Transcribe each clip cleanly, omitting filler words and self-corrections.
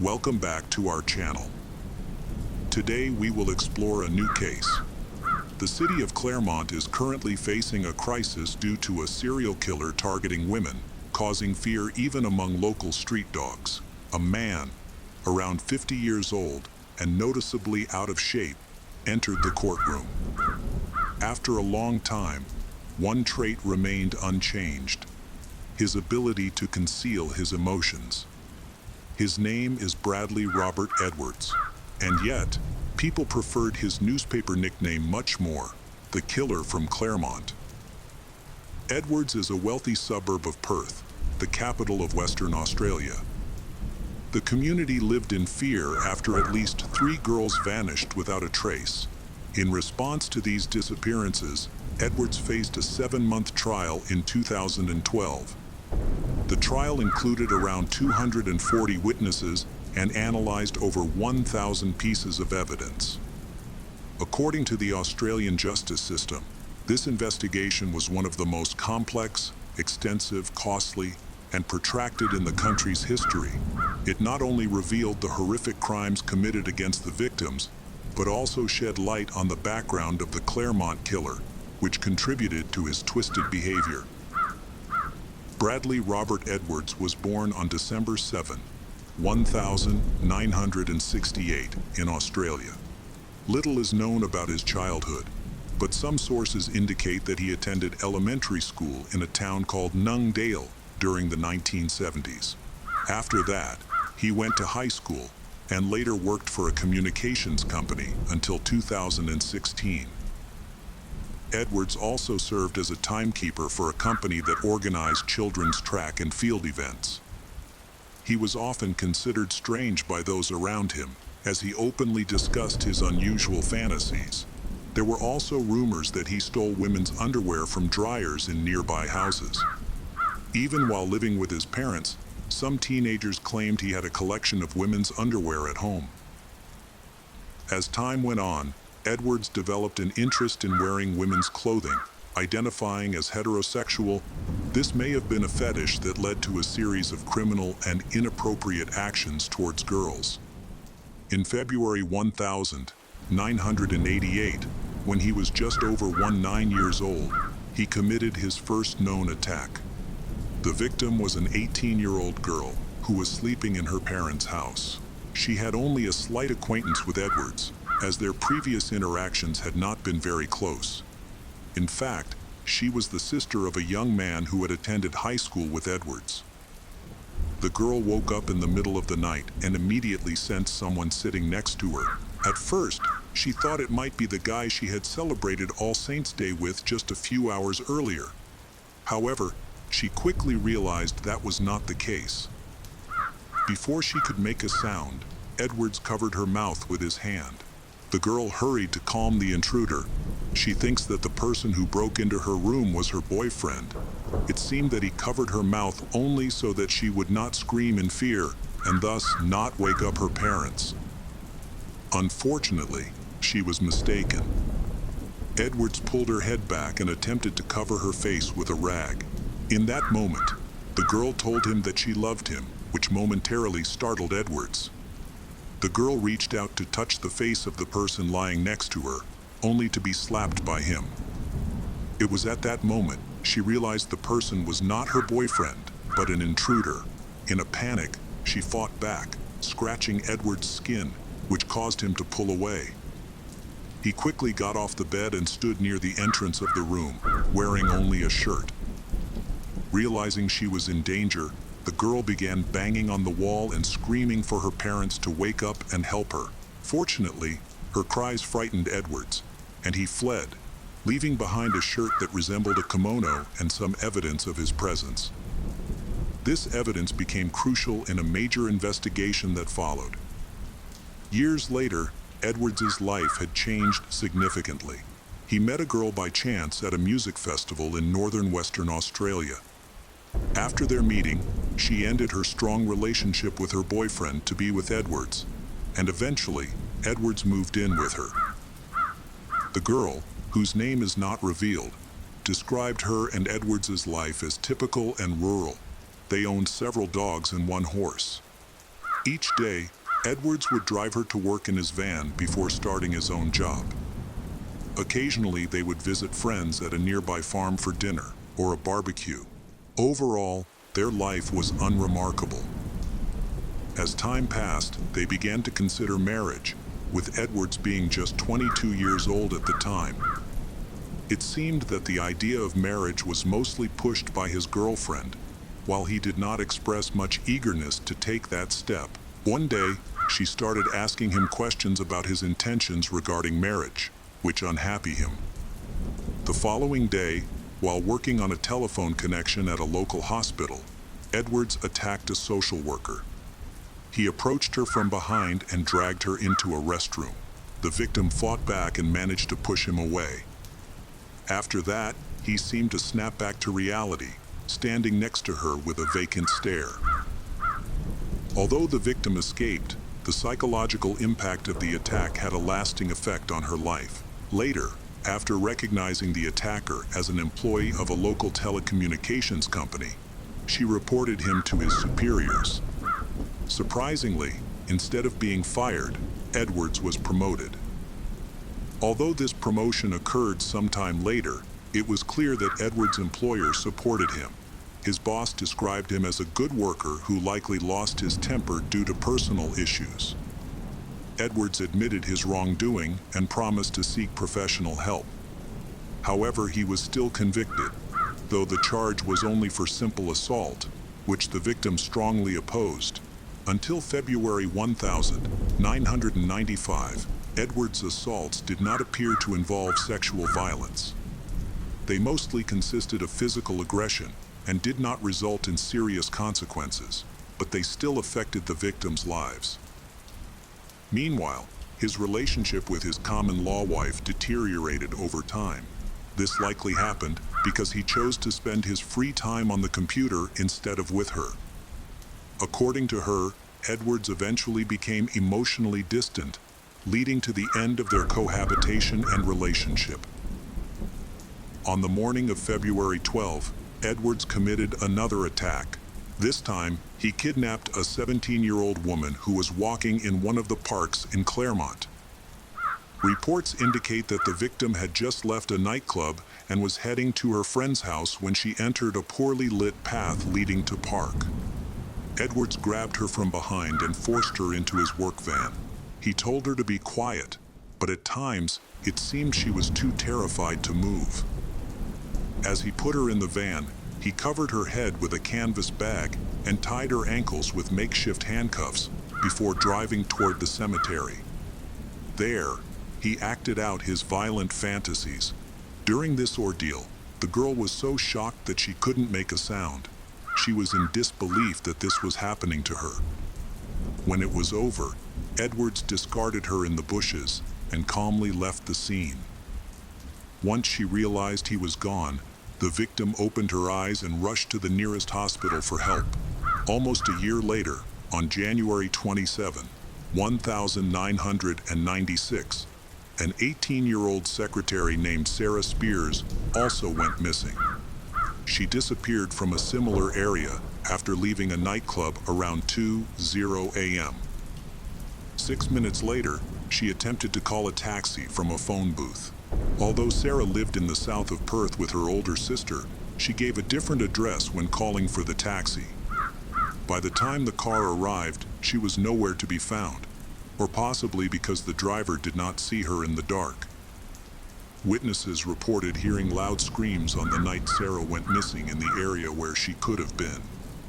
Welcome back to our channel. Today we will explore a new case. The city of Claremont is currently facing a crisis due to a serial killer targeting women, causing fear even among local street dogs. A man, around 50 years old and noticeably out of shape, entered the courtroom. After a long time, one trait remained unchanged: his ability to conceal his emotions. His name is Bradley Robert Edwards, and yet, people preferred his newspaper nickname much more: the Killer from Claremont. Edwards is a wealthy suburb of Perth, the capital of Western Australia. The community lived in fear after at least 3 girls vanished without a trace. In response to these disappearances, Edwards faced a 7-month trial in 2012. The trial included around 240 witnesses and analyzed over 1,000 pieces of evidence. According to the Australian justice system, this investigation was one of the most complex, extensive, costly, and protracted in the country's history. It not only revealed the horrific crimes committed against the victims, but also shed light on the background of the Claremont killer, which contributed to his twisted behavior. Bradley Robert Edwards was born on December 7, 1968, in Australia. Little is known about his childhood, but some sources indicate that he attended elementary school in a town called Nungdale during the 1970s. After that, he went to high school and later worked for a communications company until 2016. Edwards also served as a timekeeper for a company that organized children's track and field events. He was often considered strange by those around him, as he openly discussed his unusual fantasies. There were also rumors that he stole women's underwear from dryers in nearby houses. Even while living with his parents, some teenagers claimed he had a collection of women's underwear at home. As time went on, Edwards developed an interest in wearing women's clothing, identifying as heterosexual. This may have been a fetish that led to a series of criminal and inappropriate actions towards girls. In February 1988, when he was just over 19 years old, he committed his first known attack. The victim was an 18-year-old girl who was sleeping in her parents' house. She had only a slight acquaintance with Edwards, as their previous interactions had not been very close. In fact, she was the sister of a young man who had attended high school with Edwards. The girl woke up in the middle of the night and immediately sensed someone sitting next to her. At first, she thought it might be the guy she had celebrated All Saints' Day with just a few hours earlier. However, she quickly realized that was not the case. Before she could make a sound, Edwards covered her mouth with his hand. The girl hurried to calm the intruder. She thinks that the person who broke into her room was her boyfriend. It seemed that he covered her mouth only so that she would not scream in fear and thus not wake up her parents. Unfortunately, she was mistaken. Edwards pulled her head back and attempted to cover her face with a rag. In that moment, the girl told him that she loved him, which momentarily startled Edwards. The girl reached out to touch the face of the person lying next to her, only to be slapped by him. It was at that moment she realized the person was not her boyfriend, but an intruder. In a panic, she fought back, scratching Edward's skin, which caused him to pull away. He quickly got off the bed and stood near the entrance of the room, wearing only a shirt. Realizing she was in danger, the girl began banging on the wall and screaming for her parents to wake up and help her. Fortunately, her cries frightened Edwards, and he fled, leaving behind a shirt that resembled a kimono and some evidence of his presence. This evidence became crucial in a major investigation that followed. Years later, Edwards's life had changed significantly. He met a girl by chance at a music festival in northern Western Australia. After their meeting, she ended her strong relationship with her boyfriend to be with Edwards, and eventually, Edwards moved in with her. The girl, whose name is not revealed, described her and Edwards's life as typical and rural. They owned several dogs and one horse. Each day, Edwards would drive her to work in his van before starting his own job. Occasionally, they would visit friends at a nearby farm for dinner or a barbecue. Overall, their life was unremarkable. As time passed, they began to consider marriage, with Edwards being just 22 years old at the time. It seemed that the idea of marriage was mostly pushed by his girlfriend, while he did not express much eagerness to take that step. One day, she started asking him questions about his intentions regarding marriage, which unhappy him. The following day, while working on a telephone connection at a local hospital, Edwards attacked a social worker. He approached her from behind and dragged her into a restroom. The victim fought back and managed to push him away. After that, he seemed to snap back to reality, standing next to her with a vacant stare. Although the victim escaped, the psychological impact of the attack had a lasting effect on her life. Later, after recognizing the attacker as an employee of a local telecommunications company, she reported him to his superiors. Surprisingly, instead of being fired, Edwards was promoted. Although this promotion occurred sometime later, it was clear that Edwards' employer supported him. His boss described him as a good worker who likely lost his temper due to personal issues. Edwards admitted his wrongdoing and promised to seek professional help. However, he was still convicted, though the charge was only for simple assault, which the victim strongly opposed. Until February 1995, Edwards' assaults did not appear to involve sexual violence. They mostly consisted of physical aggression and did not result in serious consequences, but they still affected the victims' lives. Meanwhile, his relationship with his common-law wife deteriorated over time. This likely happened because he chose to spend his free time on the computer instead of with her. According to her, Edwards eventually became emotionally distant, leading to the end of their cohabitation and relationship. On the morning of February 12, Edwards committed another attack. This time, he kidnapped a 17-year-old woman who was walking in one of the parks in Claremont. Reports indicate that the victim had just left a nightclub and was heading to her friend's house when she entered a poorly lit path leading to park. Edwards grabbed her from behind and forced her into his work van. He told her to be quiet, but at times, it seemed she was too terrified to move. As he put her in the van, he covered her head with a canvas bag and tied her ankles with makeshift handcuffs before driving toward the cemetery. There, he acted out his violent fantasies. During this ordeal, the girl was so shocked that she couldn't make a sound. She was in disbelief that this was happening to her. When it was over, Edwards discarded her in the bushes and calmly left the scene. Once she realized he was gone, the victim opened her eyes and rushed to the nearest hospital for help. Almost a year later, on January 27, 1996, an 18-year-old secretary named Sarah Spears also went missing. She disappeared from a similar area after leaving a nightclub around 2:00 a.m. 6 minutes later, she attempted to call a taxi from a phone booth. Although Sarah lived in the south of Perth with her older sister, she gave a different address when calling for the taxi. By the time the car arrived, she was nowhere to be found, or possibly because the driver did not see her in the dark. Witnesses reported hearing loud screams on the night Sarah went missing in the area where she could have been.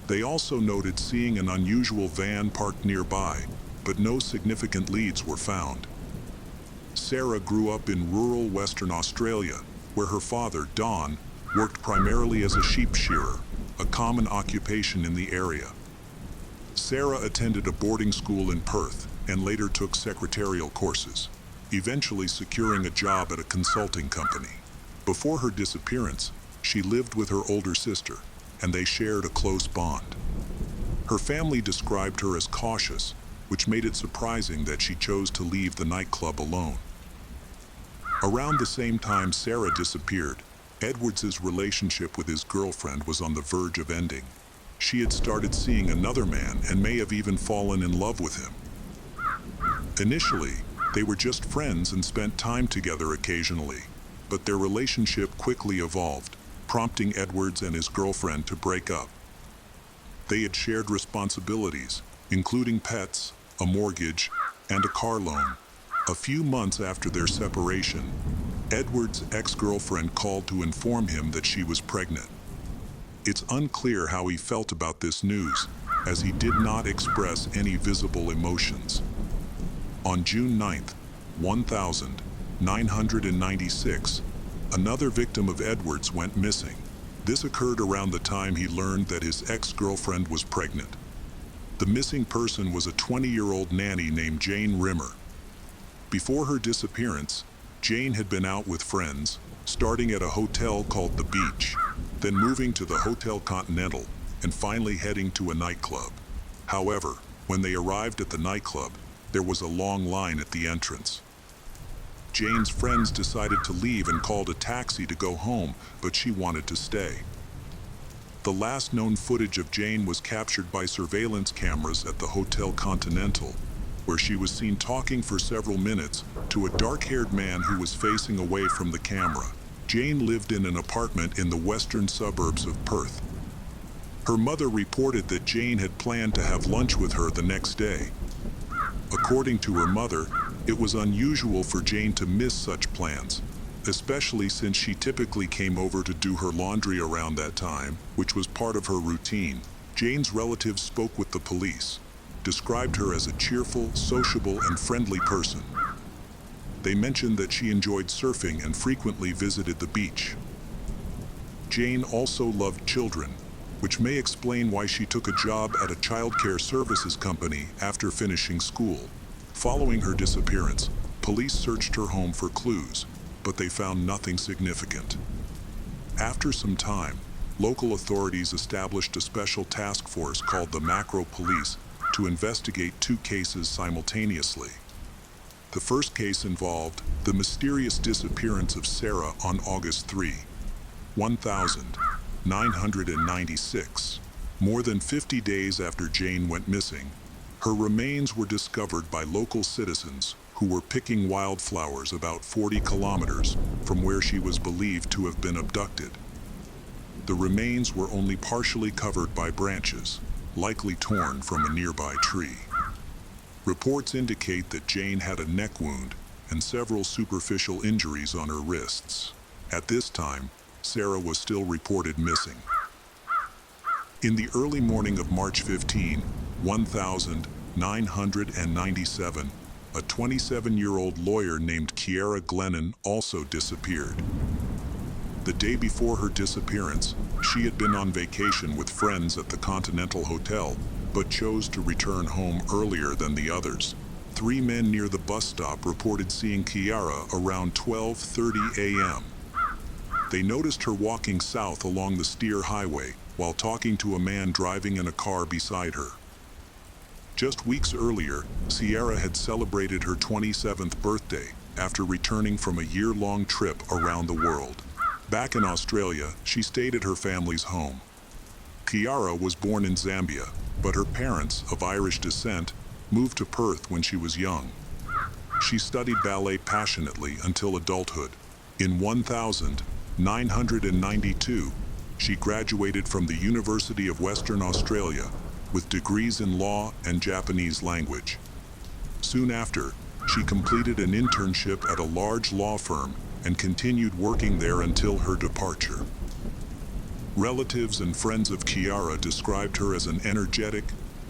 They also noted seeing an unusual van parked nearby, but no significant leads were found. Sarah grew up in rural Western Australia, where her father, Don, worked primarily as a sheep shearer, a common occupation in the area. Sarah attended a boarding school in Perth and later took secretarial courses, eventually securing a job at a consulting company. Before her disappearance, she lived with her older sister, and they shared a close bond. Her family described her as cautious, which made it surprising that she chose to leave the nightclub alone. Around the same time Sarah disappeared, Edwards' relationship with his girlfriend was on the verge of ending. She had started seeing another man and may have even fallen in love with him. Initially, they were just friends and spent time together occasionally, but their relationship quickly evolved, prompting Edwards and his girlfriend to break up. They had shared responsibilities, including pets, a mortgage, and a car loan. A few months after their separation, Edwards' ex-girlfriend called to inform him that she was pregnant. It's unclear how he felt about this news, as he did not express any visible emotions. On June 9, 1996, another victim of Edwards went missing. This occurred around the time he learned that his ex-girlfriend was pregnant. The missing person was a 20-year-old nanny named Jane Rimmer. Before her disappearance, Jane had been out with friends, starting at a hotel called The Beach, then moving to the Hotel Continental, and finally heading to a nightclub. However, when they arrived at the nightclub, there was a long line at the entrance. Jane's friends decided to leave and called a taxi to go home, but she wanted to stay. The last known footage of Jane was captured by surveillance cameras at the Hotel Continental, where she was seen talking for several minutes to a dark-haired man who was facing away from the camera. Jane lived in an apartment in the western suburbs of Perth. Her mother reported that Jane had planned to have lunch with her the next day. According to her mother, it was unusual for Jane to miss such plans, especially since she typically came over to do her laundry around that time, which was part of her routine. Jane's relatives spoke with the police, described her as a cheerful, sociable, and friendly person. They mentioned that she enjoyed surfing and frequently visited the beach. Jane also loved children, which may explain why she took a job at a childcare services company after finishing school. Following her disappearance, police searched her home for clues, but they found nothing significant. After some time, local authorities established a special task force called the Macro Police to investigate two cases simultaneously. The first case involved the mysterious disappearance of Sarah on August 3, 1996. More than 50 days after Jane went missing, her remains were discovered by local citizens who were picking wildflowers about 40 kilometers from where she was believed to have been abducted. The remains were only partially covered by branches, likely torn from a nearby tree. Reports indicate that Jane had a neck wound and several superficial injuries on her wrists. At this time, Sarah was still reported missing. In the early morning of March 15, 1997, a 27-year-old lawyer named Kiara Glennon also disappeared. The day before her disappearance, she had been on vacation with friends at the Continental Hotel, but chose to return home earlier than the others. 3 men near the bus stop reported seeing Kiara around 12:30 a.m. They noticed her walking south along the Steer Highway while talking to a man driving in a car beside her. Just weeks earlier, Sierra had celebrated her 27th birthday after returning from a year-long trip around the world. Back in Australia, she stayed at her family's home. Kiara was born in Zambia, but her parents, of Irish descent, moved to Perth when she was young. She studied ballet passionately until adulthood. In 1992, she graduated from the University of Western Australia with degrees in law and Japanese language. Soon after, she completed an internship at a large law firm and continued working there until her departure. Relatives and friends of Kiara described her as an energetic,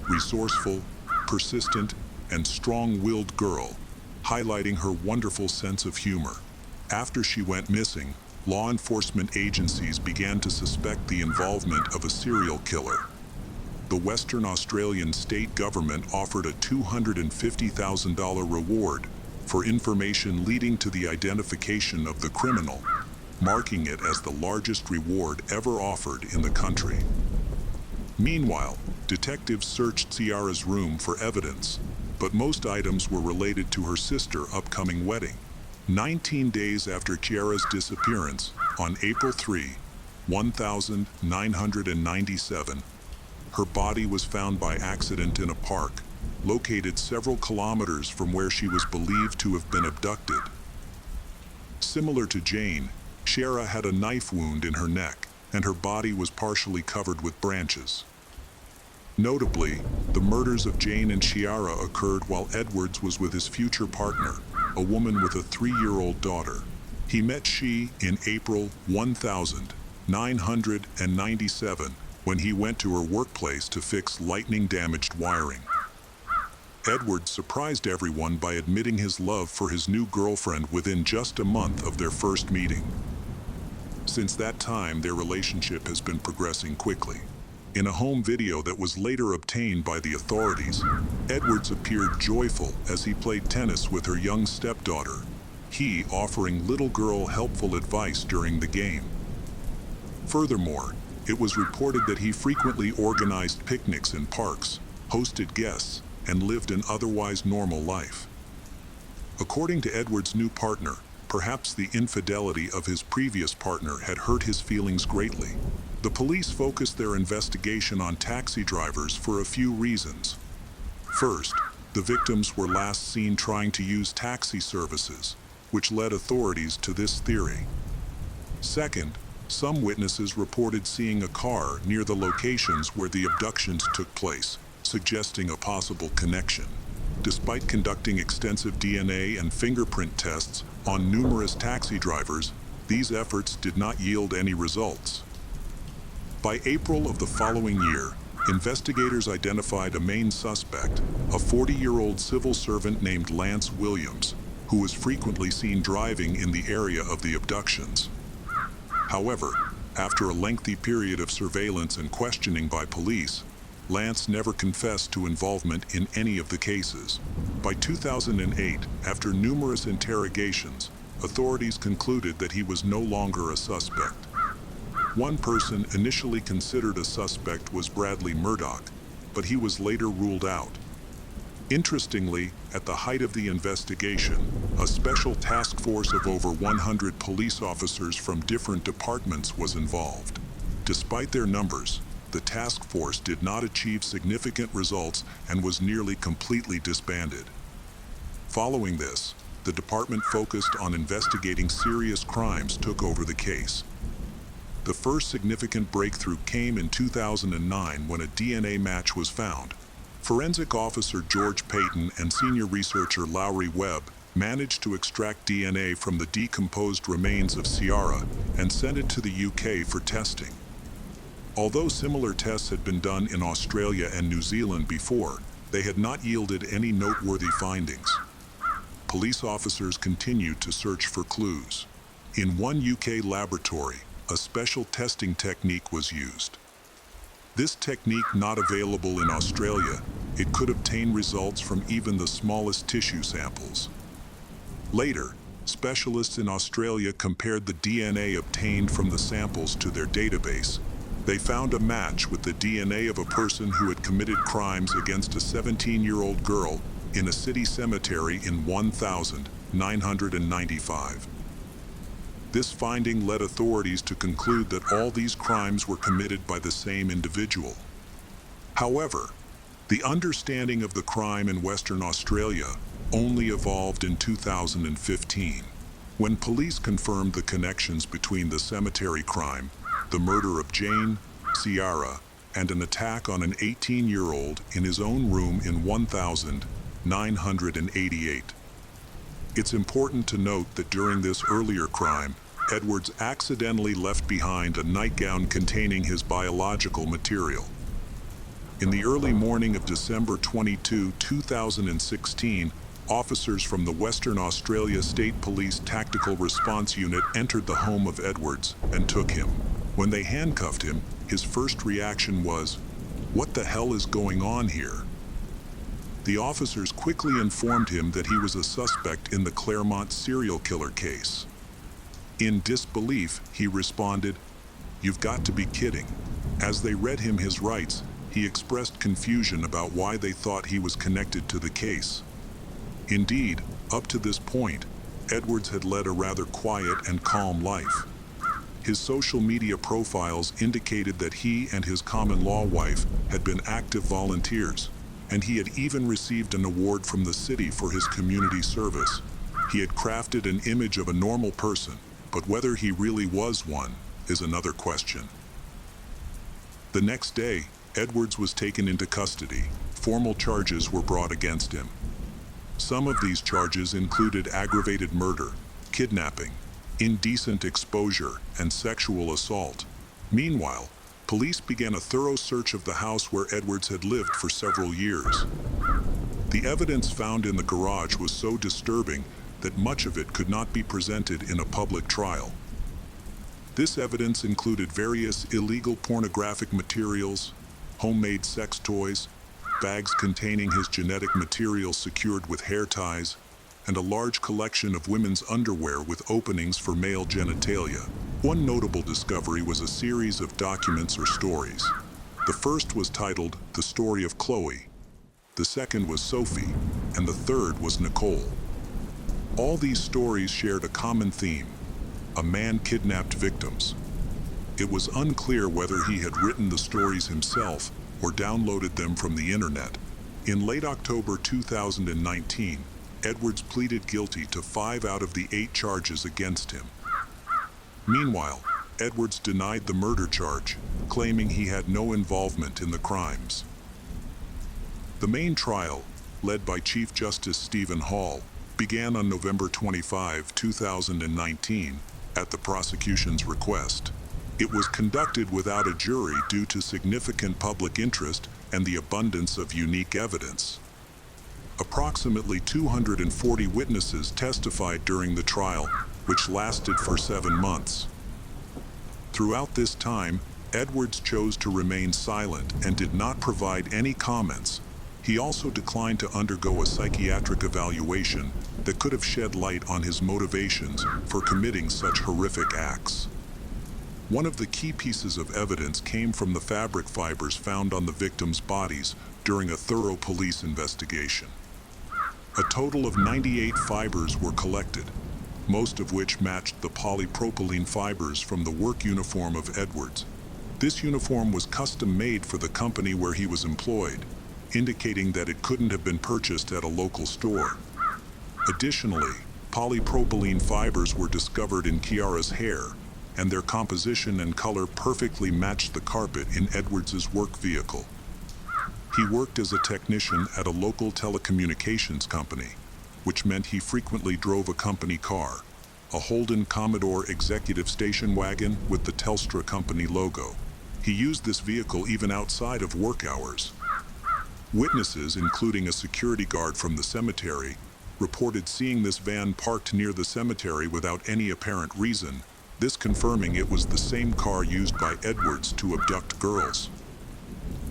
resourceful, persistent, and strong-willed girl, highlighting her wonderful sense of humor. After she went missing, law enforcement agencies began to suspect the involvement of a serial killer. The Western Australian state government offered a $250,000 reward for information leading to the identification of the criminal, marking it as the largest reward ever offered in the country. Meanwhile, detectives searched Ciara's room for evidence, but most items were related to her sister's upcoming wedding. 19 days after Ciara's disappearance, on April 3, 1997, Her body was found by accident in a park, located several kilometers from where she was believed to have been abducted. Similar to Jane, Shara had a knife wound in her neck, and her body was partially covered with branches. Notably, the murders of Jane and Ciara occurred while Edwards was with his future partner, a woman with a 3-year-old daughter. He met she in April 1997 when he went to her workplace to fix lightning-damaged wiring. Edwards surprised everyone by admitting his love for his new girlfriend within just a month of their first meeting. Since that time, their relationship has been progressing quickly. In a home video that was later obtained by the authorities, Edwards appeared joyful as he played tennis with her young stepdaughter, he offering little girl helpful advice during the game. Furthermore, it was reported that he frequently organized picnics in parks, hosted guests, and lived an otherwise normal life. According to Edwards' new partner, perhaps the infidelity of his previous partner had hurt his feelings greatly. The police focused their investigation on taxi drivers for a few reasons. First, the victims were last seen trying to use taxi services, which led authorities to this theory. Second, some witnesses reported seeing a car near the locations where the abductions took place, suggesting a possible connection. Despite conducting extensive DNA and fingerprint tests on numerous taxi drivers, these efforts did not yield any results. By April of the following year, investigators identified a main suspect, a 40-year-old civil servant named Lance Williams, who was frequently seen driving in the area of the abductions. However, after a lengthy period of surveillance and questioning by police, Lance never confessed to involvement in any of the cases. By 2008, after numerous interrogations, authorities concluded that he was no longer a suspect. One person initially considered a suspect was Bradley Murdoch, but he was later ruled out. Interestingly, at the height of the investigation, a special task force of over 100 police officers from different departments was involved. Despite their numbers, the task force did not achieve significant results and was nearly completely disbanded. Following this, the department focused on investigating serious crimes took over the case. The first significant breakthrough came in 2009 when a DNA match was found. Forensic officer George Payton and senior researcher Lowry Webb managed to extract DNA from the decomposed remains of Ciara and sent it to the UK for testing. Although similar tests had been done in Australia and New Zealand before, they had not yielded any noteworthy findings. Police officers continued to search for clues. In one UK laboratory, a special testing technique was used. This technique not available in Australia, it could obtain results from even the smallest tissue samples. Later, specialists in Australia compared the DNA obtained from the samples to their database. They found a match with the DNA of a person who had committed crimes against a 17-year-old girl in a city cemetery in 1995. This finding led authorities to conclude that all these crimes were committed by the same individual. However, the understanding of the crime in Western Australia only evolved in 2015, when police confirmed the connections between the cemetery crime, the murder of Jane, Ciara, and an attack on an 18-year-old in his own room in 1988. It's important to note that during this earlier crime, Edwards accidentally left behind a nightgown containing his biological material. In the early morning of December 22, 2016, officers from the Western Australia State Police Tactical Response Unit entered the home of Edwards and took him. When they handcuffed him, his first reaction was, "What the hell is going on here?" The officers quickly informed him that he was a suspect in the Claremont serial killer case. In disbelief, he responded, "You've got to be kidding." As they read him his rights, he expressed confusion about why they thought he was connected to the case. Indeed, up to this point, Edwards had led a rather quiet and calm life. His social media profiles indicated that he and his common-law wife had been active volunteers, and he had even received an award from the city for his community service. He had crafted an image of a normal person, but whether he really was one is another question. The next day, Edwards was taken into custody. Formal charges were brought against him. Some of these charges included aggravated murder, kidnapping, indecent exposure, and sexual assault. Meanwhile, police began a thorough search of the house where Edwards had lived for several years. The evidence found in the garage was so disturbing that much of it could not be presented in a public trial. This evidence included various illegal pornographic materials, homemade sex toys, bags containing his genetic material secured with hair ties, and a large collection of women's underwear with openings for male genitalia. One notable discovery was a series of documents or stories. The first was titled The Story of Chloe, the second was Sophie, and the third was Nicole. All these stories shared a common theme: a man kidnapped victims. It was unclear whether he had written the stories himself or downloaded them from the internet. In late October 2019, Edwards pleaded guilty to 5 out of the 8 charges against him. Meanwhile, Edwards denied the murder charge, claiming he had no involvement in the crimes. The main trial, led by Chief Justice Stephen Hall, began on November 25, 2019, at the prosecution's request. It was conducted without a jury due to significant public interest and the abundance of unique evidence. Approximately 240 witnesses testified during the trial, which lasted for 7 months. Throughout this time, Edwards chose to remain silent and did not provide any comments. He also declined to undergo a psychiatric evaluation that could have shed light on his motivations for committing such horrific acts. One of the key pieces of evidence came from the fabric fibers found on the victims' bodies during a thorough police investigation. A total of 98 fibers were collected, most of which matched the polypropylene fibers from the work uniform of Edwards. This uniform was custom-made for the company where he was employed, indicating that it couldn't have been purchased at a local store. Additionally, polypropylene fibers were discovered in Kiara's hair, and their composition and color perfectly matched the carpet in Edwards's work vehicle. He worked as a technician at a local telecommunications company, which meant he frequently drove a company car, a Holden Commodore executive station wagon with the Telstra company logo. He used this vehicle even outside of work hours. Witnesses, including a security guard from the cemetery, reported seeing this van parked near the cemetery without any apparent reason, this confirming it was the same car used by Edwards to abduct girls.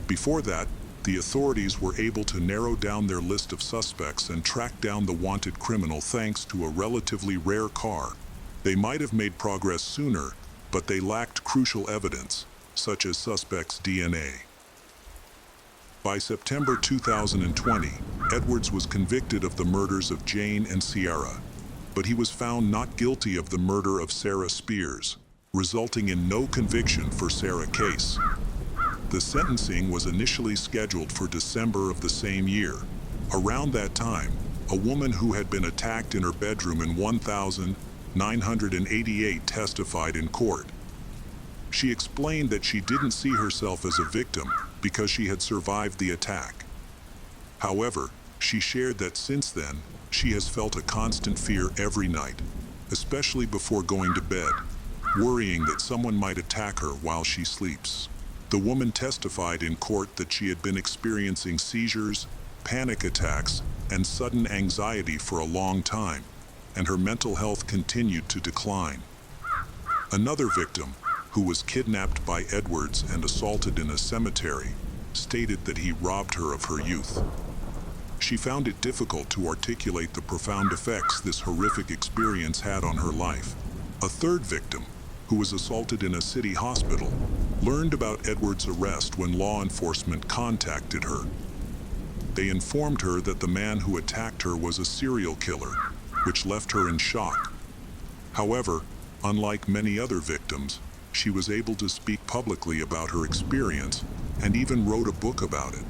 Before that, the authorities were able to narrow down their list of suspects and track down the wanted criminal thanks to a relatively rare car. They might have made progress sooner, but they lacked crucial evidence, such as suspects' DNA. By September 2020, Edwards was convicted of the murders of Jane and Sierra, but he was found not guilty of the murder of Sarah Spears, resulting in no conviction for Sarah case. The sentencing was initially scheduled for December of the same year. Around that time, a woman who had been attacked in her bedroom in 1988 testified in court. She explained that she didn't see herself as a victim because she had survived the attack. However, she shared that since then, she has felt a constant fear every night, especially before going to bed, worrying that someone might attack her while she sleeps. The woman testified in court that she had been experiencing seizures, panic attacks, and sudden anxiety for a long time, and her mental health continued to decline. Another victim, who was kidnapped by Edwards and assaulted in a cemetery, stated that he robbed her of her youth. She found it difficult to articulate the profound effects this horrific experience had on her life. A third victim, who was assaulted in a city hospital, learned about Edwards' arrest when law enforcement contacted her. They informed her that the man who attacked her was a serial killer, which left her in shock. However, unlike many other victims, she was able to speak publicly about her experience and even wrote a book about it.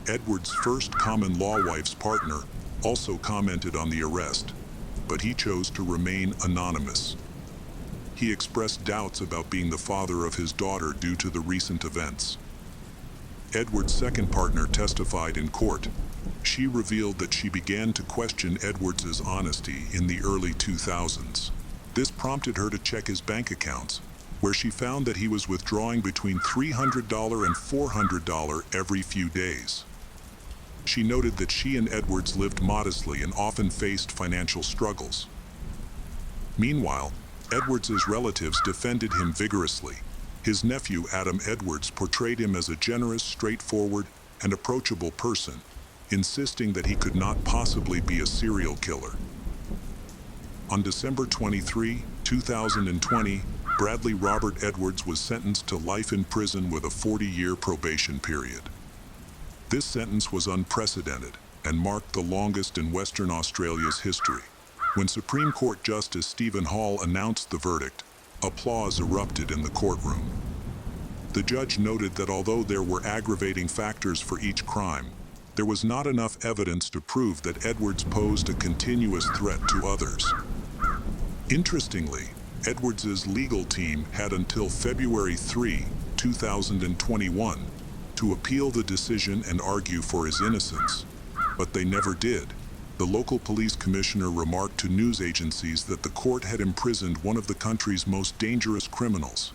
Edward's first common law wife's partner also commented on the arrest, but he chose to remain anonymous. He expressed doubts about being the father of his daughter due to the recent events. Edward's second partner testified in court. She revealed that she began to question Edwards' honesty in the early 2000s. This prompted her to check his bank accounts, where she found that he was withdrawing between $300 and $400 every few days. She noted that she and Edwards lived modestly and often faced financial struggles. Meanwhile, Edwards' relatives defended him vigorously. His nephew, Adam Edwards, portrayed him as a generous, straightforward, and approachable person, insisting that he could not possibly be a serial killer. On December 23, 2020, Bradley Robert Edwards was sentenced to life in prison with a 40-year probation period. This sentence was unprecedented and marked the longest in Western Australia's history. When Supreme Court Justice Stephen Hall announced the verdict, applause erupted in the courtroom. The judge noted that although there were aggravating factors for each crime, there was not enough evidence to prove that Edwards posed a continuous threat to others. Interestingly, Edwards' legal team had until February 3, 2021, to appeal the decision and argue for his innocence, but they never did. The local police commissioner remarked to news agencies that the court had imprisoned one of the country's most dangerous criminals.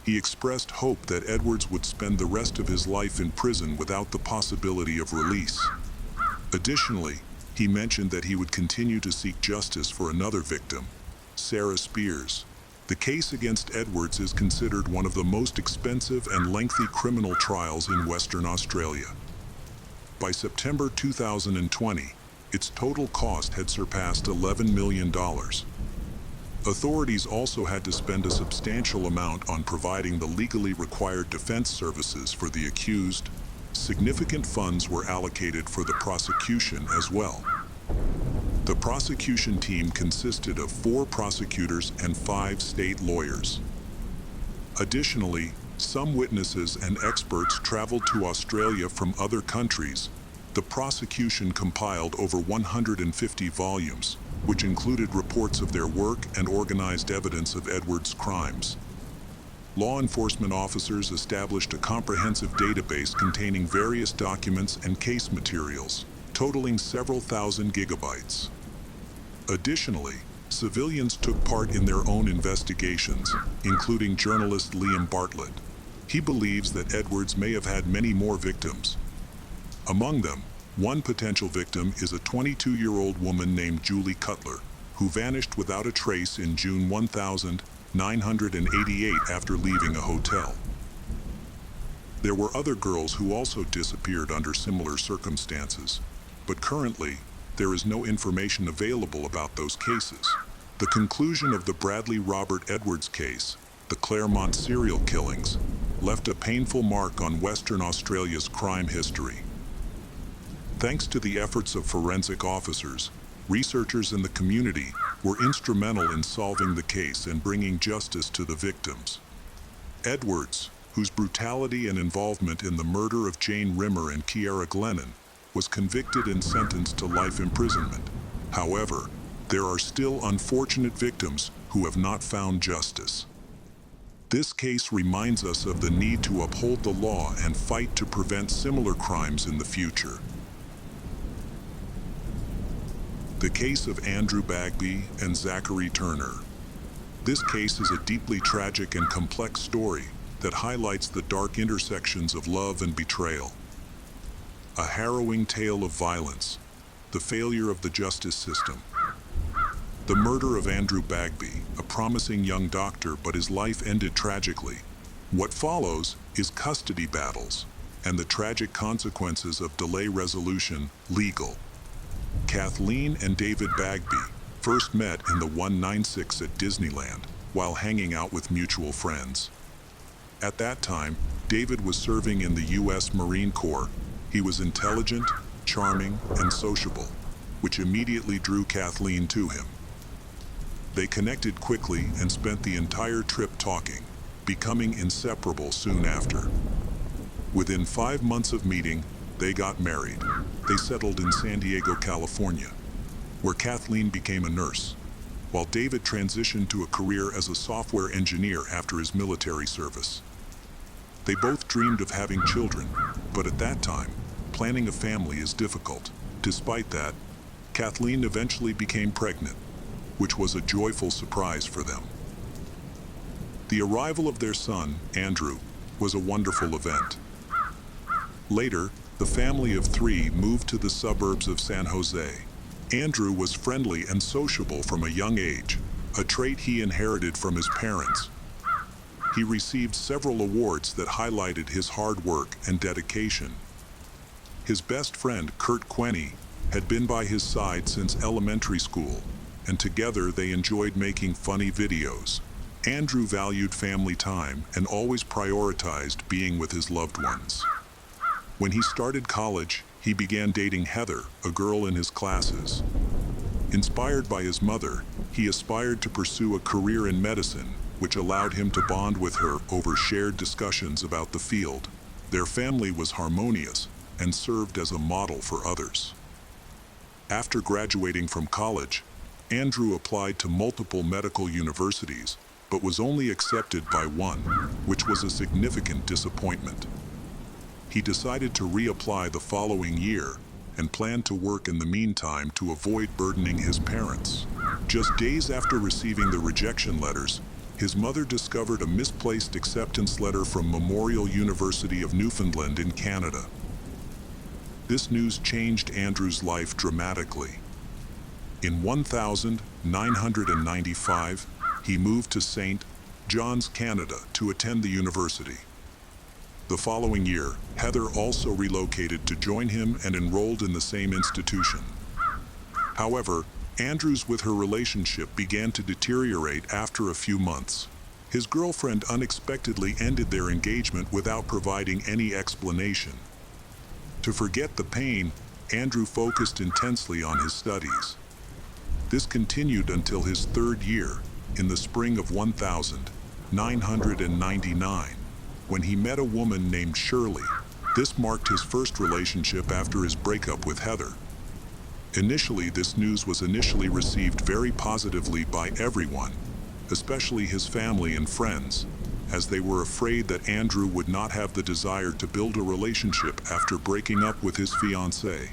He expressed hope that Edwards would spend the rest of his life in prison without the possibility of release. Additionally, he mentioned that he would continue to seek justice for another victim, Sarah Spears. The case against Edwards is considered one of the most expensive and lengthy criminal trials in Western Australia. By September 2020, its total cost had surpassed $11 million. Authorities also had to spend a substantial amount on providing the legally required defense services for the accused. Significant funds were allocated for the prosecution as well. The prosecution team consisted of 4 prosecutors and 5 state lawyers. Additionally, some witnesses and experts traveled to Australia from other countries. The prosecution compiled over 150 volumes, which included reports of their work and organized evidence of Edwards' crimes. Law enforcement officers established a comprehensive database containing various documents and case materials, totaling several thousand gigabytes. Additionally, civilians took part in their own investigations, including journalist Liam Bartlett. He believes that Edwards may have had many more victims. Among them, one potential victim is a 22-year-old woman named Julie Cutler, who vanished without a trace in June 1988 after leaving a hotel. There were other girls who also disappeared under similar circumstances, but currently, there is no information available about those cases. The conclusion of the Bradley Robert Edwards case, the Claremont serial killings, left a painful mark on Western Australia's crime history. Thanks to the efforts of forensic officers, researchers in the community were instrumental in solving the case and bringing justice to the victims. Edwards, whose brutality and involvement in the murder of Jane Rimmer and Kiara Glennon, was convicted and sentenced to life imprisonment. However, there are still unfortunate victims who have not found justice. This case reminds us of the need to uphold the law and fight to prevent similar crimes in the future. The case of Andrew Bagby and Zachary Turner. This case is a deeply tragic and complex story that highlights the dark intersections of love and betrayal. A harrowing tale of violence, the failure of the justice system. The murder of Andrew Bagby, a promising young doctor, but his life ended tragically. What follows is custody battles and the tragic consequences of delay resolution, legal. Kathleen and David Bagby first met in the 196 at Disneyland while hanging out with mutual friends. At that time, David was serving in the U.S. Marine Corps. He was intelligent, charming, and sociable, which immediately drew Kathleen to him. They connected quickly and spent the entire trip talking, becoming inseparable soon after. Within 5 months of meeting, they got married. They settled in San Diego, California, where Kathleen became a nurse, while David transitioned to a career as a software engineer after his military service. They both dreamed of having children, but at that time, planning a family is difficult. Despite that, Kathleen eventually became pregnant, which was a joyful surprise for them. The arrival of their son, Andrew, was a wonderful event. Later, the family of 3 moved to the suburbs of San Jose. Andrew was friendly and sociable from a young age, a trait he inherited from his parents. He received several awards that highlighted his hard work and dedication. His best friend, Kurt Quenney, had been by his side since elementary school, and together they enjoyed making funny videos. Andrew valued family time and always prioritized being with his loved ones. When he started college, he began dating Heather, a girl in his classes. Inspired by his mother, he aspired to pursue a career in medicine, which allowed him to bond with her over shared discussions about the field. Their family was harmonious and served as a model for others. After graduating from college, Andrew applied to multiple medical universities, but was only accepted by one, which was a significant disappointment. He decided to reapply the following year and planned to work in the meantime to avoid burdening his parents. Just days after receiving the rejection letters, his mother discovered a misplaced acceptance letter from Memorial University of Newfoundland in Canada. This news changed Andrew's life dramatically. In 1995, he moved to St. John's, Canada, to attend the university. The following year, Heather also relocated to join him and enrolled in the same institution. However, Andrew's with her relationship began to deteriorate after a few months. His girlfriend unexpectedly ended their engagement without providing any explanation. To forget the pain, Andrew focused intensely on his studies. This continued until his 3rd year, in the spring of 1999. When he met a woman named Shirley. This marked his first relationship after his breakup with Heather. Initially, this news was received very positively by everyone, especially his family and friends, as they were afraid that Andrew would not have the desire to build a relationship after breaking up with his fiancée.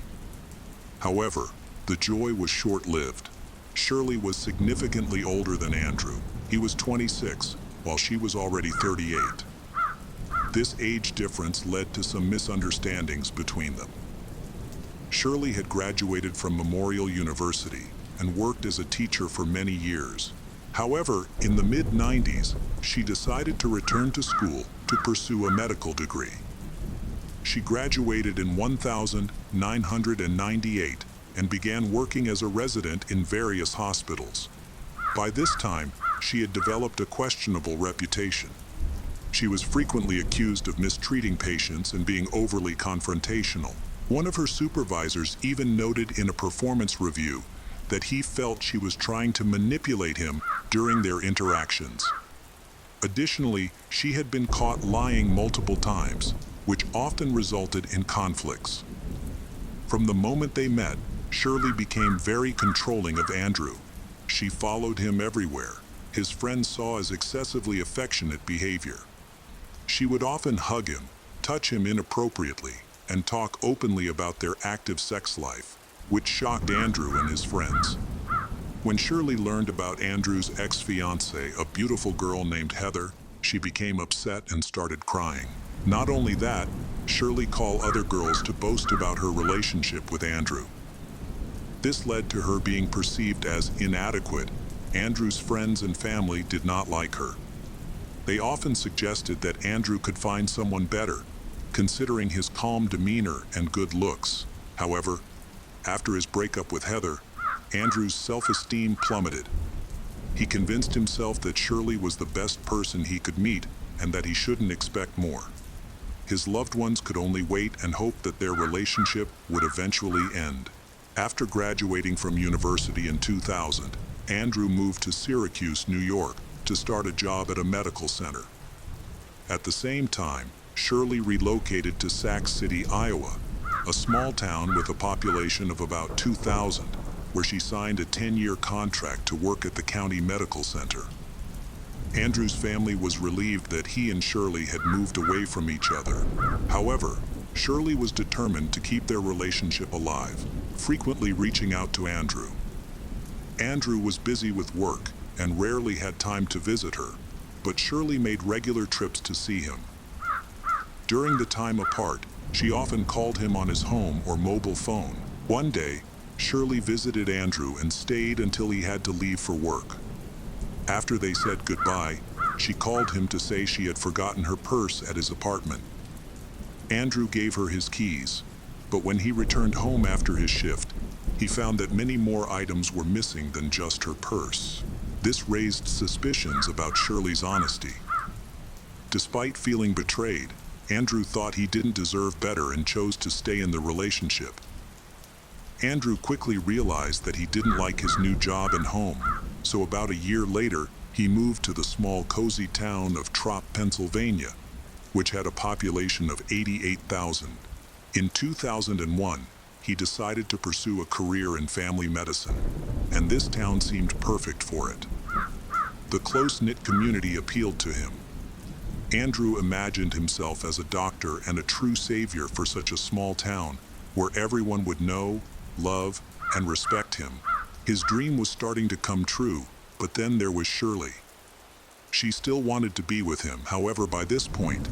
However, the joy was short-lived. Shirley was significantly older than Andrew. He was 26, while she was already 38. This age difference led to some misunderstandings between them. Shirley had graduated from Memorial University and worked as a teacher for many years. However, in the mid-90s, she decided to return to school to pursue a medical degree. She graduated in 1998 and began working as a resident in various hospitals. By this time, she had developed a questionable reputation. She was frequently accused of mistreating patients and being overly confrontational. One of her supervisors even noted in a performance review that he felt she was trying to manipulate him during their interactions. Additionally, she had been caught lying multiple times, which often resulted in conflicts. From the moment they met, Shirley became very controlling of Andrew. She followed him everywhere. His friends saw as excessively affectionate behavior. She would often hug him, touch him inappropriately, and talk openly about their active sex life, which shocked Andrew and his friends. When Shirley learned about Andrew's ex-fiancée, a beautiful girl named Heather, she became upset and started crying. Not only that, Shirley called other girls to boast about her relationship with Andrew. This led to her being perceived as inadequate. Andrew's friends and family did not like her. They often suggested that Andrew could find someone better, considering his calm demeanor and good looks. However, after his breakup with Heather, Andrew's self-esteem plummeted. He convinced himself that Shirley was the best person he could meet and that he shouldn't expect more. His loved ones could only wait and hope that their relationship would eventually end. After graduating from university in 2000, Andrew moved to Syracuse, New York, to start a job at a medical center. At the same time, Shirley relocated to Sac City, Iowa, a small town with a population of about 2,000, where she signed a 10-year contract to work at the county medical center. Andrew's family was relieved that he and Shirley had moved away from each other. However, Shirley was determined to keep their relationship alive, frequently reaching out to Andrew. Andrew was busy with work and rarely had time to visit her, but Shirley made regular trips to see him. During the time apart, she often called him on his home or mobile phone. One day, Shirley visited Andrew and stayed until he had to leave for work. After they said goodbye, she called him to say she had forgotten her purse at his apartment. Andrew gave her his keys, but when he returned home after his shift, he found that many more items were missing than just her purse. This raised suspicions about Shirley's honesty. Despite feeling betrayed, Andrew thought he didn't deserve better and chose to stay in the relationship. Andrew quickly realized that he didn't like his new job and home, so about a year later, he moved to the small cozy town of Trop, Pennsylvania, which had a population of 88,000. In 2001, he decided to pursue a career in family medicine, and this town seemed perfect for it. The close-knit community appealed to him. Andrew imagined himself as a doctor and a true savior for such a small town, where everyone would know, love, and respect him. His dream was starting to come true, but then there was Shirley. She still wanted to be with him. However, by this point,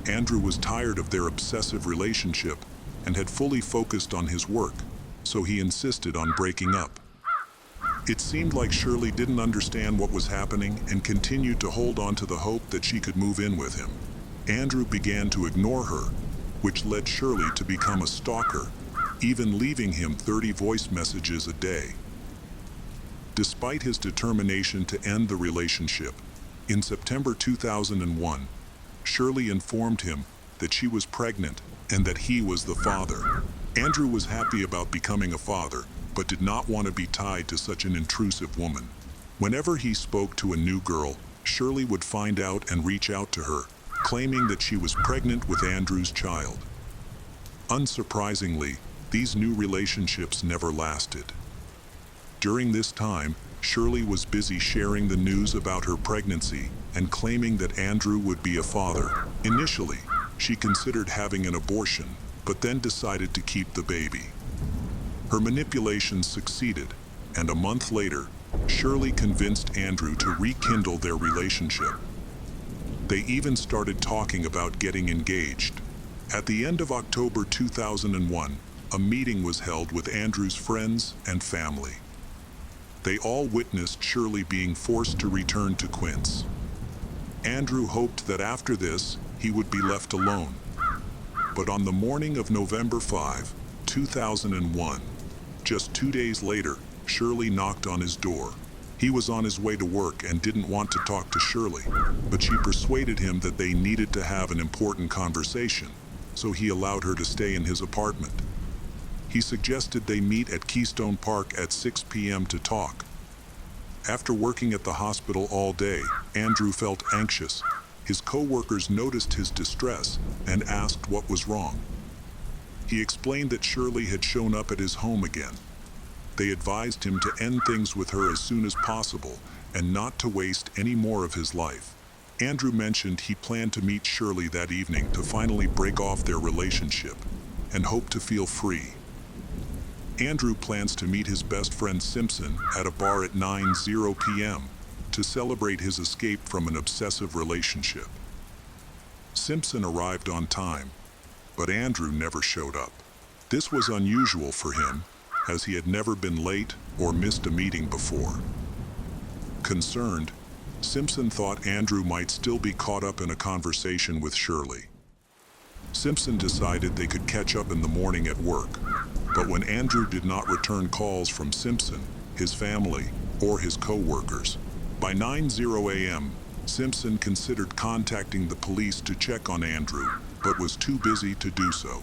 Andrew was tired of their obsessive relationship and had fully focused on his work, so he insisted on breaking up. It seemed like Shirley didn't understand what was happening and continued to hold on to the hope that she could move in with him. Andrew began to ignore her, which led Shirley to become a stalker, even leaving him 30 voice messages a day. Despite his determination to end the relationship, in September 2001, Shirley informed him that she was pregnant and that he was the father. Andrew was happy about becoming a father, but did not want to be tied to such an intrusive woman. Whenever he spoke to a new girl, Shirley would find out and reach out to her, claiming that she was pregnant with Andrew's child. Unsurprisingly, these new relationships never lasted. During this time, Shirley was busy sharing the news about her pregnancy and claiming that Andrew would be a father. Initially, she considered having an abortion, but then decided to keep the baby. Her manipulations succeeded, and a month later, Shirley convinced Andrew to rekindle their relationship. They even started talking about getting engaged. At the end of October 2001, a meeting was held with Andrew's friends and family. They all witnessed Shirley being forced to return to Quince. Andrew hoped that after this, he would be left alone. But on the morning of November 5, 2001, just 2 days later, Shirley knocked on his door. He was on his way to work and didn't want to talk to Shirley, but she persuaded him that they needed to have an important conversation, so he allowed her to stay in his apartment. He suggested they meet at Keystone Park at 6 p.m. to talk. After working at the hospital all day, Andrew felt anxious. His co-workers noticed his distress and asked what was wrong. He explained that Shirley had shown up at his home again. They advised him to end things with her as soon as possible and not to waste any more of his life. Andrew mentioned he planned to meet Shirley that evening to finally break off their relationship and hope to feel free. Andrew plans to meet his best friend Simpson at a bar at 9:00 p.m. to celebrate his escape from an obsessive relationship. Simpson arrived on time, but Andrew never showed up. This was unusual for him, as he had never been late or missed a meeting before. Concerned, Simpson thought Andrew might still be caught up in a conversation with Shirley. Simpson decided they could catch up in the morning at work, but when Andrew did not return calls from Simpson, his family, or his co-workers, by 9:00 a.m., Simpson considered contacting the police to check on Andrew, but was too busy to do so.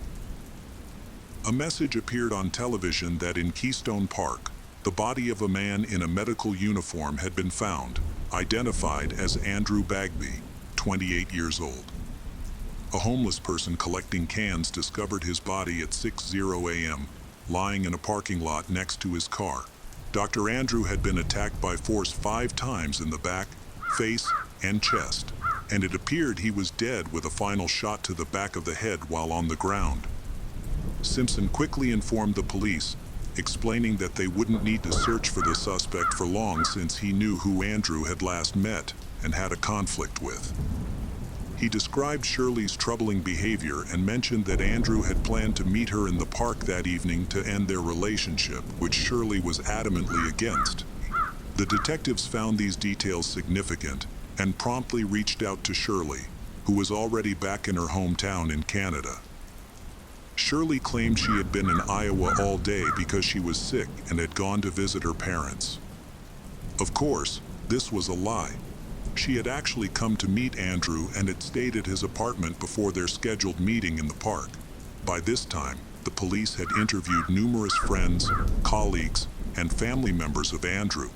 A message appeared on television that in Keystone Park, the body of a man in a medical uniform had been found, identified as Andrew Bagby, 28 years old. A homeless person collecting cans discovered his body at 6:00 a.m., lying in a parking lot next to his car. Dr. Andrew had been attacked by force 5 times in the back, face, and chest, and it appeared he was dead with a final shot to the back of the head while on the ground. Simpson quickly informed the police, explaining that they wouldn't need to search for the suspect for long since he knew who Andrew had last met and had a conflict with. He described Shirley's troubling behavior and mentioned that Andrew had planned to meet her in the park that evening to end their relationship, which Shirley was adamantly against. The detectives found these details significant and promptly reached out to Shirley, who was already back in her hometown in Canada. Shirley claimed she had been in Iowa all day because she was sick and had gone to visit her parents. Of course, this was a lie. She had actually come to meet Andrew and had stayed at his apartment before their scheduled meeting in the park. By this time, the police had interviewed numerous friends, colleagues, and family members of Andrew.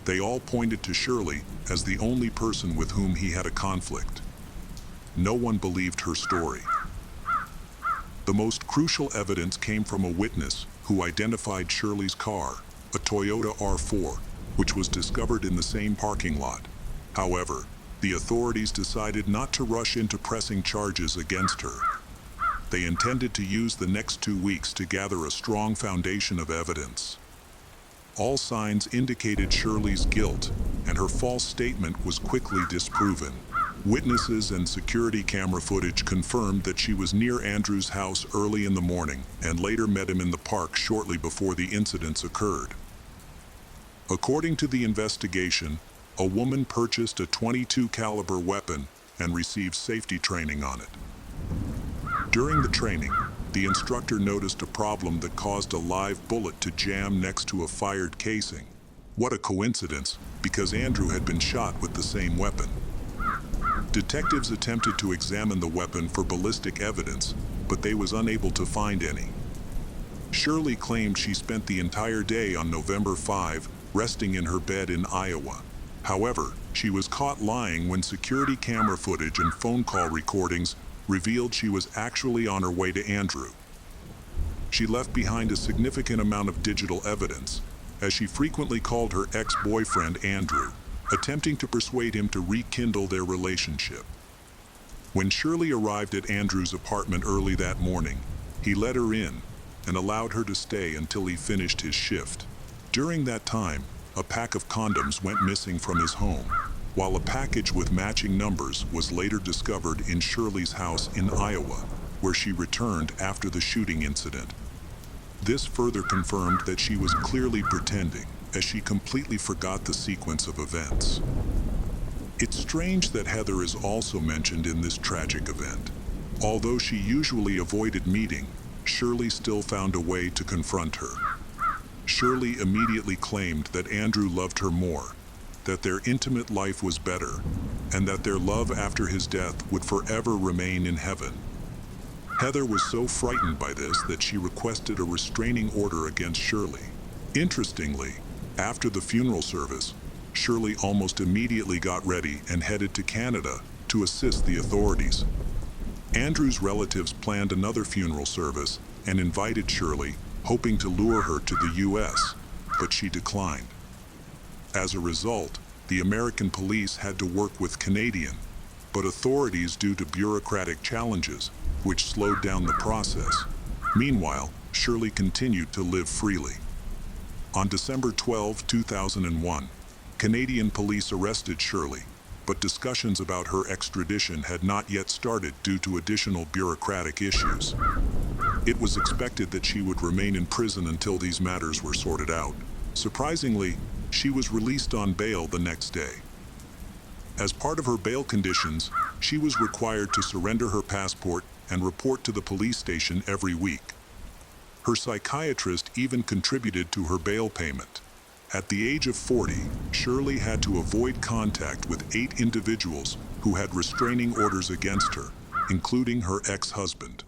They all pointed to Shirley as the only person with whom he had a conflict. No one believed her story. The most crucial evidence came from a witness who identified Shirley's car, a Toyota R4, which was discovered in the same parking lot. However, the authorities decided not to rush into pressing charges against her. They intended to use the next 2 weeks to gather a strong foundation of evidence. All signs indicated Shirley's guilt, and her false statement was quickly disproven. Witnesses and security camera footage confirmed that she was near Andrew's house early in the morning and later met him in the park shortly before the incidents occurred. According to the investigation, a woman purchased a .22 caliber weapon and received safety training on it. During the training, the instructor noticed a problem that caused a live bullet to jam next to a fired casing. What a coincidence, because Andrew had been shot with the same weapon. Detectives attempted to examine the weapon for ballistic evidence, but they was unable to find any. Shirley claimed she spent the entire day on November 5 resting in her bed in Iowa. However, she was caught lying when security camera footage and phone call recordings revealed she was actually on her way to Andrew. She left behind a significant amount of digital evidence, as she frequently called her ex-boyfriend Andrew, attempting to persuade him to rekindle their relationship. When Shirley arrived at Andrew's apartment early that morning, he let her in and allowed her to stay until he finished his shift. During that time, a pack of condoms went missing from his home, while a package with matching numbers was later discovered in Shirley's house in Iowa, where she returned after the shooting incident. This further confirmed that she was clearly pretending, as she completely forgot the sequence of events. It's strange that Heather is also mentioned in this tragic event. Although she usually avoided meeting, Shirley still found a way to confront her. Shirley immediately claimed that Andrew loved her more, that their intimate life was better, and that their love after his death would forever remain in heaven. Heather was so frightened by this that she requested a restraining order against Shirley. Interestingly, after the funeral service, Shirley almost immediately got ready and headed to Canada to assist the authorities. Andrew's relatives planned another funeral service and invited Shirley, hoping to lure her to the U.S., but she declined. As a result, the American police had to work with Canadian, but authorities due to bureaucratic challenges, which slowed down the process. Meanwhile, Shirley continued to live freely. On December 12, 2001, Canadian police arrested Shirley, but discussions about her extradition had not yet started due to additional bureaucratic issues. It was expected that she would remain in prison until these matters were sorted out. Surprisingly, she was released on bail the next day. As part of her bail conditions, she was required to surrender her passport and report to the police station every week. Her psychiatrist even contributed to her bail payment. At the age of 40, Shirley had to avoid contact with 8 individuals who had restraining orders against her, including her ex-husband.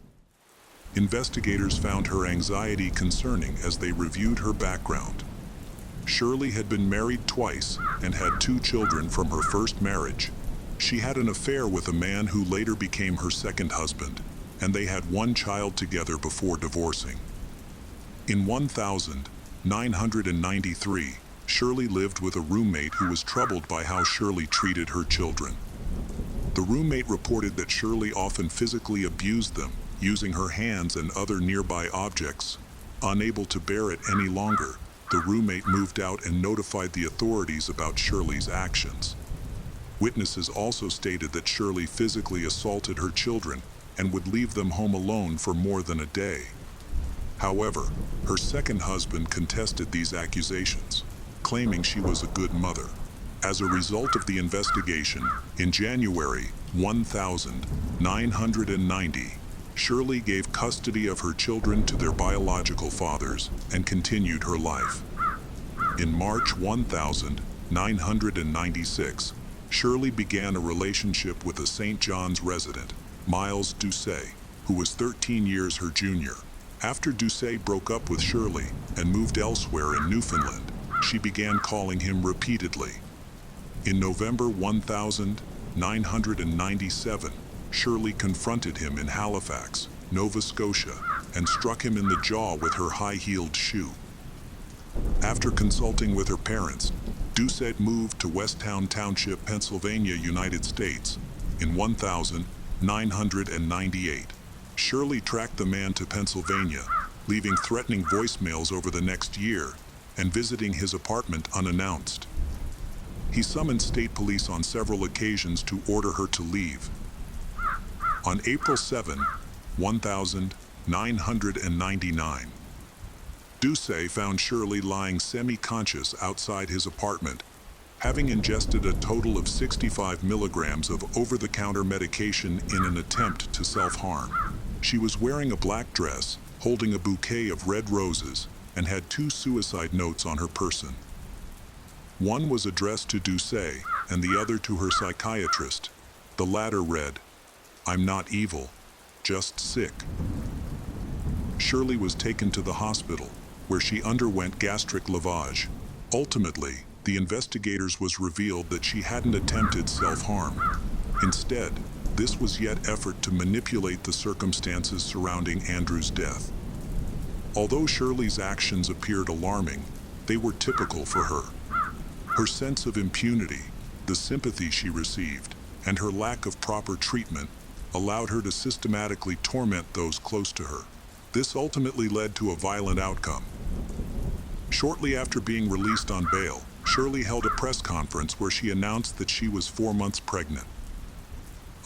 Investigators found her anxiety concerning as they reviewed her background. Shirley had been married twice and had 2 children from her first marriage. She had an affair with a man who later became her second husband, and they had one child together before divorcing. In 1993, Shirley lived with a roommate who was troubled by how Shirley treated her children. The roommate reported that Shirley often physically abused them, using her hands and other nearby objects. Unable to bear it any longer, the roommate moved out and notified the authorities about Shirley's actions. Witnesses also stated that Shirley physically assaulted her children and would leave them home alone for more than a day. However, her second husband contested these accusations, claiming she was a good mother. As a result of the investigation, in January 1990, Shirley gave custody of her children to their biological fathers and continued her life. In March 1996, Shirley began a relationship with a St. John's resident, Miles Doucet, who was 13 years her junior. After Doucet broke up with Shirley and moved elsewhere in Newfoundland, she began calling him repeatedly. In November 1997, Shirley confronted him in Halifax, Nova Scotia, and struck him in the jaw with her high-heeled shoe. After consulting with her parents, Doucet moved to Westtown Township, Pennsylvania, United States. In 1998, Shirley tracked the man to Pennsylvania, leaving threatening voicemails over the next year and visiting his apartment unannounced. He summoned state police on several occasions to order her to leave. On April 7, 1999, Doucet found Shirley lying semi-conscious outside his apartment, having ingested a total of 65 milligrams of over-the-counter medication in an attempt to self-harm. She was wearing a black dress, holding a bouquet of red roses, and had 2 suicide notes on her person. One was addressed to Doucet and the other to her psychiatrist. The latter read, "I'm not evil, just sick." Shirley was taken to the hospital, where she underwent gastric lavage. Ultimately, the investigators was revealed that she hadn't attempted self-harm. Instead, this was yet effort to manipulate the circumstances surrounding Andrew's death. Although Shirley's actions appeared alarming, they were typical for her. Her sense of impunity, the sympathy she received, and her lack of proper treatment allowed her to systematically torment those close to her. This ultimately led to a violent outcome. Shortly after being released on bail, Shirley held a press conference where she announced that she was 4 months pregnant.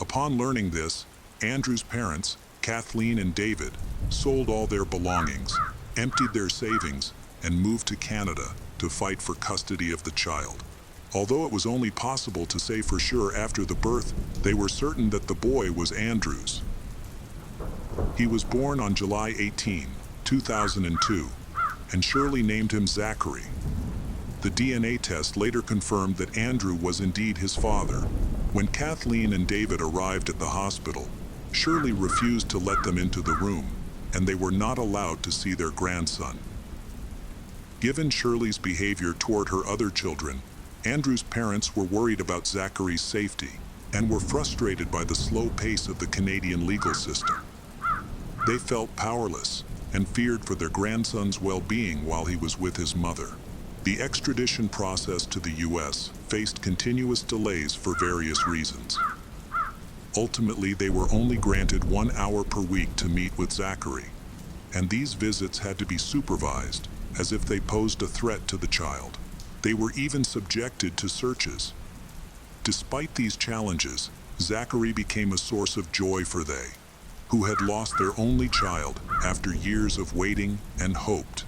Upon learning this, Andrew's parents, Kathleen and David, sold all their belongings, emptied their savings, and moved to Canada to fight for custody of the child. Although it was only possible to say for sure after the birth, they were certain that the boy was Andrew's. He was born on July 18, 2002, and Shirley named him Zachary. The DNA test later confirmed that Andrew was indeed his father. When Kathleen and David arrived at the hospital, Shirley refused to let them into the room, and they were not allowed to see their grandson. Given Shirley's behavior toward her other children, Andrew's parents were worried about Zachary's safety and were frustrated by the slow pace of the Canadian legal system. They felt powerless and feared for their grandson's well-being while he was with his mother. The extradition process to the U.S. faced continuous delays for various reasons. Ultimately, they were only granted 1 hour per week to meet with Zachary, and these visits had to be supervised, as if they posed a threat to the child. They were even subjected to searches. Despite these challenges, Zachary became a source of joy for they, who had lost their only child after years of waiting and hoped.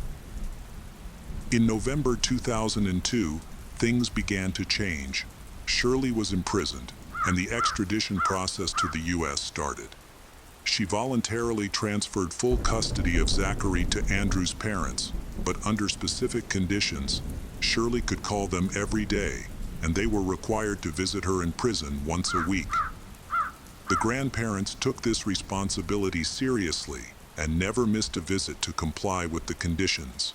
In November 2002, things began to change. Shirley was imprisoned, and the extradition process to the U.S. started. She voluntarily transferred full custody of Zachary to Andrew's parents, but under specific conditions. Shirley could call them every day, and they were required to visit her in prison once a week. The grandparents took this responsibility seriously and never missed a visit to comply with the conditions.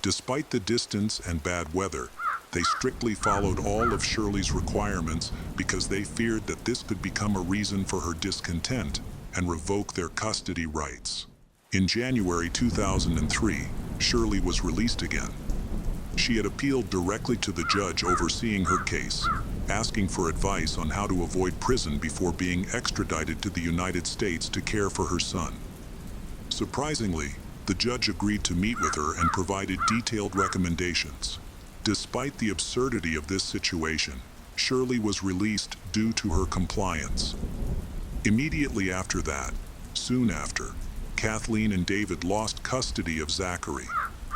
Despite the distance and bad weather, They strictly followed all of Shirley's requirements because they feared that this could become a reason for her discontent and revoke their custody rights. In January 2003, Shirley was released again. She had appealed directly to the judge overseeing her case, asking for advice on how to avoid prison before being extradited to the United States to care for her son. Surprisingly, the judge agreed to meet with her and provided detailed recommendations. Despite the absurdity of this situation, Shirley was released due to her compliance. Immediately after that, soon after, Kathleen and David lost custody of Zachary,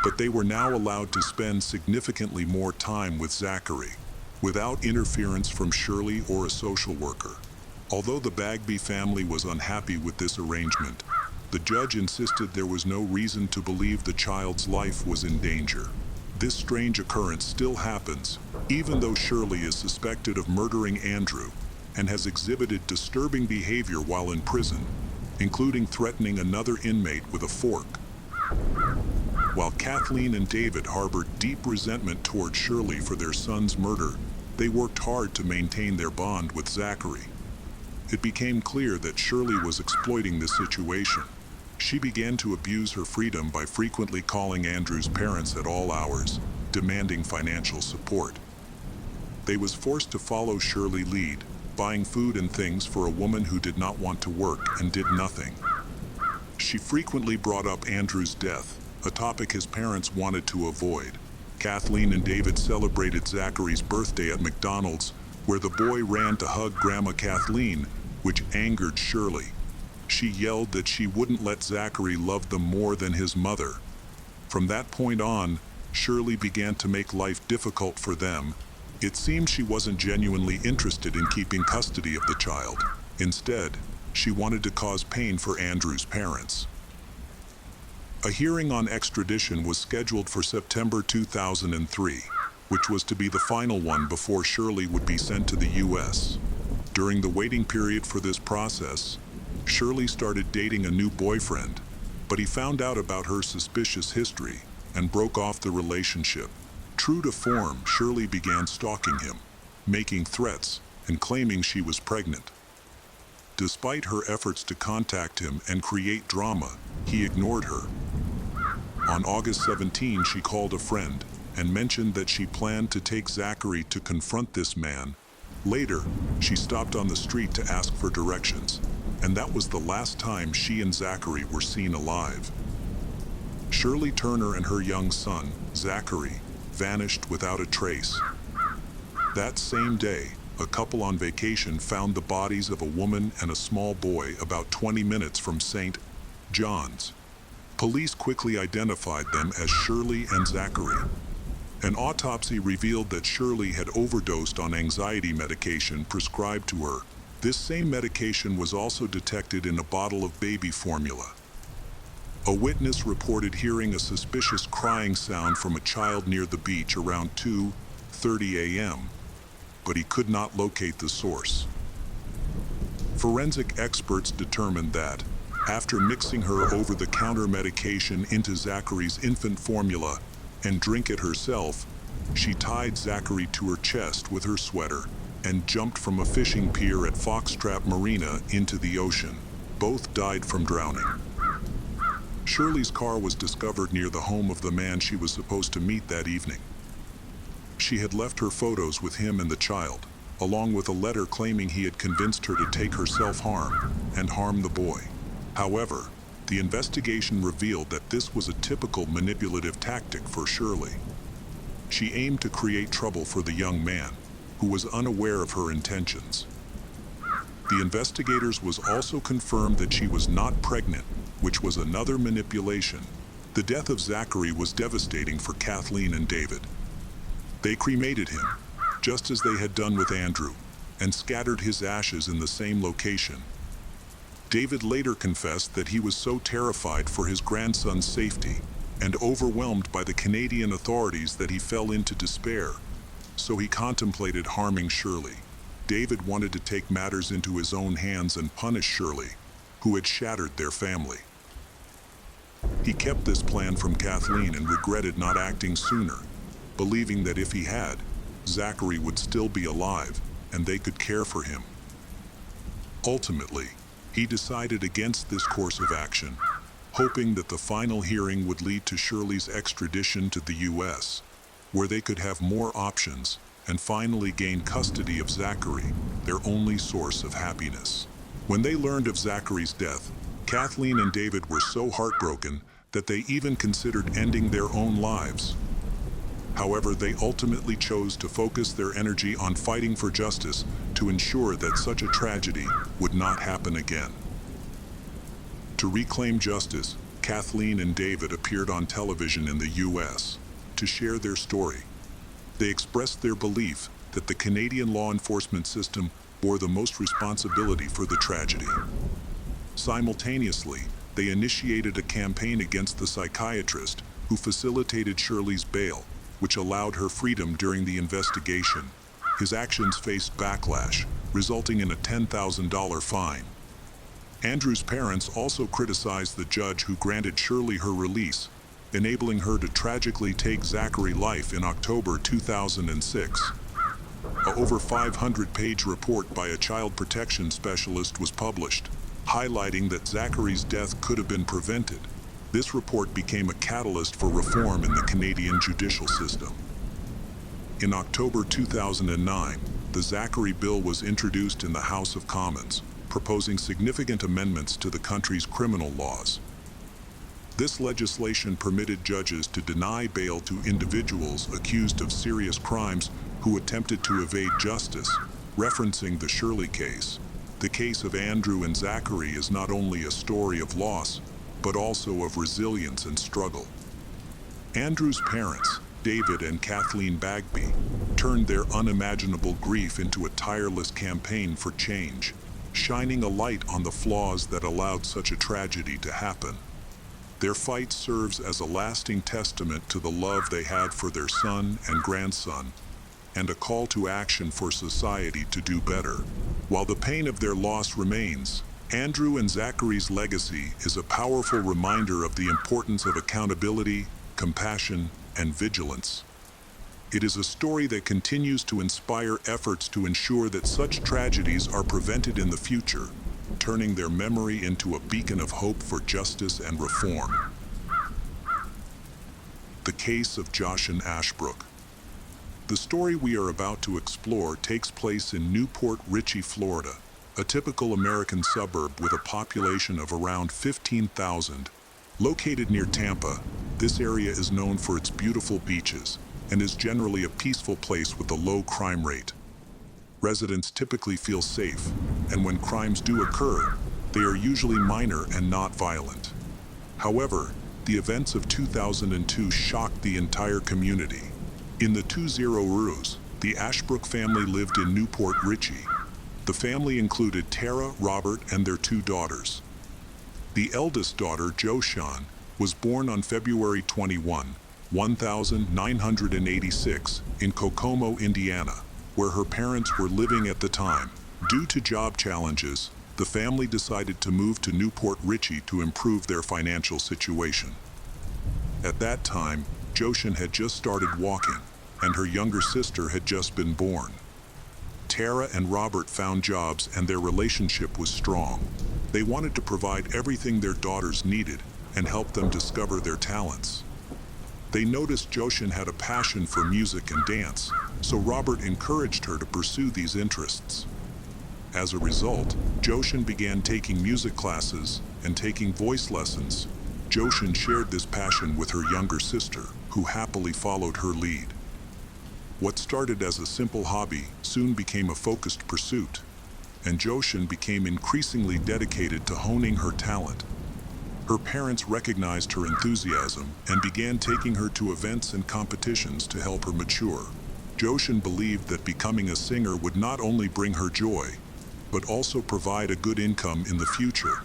but they were now allowed to spend significantly more time with Zachary, without interference from Shirley or a social worker. Although the Bagby family was unhappy with this arrangement, the judge insisted there was no reason to believe the child's life was in danger. This strange occurrence still happens, even though Shirley is suspected of murdering Andrew and has exhibited disturbing behavior while in prison, including threatening another inmate with a fork. While Kathleen and David harbored deep resentment toward Shirley for their son's murder, they worked hard to maintain their bond with Zachary. It became clear that Shirley was exploiting the situation. She began to abuse her freedom by frequently calling Andrew's parents at all hours, demanding financial support. They was forced to follow Shirley's lead, buying food and things for a woman who did not want to work and did nothing. She frequently brought up Andrew's death, a topic his parents wanted to avoid. Kathleen and David celebrated Zachary's birthday at McDonald's, where the boy ran to hug Grandma Kathleen, which angered Shirley. She yelled that she wouldn't let Zachary love them more than his mother. From that point on, Shirley began to make life difficult for them. It seemed she wasn't genuinely interested in keeping custody of the child. Instead, she wanted to cause pain for Andrew's parents. A hearing on extradition was scheduled for September 2003, which was to be the final one before Shirley would be sent to the U.S. During the waiting period for this process, Shirley started dating a new boyfriend, but he found out about her suspicious history and broke off the relationship. True to form, Shirley began stalking him, making threats and claiming she was pregnant. Despite her efforts to contact him and create drama, he ignored her. On August 17, she called a friend and mentioned that she planned to take Zachary to confront this man. Later, she stopped on the street to ask for directions, and that was the last time she and Zachary were seen alive. Shirley Turner and her young son, Zachary, vanished without a trace. That same day, a couple on vacation found the bodies of a woman and a small boy about 20 minutes from St. John's. Police quickly identified them as Shirley and Zachary. An autopsy revealed that Shirley had overdosed on anxiety medication prescribed to her. This same medication was also detected in a bottle of baby formula. A witness reported hearing a suspicious crying sound from a child near the beach around 2:30 a.m., but he could not locate the source. Forensic experts determined that, after mixing her over-the-counter medication into Zachary's infant formula and drink it herself, she tied Zachary to her chest with her sweater and jumped from a fishing pier at Foxtrap Marina into the ocean. Both died from drowning. Shirley's car was discovered near the home of the man she was supposed to meet that evening. She had left her photos with him and the child, along with a letter claiming he had convinced her to take her self-harm and harm the boy. However, the investigation revealed that this was a typical manipulative tactic for Shirley. She aimed to create trouble for the young man, who was unaware of her intentions. The investigators was also confirmed that she was not pregnant, which was another manipulation. The death of Zachary was devastating for Kathleen and David. They cremated him, just as they had done with Andrew, and scattered his ashes in the same location. David later confessed that he was so terrified for his grandson's safety and overwhelmed by the Canadian authorities that he fell into despair, so he contemplated harming Shirley. David wanted to take matters into his own hands and punish Shirley, who had shattered their family. He kept this plan from Kathleen and regretted not acting sooner. believing that if he had, Zachary would still be alive and they could care for him. Ultimately, he decided against this course of action, hoping that the final hearing would lead to Shirley's extradition to the U.S., where they could have more options and finally gain custody of Zachary, their only source of happiness. When they learned of Zachary's death, Kathleen and David were so heartbroken that they even considered ending their own lives. However, they ultimately chose to focus their energy on fighting for justice to ensure that such a tragedy would not happen again. To reclaim justice, Kathleen and David appeared on television in the U.S. to share their story. They expressed their belief that the Canadian law enforcement system bore the most responsibility for the tragedy. Simultaneously, they initiated a campaign against the psychiatrist who facilitated Shirley's bail, which allowed her freedom during the investigation. His actions faced backlash, resulting in a $10,000 fine. Andrew's parents also criticized the judge who granted Shirley her release, enabling her to tragically take Zachary's life in October 2006. A over 500-page report by a child protection specialist was published, highlighting that Zachary's death could have been prevented. This report became a catalyst for reform in the Canadian judicial system. In October 2009, the Zachary Bill was introduced in the House of Commons, proposing significant amendments to the country's criminal laws. This legislation permitted judges to deny bail to individuals accused of serious crimes who attempted to evade justice, referencing the Shirley case. The case of Andrew and Zachary is not only a story of loss, but also of resilience and struggle. Andrew's parents, David and Kathleen Bagby, turned their unimaginable grief into a tireless campaign for change, shining a light on the flaws that allowed such a tragedy to happen. Their fight serves as a lasting testament to the love they had for their son and grandson, and a call to action for society to do better. While the pain of their loss remains, Andrew and Zachary's legacy is a powerful reminder of the importance of accountability, compassion, and vigilance. It is a story that continues to inspire efforts to ensure that such tragedies are prevented in the future, turning their memory into a beacon of hope for justice and reform. The case of Joshin Ashbrook. The story we are about to explore takes place in Newport Richey, Florida, a typical American suburb with a population of around 15,000. Located near Tampa, this area is known for its beautiful beaches and is generally a peaceful place with a low crime rate. Residents typically feel safe, and when crimes do occur, they are usually minor and not violent. However, the events of 2002 shocked the entire community. In the 20 Ruse, the Ashbrook family lived in Newport Richey. The family included Tara, Robert, and their 2 daughters. The eldest daughter, Joshin, was born on February 21, 1986, in Kokomo, Indiana, where her parents were living at the time. Due to job challenges, the family decided to move to Newport Richey to improve their financial situation. At that time, Joshin had just started walking, and her younger sister had just been born. Tara and Robert found jobs and their relationship was strong. They wanted to provide everything their daughters needed and help them discover their talents. They noticed Joshin had a passion for music and dance, so Robert encouraged her to pursue these interests. As a result, Joshin began taking music classes and taking voice lessons. Joshin shared this passion with her younger sister, who happily followed her lead. What started as a simple hobby soon became a focused pursuit, and Joshin became increasingly dedicated to honing her talent. Her parents recognized her enthusiasm and began taking her to events and competitions to help her mature. Joshin believed that becoming a singer would not only bring her joy, but also provide a good income in the future.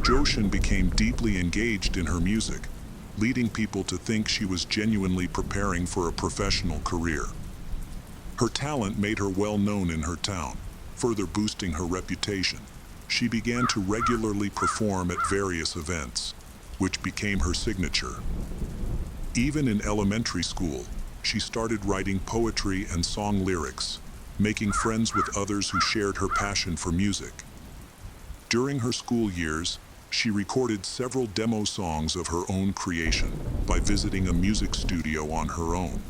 Joshin became deeply engaged in her music, leading people to think she was genuinely preparing for a professional career. Her talent made her well known in her town, further boosting her reputation. She began to regularly perform at various events, which became her signature. Even in elementary school, she started writing poetry and song lyrics, making friends with others who shared her passion for music. During her school years, she recorded several demo songs of her own creation by visiting a music studio on her own,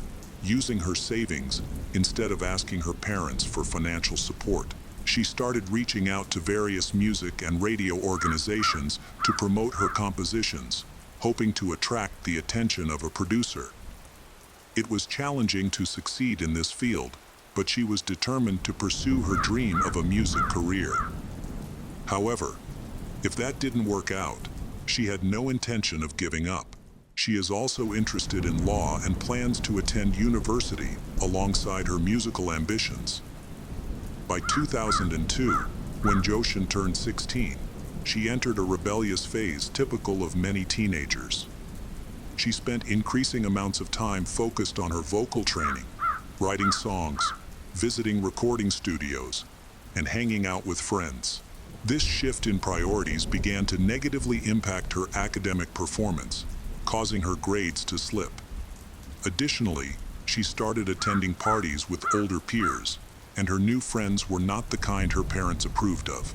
using her savings instead of asking her parents for financial support. She started reaching out to various music and radio organizations to promote her compositions, hoping to attract the attention of a producer. It was challenging to succeed in this field, but she was determined to pursue her dream of a music career. However, if that didn't work out, she had no intention of giving up. She is also interested in law and plans to attend university alongside her musical ambitions. By 2002, when Joshin turned 16, she entered a rebellious phase typical of many teenagers. She spent increasing amounts of time focused on her vocal training, writing songs, visiting recording studios, and hanging out with friends. This shift in priorities began to negatively impact her academic performance, causing her grades to slip. Additionally, she started attending parties with older peers, and her new friends were not the kind her parents approved of.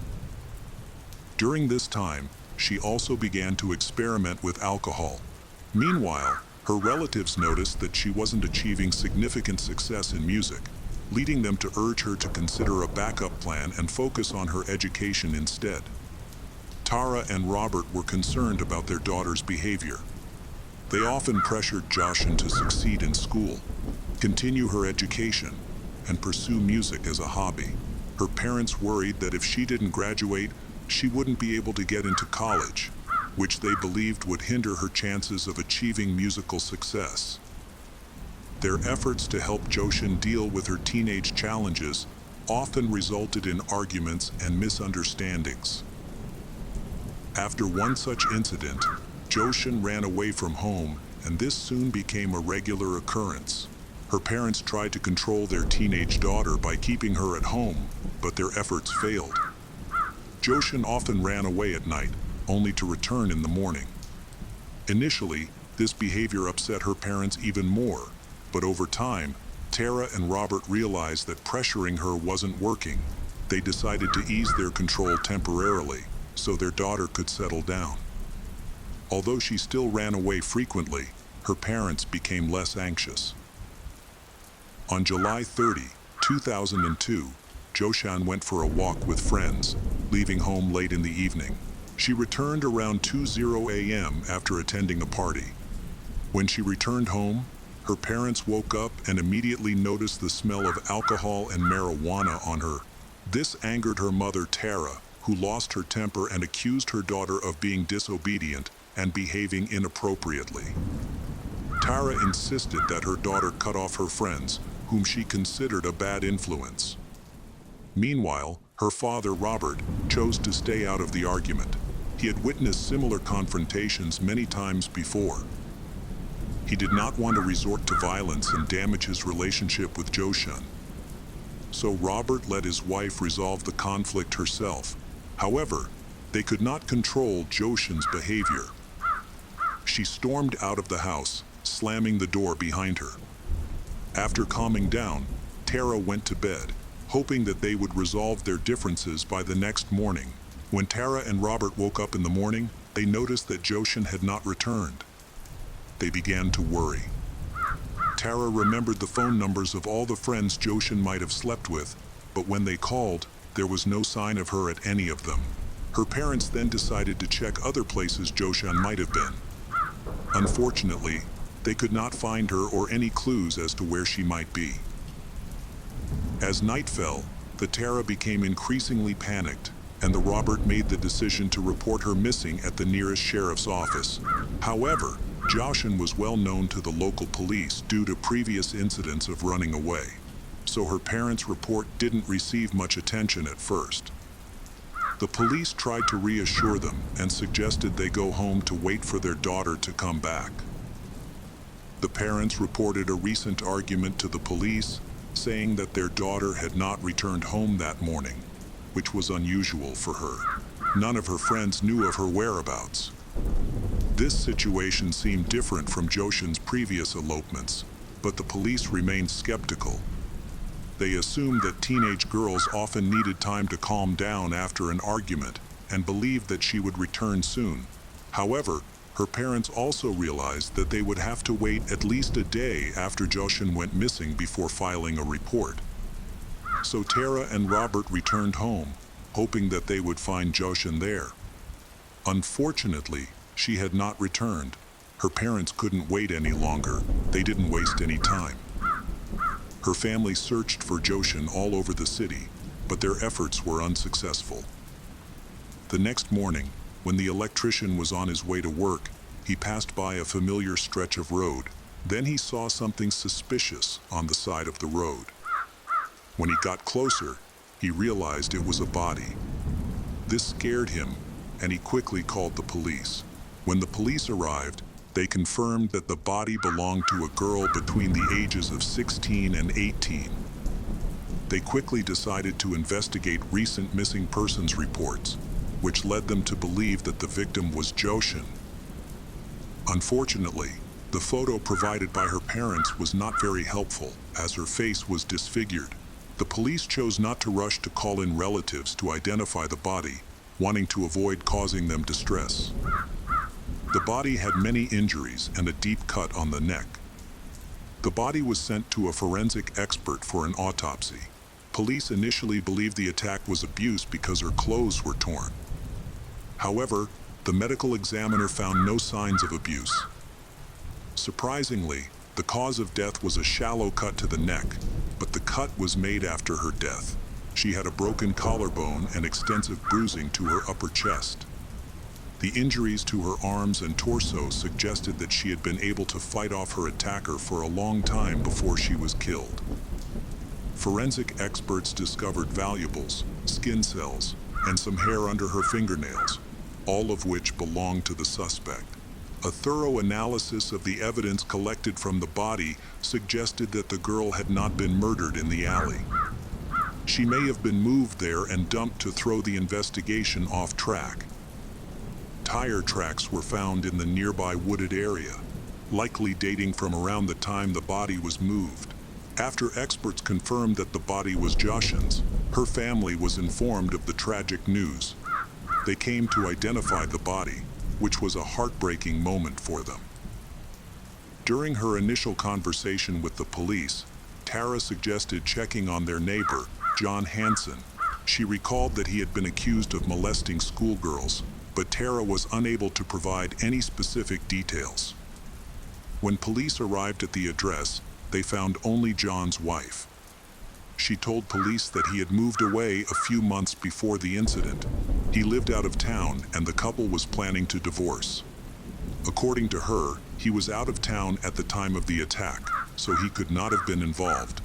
During this time, she also began to experiment with alcohol. Meanwhile, her relatives noticed that she wasn't achieving significant success in music, leading them to urge her to consider a backup plan and focus on her education instead. Tara and Robert were concerned about their daughter's behavior. They often pressured Joshin to succeed in school, continue her education, and pursue music as a hobby. Her parents worried that if she didn't graduate, she wouldn't be able to get into college, which they believed would hinder her chances of achieving musical success. Their efforts to help Joshin deal with her teenage challenges often resulted in arguments and misunderstandings. After one such incident, Joshin ran away from home, and this soon became a regular occurrence. Her parents tried to control their teenage daughter by keeping her at home, but their efforts failed. Joshin often ran away at night, only to return in the morning. Initially, this behavior upset her parents even more, but over time, Tara and Robert realized that pressuring her wasn't working. They decided to ease their control temporarily, so their daughter could settle down. Although she still ran away frequently, her parents became less anxious. On July 30, 2002, Joshin went for a walk with friends, leaving home late in the evening. She returned around 2:00 a.m. after attending a party. When she returned home, her parents woke up and immediately noticed the smell of alcohol and marijuana on her. This angered her mother, Tara, who lost her temper and accused her daughter of being disobedient and behaving inappropriately. Tara insisted that her daughter cut off her friends, whom she considered a bad influence. Meanwhile, her father, Robert, chose to stay out of the argument. He had witnessed similar confrontations many times before. He did not want to resort to violence and damage his relationship with Joshin. So Robert let his wife resolve the conflict herself. However, they could not control Joshin's behavior. She stormed out of the house, slamming the door behind her. After calming down, Tara went to bed, hoping that they would resolve their differences by the next morning. When Tara and Robert woke up in the morning, they noticed that Joshin had not returned. They began to worry. Tara remembered the phone numbers of all the friends Joshin might have slept with, but when they called, there was no sign of her at any of them. Her parents then decided to check other places Joshin might have been. Unfortunately, they could not find her or any clues as to where she might be. As night fell, the Tara became increasingly panicked, and the Robert made the decision to report her missing at the nearest sheriff's office. However, Joshin was well known to the local police due to previous incidents of running away, so her parents' report didn't receive much attention at first. The police tried to reassure them and suggested they go home to wait for their daughter to come back. The parents reported a recent argument to the police, saying that their daughter had not returned home that morning, which was unusual for her. None of her friends knew of her whereabouts. This situation seemed different from Joshin's previous elopements. but the police remained skeptical. They assumed that teenage girls often needed time to calm down after an argument and believed that she would return soon. However, her parents also realized that they would have to wait at least a day after Joshin went missing before filing a report. So Tara and Robert returned home, hoping that they would find Joshin there. Unfortunately, she had not returned. Her parents couldn't wait any longer. They didn't waste any time. Her family searched for Joshin all over the city, but their efforts were unsuccessful. The next morning, when the electrician was on his way to work, he passed by a familiar stretch of road. Then he saw something suspicious on the side of the road. When he got closer, he realized it was a body. This scared him, and he quickly called the police. When the police arrived, they confirmed that the body belonged to a girl between the ages of 16 and 18. They quickly decided to investigate recent missing persons reports, which led them to believe that the victim was Joshin. Unfortunately, the photo provided by her parents was not very helpful, as her face was disfigured. The police chose not to rush to call in relatives to identify the body, wanting to avoid causing them distress. The body had many injuries and a deep cut on the neck. The body was sent to a forensic expert for an autopsy. Police initially believed the attack was abuse because her clothes were torn. However, the medical examiner found no signs of abuse. Surprisingly, the cause of death was a shallow cut to the neck, but the cut was made after her death. She had a broken collarbone and extensive bruising to her upper chest. The injuries to her arms and torso suggested that she had been able to fight off her attacker for a long time before she was killed. Forensic experts discovered valuables, skin cells, and some hair under her fingernails, all of which belonged to the suspect. A thorough analysis of the evidence collected from the body suggested that the girl had not been murdered in the alley. She may have been moved there and dumped to throw the investigation off track. Tire tracks were found in the nearby wooded area, likely dating from around the time the body was moved. After experts confirmed that the body was Joshin's, her family was informed of the tragic news. They came to identify the body, which was a heartbreaking moment for them. During her initial conversation with the police, Tara suggested checking on their neighbor, John Hansen. She recalled that he had been accused of molesting schoolgirls, but Tara was unable to provide any specific details. When police arrived at the address, they found only John's wife. She told police that he had moved away a few months before the incident. He lived out of town and the couple was planning to divorce. According to her, he was out of town at the time of the attack, so he could not have been involved.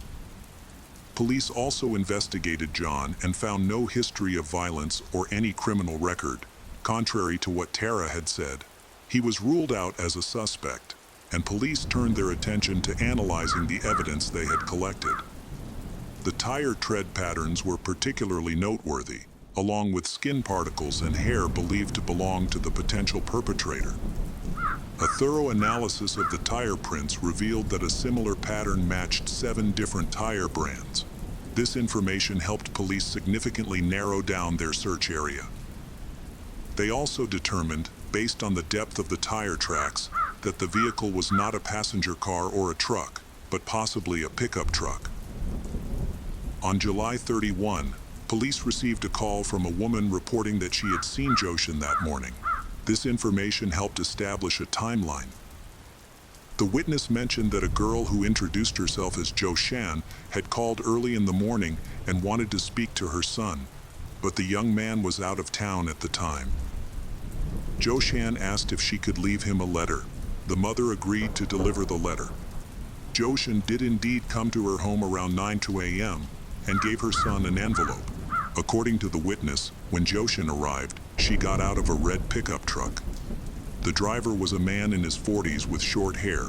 Police also investigated John and found no history of violence or any criminal record. Contrary to what Tara had said, he was ruled out as a suspect, and police turned their attention to analyzing the evidence they had collected. The tire tread patterns were particularly noteworthy, along with skin particles and hair believed to belong to the potential perpetrator. A thorough analysis of the tire prints revealed that a similar pattern matched 7 different tire brands. This information helped police significantly narrow down their search area. They also determined, based on the depth of the tire tracks, that the vehicle was not a passenger car or a truck, but possibly a pickup truck. On July 31, police received a call from a woman reporting that she had seen Joshin that morning. This information helped establish a timeline. The witness mentioned that a girl who introduced herself as Joshan had called early in the morning and wanted to speak to her son, but the young man was out of town at the time. Joshan asked if she could leave him a letter. The mother agreed to deliver the letter. Joshin did indeed come to her home around 9 a.m. and gave her son an envelope. According to the witness, when Joshin arrived, she got out of a red pickup truck. The driver was a man in his 40s with short hair.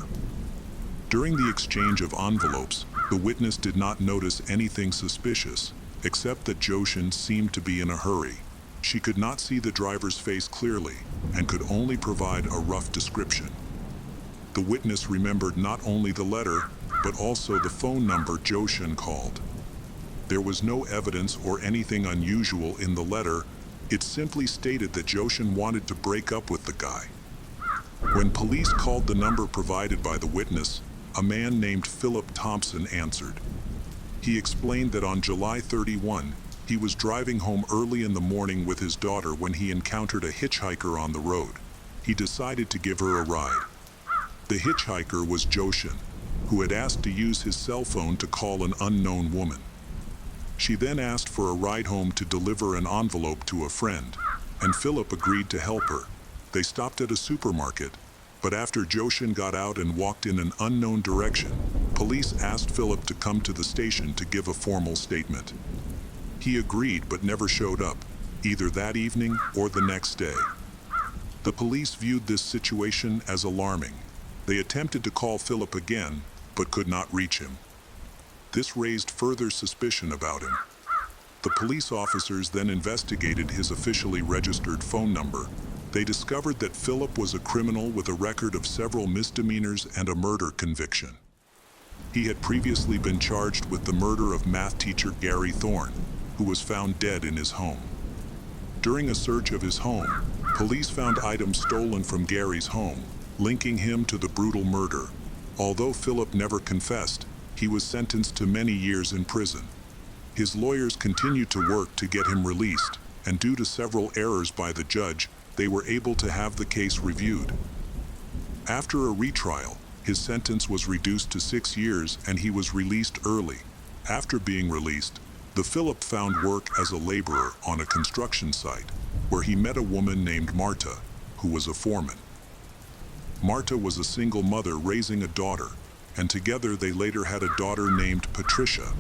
During the exchange of envelopes, the witness did not notice anything suspicious, except that Joshin seemed to be in a hurry. She could not see the driver's face clearly and could only provide a rough description. The witness remembered not only the letter, but also the phone number Joshin called. There was no evidence or anything unusual in the letter. It simply stated that Joshin wanted to break up with the guy. When police called the number provided by the witness, a man named Philip Thompson answered. He explained that on July 31, he was driving home early in the morning with his daughter when he encountered a hitchhiker on the road. He decided to give her a ride. The hitchhiker was Joshin, who had asked to use his cell phone to call an unknown woman. She then asked for a ride home to deliver an envelope to a friend, and Philip agreed to help her. They stopped at a supermarket, but after Joshin got out and walked in an unknown direction, police asked Philip to come to the station to give a formal statement. He agreed but never showed up, either that evening or the next day. The police viewed this situation as alarming. They attempted to call Philip again, but could not reach him. This raised further suspicion about him. The police officers then investigated his officially registered phone number. They discovered that Philip was a criminal with a record of several misdemeanors and a murder conviction. He had previously been charged with the murder of math teacher Gary Thorne, who was found dead in his home. During a search of his home, police found items stolen from Gary's home, linking him to the brutal murder. Although Philip never confessed, he was sentenced to many years in prison. His lawyers continued to work to get him released, and due to several errors by the judge, they were able to have the case reviewed. After a retrial, his sentence was reduced to 6 years and he was released early. After being released, the Philip found work as a laborer on a construction site, where he met a woman named Marta, who was a foreman. Marta was a single mother raising a daughter, and together they later had a daughter named Patricia.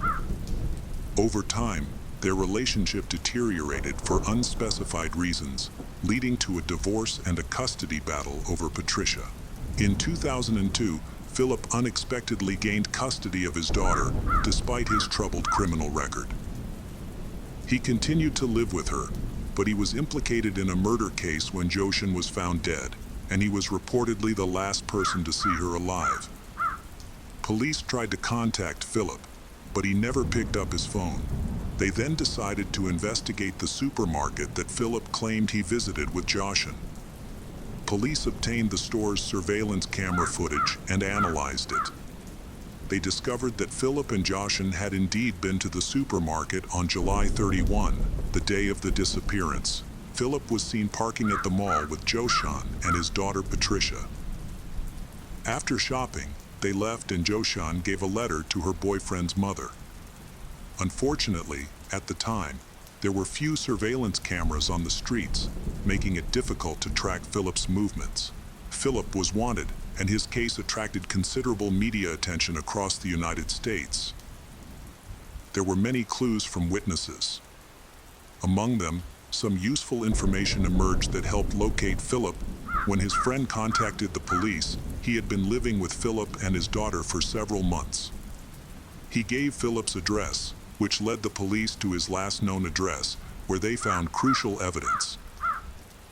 Over time, their relationship deteriorated for unspecified reasons, leading to a divorce and a custody battle over Patricia. In 2002, Philip unexpectedly gained custody of his daughter, despite his troubled criminal record. He continued to live with her, but he was implicated in a murder case when Joshin was found dead, and he was reportedly the last person to see her alive. Police tried to contact Philip, but he never picked up his phone. They then decided to investigate the supermarket that Philip claimed he visited with Joshin. Police obtained the store's surveillance camera footage and analyzed it. They discovered that Philip and Joshin had indeed been to the supermarket on July 31, the day of the disappearance. Philip was seen parking at the mall with Joshin and his daughter Patricia. After shopping, they left and Joshin gave a letter to her boyfriend's mother. Unfortunately, at the time, there were few surveillance cameras on the streets, making it difficult to track Philip's movements. Philip was wanted, and his case attracted considerable media attention across the United States. There were many clues from witnesses. Among them, some useful information emerged that helped locate Philip. When his friend contacted the police, he had been living with Philip and his daughter for several months. He gave Philip's address, which led the police to his last known address, where they found crucial evidence.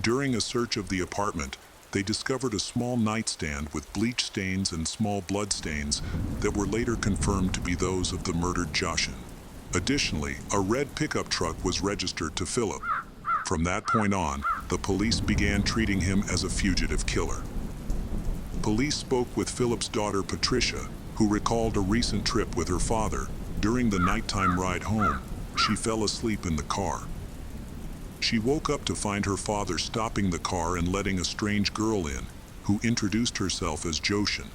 During a search of the apartment, they discovered a small nightstand with bleach stains and small blood stains that were later confirmed to be those of the murdered Joshin. Additionally, a red pickup truck was registered to Philip. From that point on, the police began treating him as a fugitive killer. Police spoke with Philip's daughter Patricia, who recalled a recent trip with her father. During the nighttime ride home, she fell asleep in the car. She woke up to find her father stopping the car and letting a strange girl in, who introduced herself as Joshin.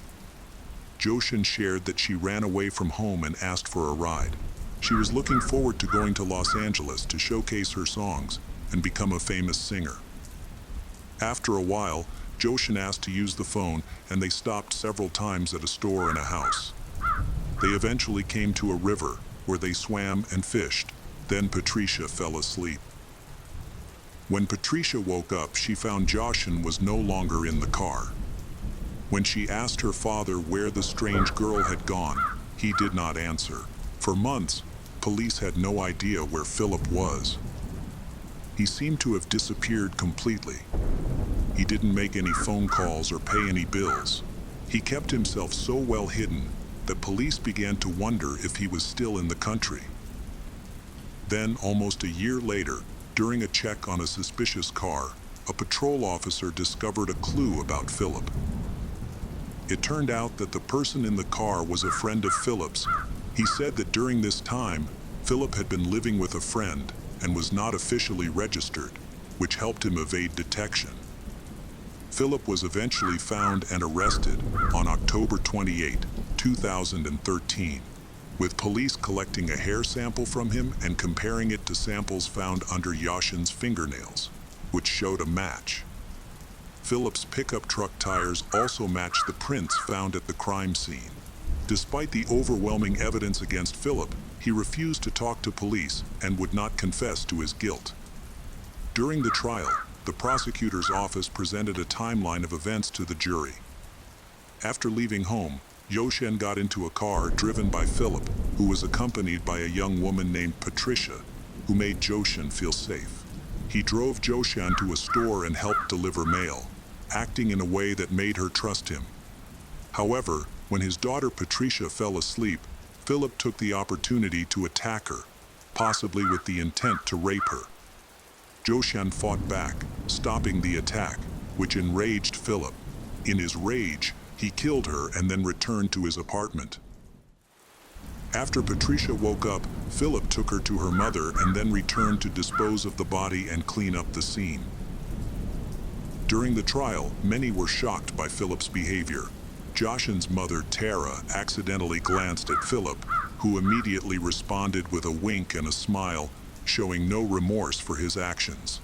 Joshin shared that she ran away from home and asked for a ride. She was looking forward to going to Los Angeles to showcase her songs and become a famous singer. After a while, Joshin asked to use the phone, and they stopped several times at a store and a house. They eventually came to a river, where they swam and fished. Then Patricia fell asleep. When Patricia woke up, she found Joshin was no longer in the car. When she asked her father where the strange girl had gone, he did not answer. For months, police had no idea where Philip was. He seemed to have disappeared completely. He didn't make any phone calls or pay any bills. He kept himself so well hidden that police began to wonder if he was still in the country. Then, almost a year later, during a check on a suspicious car, a patrol officer discovered a clue about Philip. It turned out that the person in the car was a friend of Philip's. He said that during this time, Philip had been living with a friend and was not officially registered, which helped him evade detection. Philip was eventually found and arrested on October 28, 2013, with police collecting a hair sample from him and comparing it to samples found under Yashin's fingernails, which showed a match. Philip's pickup truck tires also matched the prints found at the crime scene. Despite the overwhelming evidence against Philip, he refused to talk to police and would not confess to his guilt. During the trial, the prosecutor's office presented a timeline of events to the jury. After leaving home, Yashin got into a car driven by Philip, who was accompanied by a young woman named Patricia, who made Yashin feel safe. He drove Yashin to a store and helped deliver mail, acting in a way that made her trust him. However, when his daughter Patricia fell asleep, Philip took the opportunity to attack her, possibly with the intent to rape her. Yashin fought back, stopping the attack, which enraged Philip. In his rage, he killed her and then returned to his apartment. After Patricia woke up, Philip took her to her mother and then returned to dispose of the body and clean up the scene. During the trial, many were shocked by Philip's behavior. Yashin's mother, Tara, accidentally glanced at Philip, who immediately responded with a wink and a smile, showing no remorse for his actions.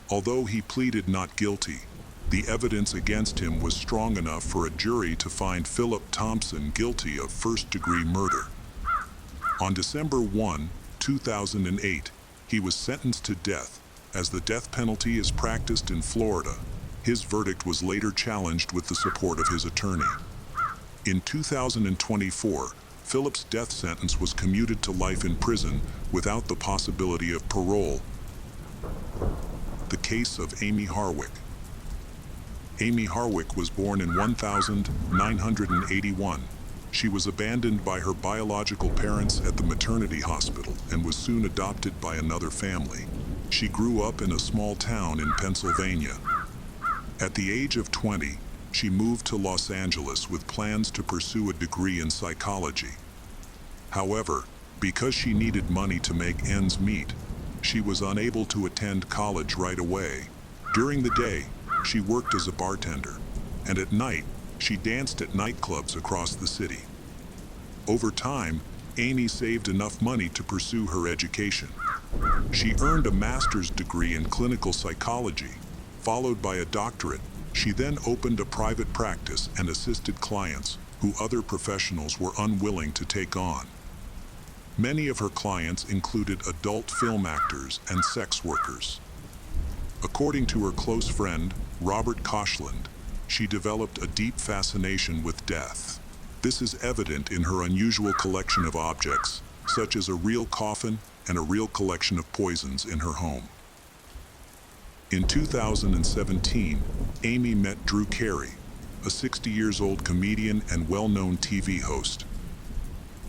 Although he pleaded not guilty, the evidence against him was strong enough for a jury to find Philip Thompson guilty of first-degree murder. On December 1, 2008, he was sentenced to death, as the death penalty is practiced in Florida. His verdict was later challenged with the support of his attorney. In 2024, Philip's death sentence was commuted to life in prison without the possibility of parole. The case of Amy Harwick. Amy Harwick was born in 1981. She was abandoned by her biological parents at the maternity hospital and was soon adopted by another family. She grew up in a small town in Pennsylvania. At the age of 20, she moved to Los Angeles with plans to pursue a degree in psychology. However, because she needed money to make ends meet, she was unable to attend college right away. During the day, she worked as a bartender, and at night, she danced at nightclubs across the city. Over time, Amy saved enough money to pursue her education. She earned a master's degree in clinical psychology, followed by a doctorate. She then opened a private practice and assisted clients who other professionals were unwilling to take on. Many of her clients included adult film actors and sex workers. According to her close friend, Robert Koshland, she developed a deep fascination with death. This is evident in her unusual collection of objects, such as a real coffin and a real collection of poisons in her home. In 2017, Amy met Drew Carey, a 60-year-old comedian and well-known TV host.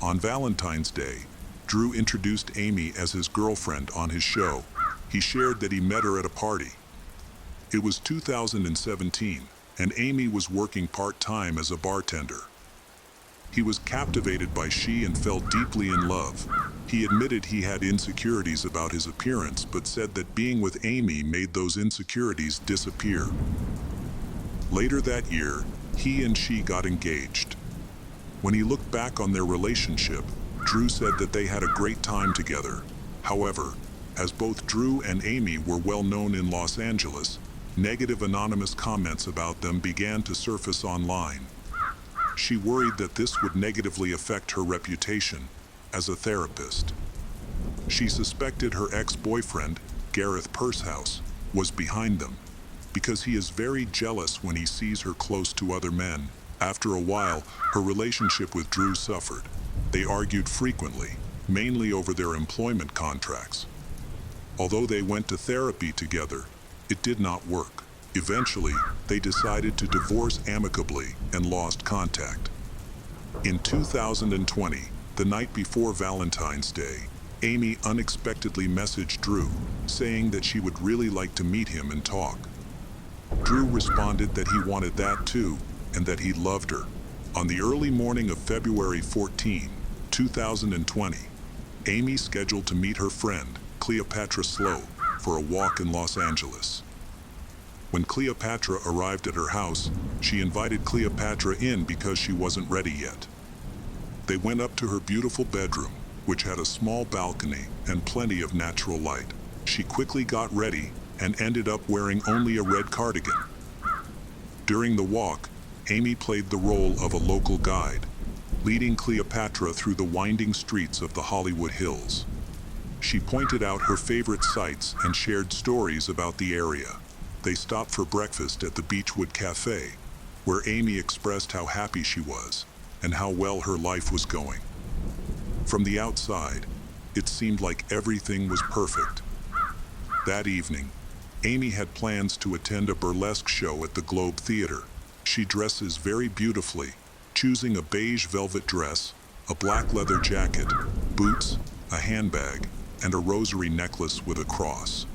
On Valentine's Day, Drew introduced Amy as his girlfriend on his show. He shared that he met her at a party. It was 2017, and Amy was working part-time as a bartender. He was captivated by she and fell deeply in love. He admitted he had insecurities about his appearance, but said that being with Amy made those insecurities disappear. Later that year, he and she got engaged. When he looked back on their relationship, Drew said that they had a great time together. However, as both Drew and Amy were well known in Los Angeles, negative anonymous comments about them began to surface online. She worried that this would negatively affect her reputation as a therapist. She suspected her ex-boyfriend, Gareth Pursehouse, was behind them, because he is very jealous when he sees her close to other men. After a while, her relationship with Drew suffered. They argued frequently, mainly over their employment contracts. Although they went to therapy together, it did not work. Eventually, they decided to divorce amicably and lost contact. In 2020, the night before Valentine's Day, Amy unexpectedly messaged Drew, saying that she would really like to meet him and talk. Drew responded that he wanted that too, and that he loved her. On the early morning of February 14, 2020, Amy scheduled to meet her friend, Cleopatra Slowe, for a walk in Los Angeles. When Cleopatra arrived at her house, she invited Cleopatra in because she wasn't ready yet. They went up to her beautiful bedroom, which had a small balcony and plenty of natural light. She quickly got ready and ended up wearing only a red cardigan. During the walk, Amy played the role of a local guide, leading Cleopatra through the winding streets of the Hollywood Hills. She pointed out her favorite sights and shared stories about the area. They stopped for breakfast at the Beechwood Cafe, where Amy expressed how happy she was and how well her life was going. From the outside, it seemed like everything was perfect. That evening, Amy had plans to attend a burlesque show at the Globe Theater. She dresses very beautifully, choosing a beige velvet dress, a black leather jacket, boots, a handbag, and a rosary necklace with a cross.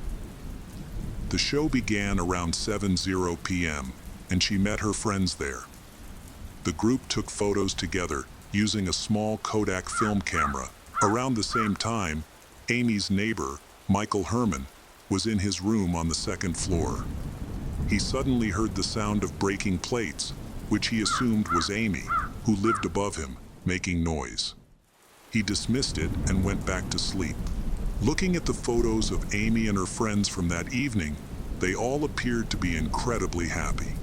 The show began around 7:00 p.m., and she met her friends there. The group took photos together using a small Kodak film camera. Around the same time, Amy's neighbor, Michael Herman, was in his room on the second floor. He suddenly heard the sound of breaking plates, which he assumed was Amy, who lived above him, making noise. He dismissed it and went back to sleep. Looking at the photos of Amy and her friends from that evening, they all appeared to be incredibly happy.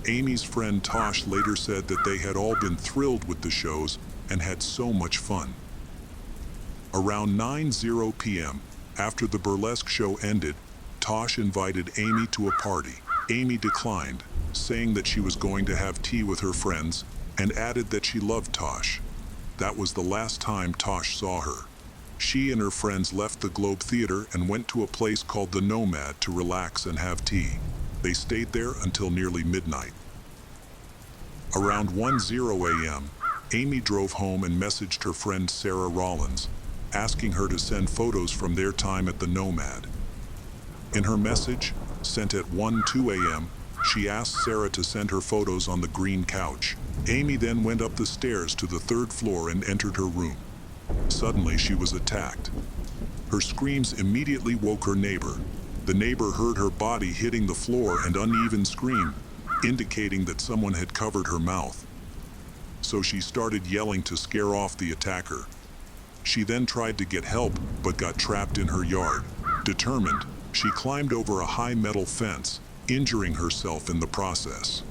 Amy's friend Tosh later said that they had all been thrilled with the shows and had so much fun. Around 9:00 p.m., after the burlesque show ended, Tosh invited Amy to a party. Amy declined, saying that she was going to have tea with her friends, and added that she loved Tosh. That was the last time Tosh saw her. She and her friends left the Globe Theater and went to a place called the Nomad to relax and have tea. They stayed there until nearly midnight. Around 1:00 a.m., Amy drove home and messaged her friend Sarah Rollins, asking her to send photos from their time at the Nomad. In her message, sent at 1:02 a.m., she asked Sarah to send her photos on the green couch. Amy then went up the stairs to the third floor and entered her room. Suddenly, she was attacked. Her screams immediately woke her neighbor. The neighbor heard her body hitting the floor and uneven scream, indicating that someone had covered her mouth. So she started yelling to scare off the attacker. She then tried to get help, but got trapped in her yard. Determined, she climbed over a high metal fence, injuring herself in the process.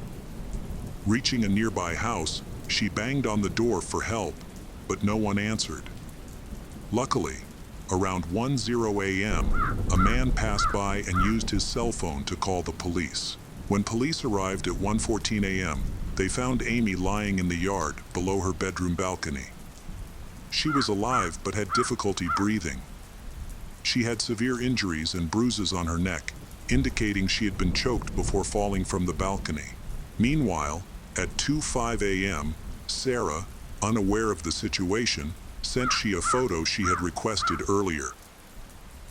Reaching a nearby house, she banged on the door for help, but no one answered. Luckily, around 1:00 a.m., a man passed by and used his cell phone to call the police. When police arrived at 1:14 a.m., they found Amy lying in the yard below her bedroom balcony. She was alive but had difficulty breathing. She had severe injuries and bruises on her neck, indicating she had been choked before falling from the balcony. Meanwhile, at 2:05 a.m., Sarah, unaware of the situation, sent she a photo she had requested earlier.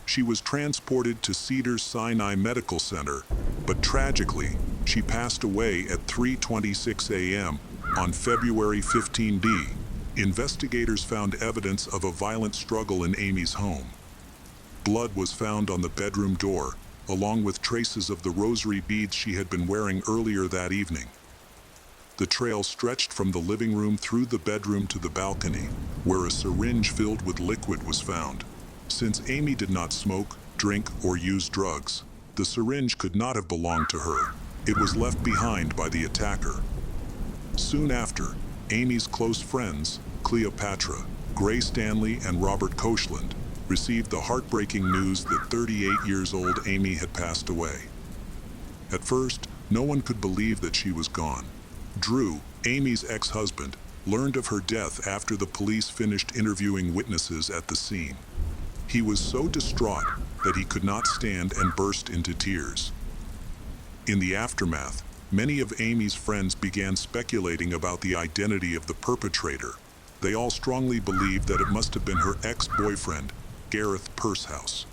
She was transported to Cedars-Sinai Medical Center, but tragically, she passed away at 3:26 a.m. on February 15d. Investigators found evidence of a violent struggle in Amy's home. Blood was found on the bedroom door, along with traces of the rosary beads she had been wearing earlier that evening. The trail stretched from the living room through the bedroom to the balcony, where a syringe filled with liquid was found. Since Amy did not smoke, drink, or use drugs, the syringe could not have belonged to her. It was left behind by the attacker. Soon after, Amy's close friends, Cleopatra, Gray Stanley, and Robert Koshland, received the heartbreaking news that 38-year-old Amy had passed away. At first, no one could believe that she was gone. Drew, Amy's ex-husband, learned of her death after the police finished interviewing witnesses at the scene. He was so distraught that he could not stand and burst into tears. In the aftermath, Many of Amy's friends began speculating about the identity of the perpetrator. They all strongly believed that it must have been her ex-boyfriend, Gareth Pursehouse.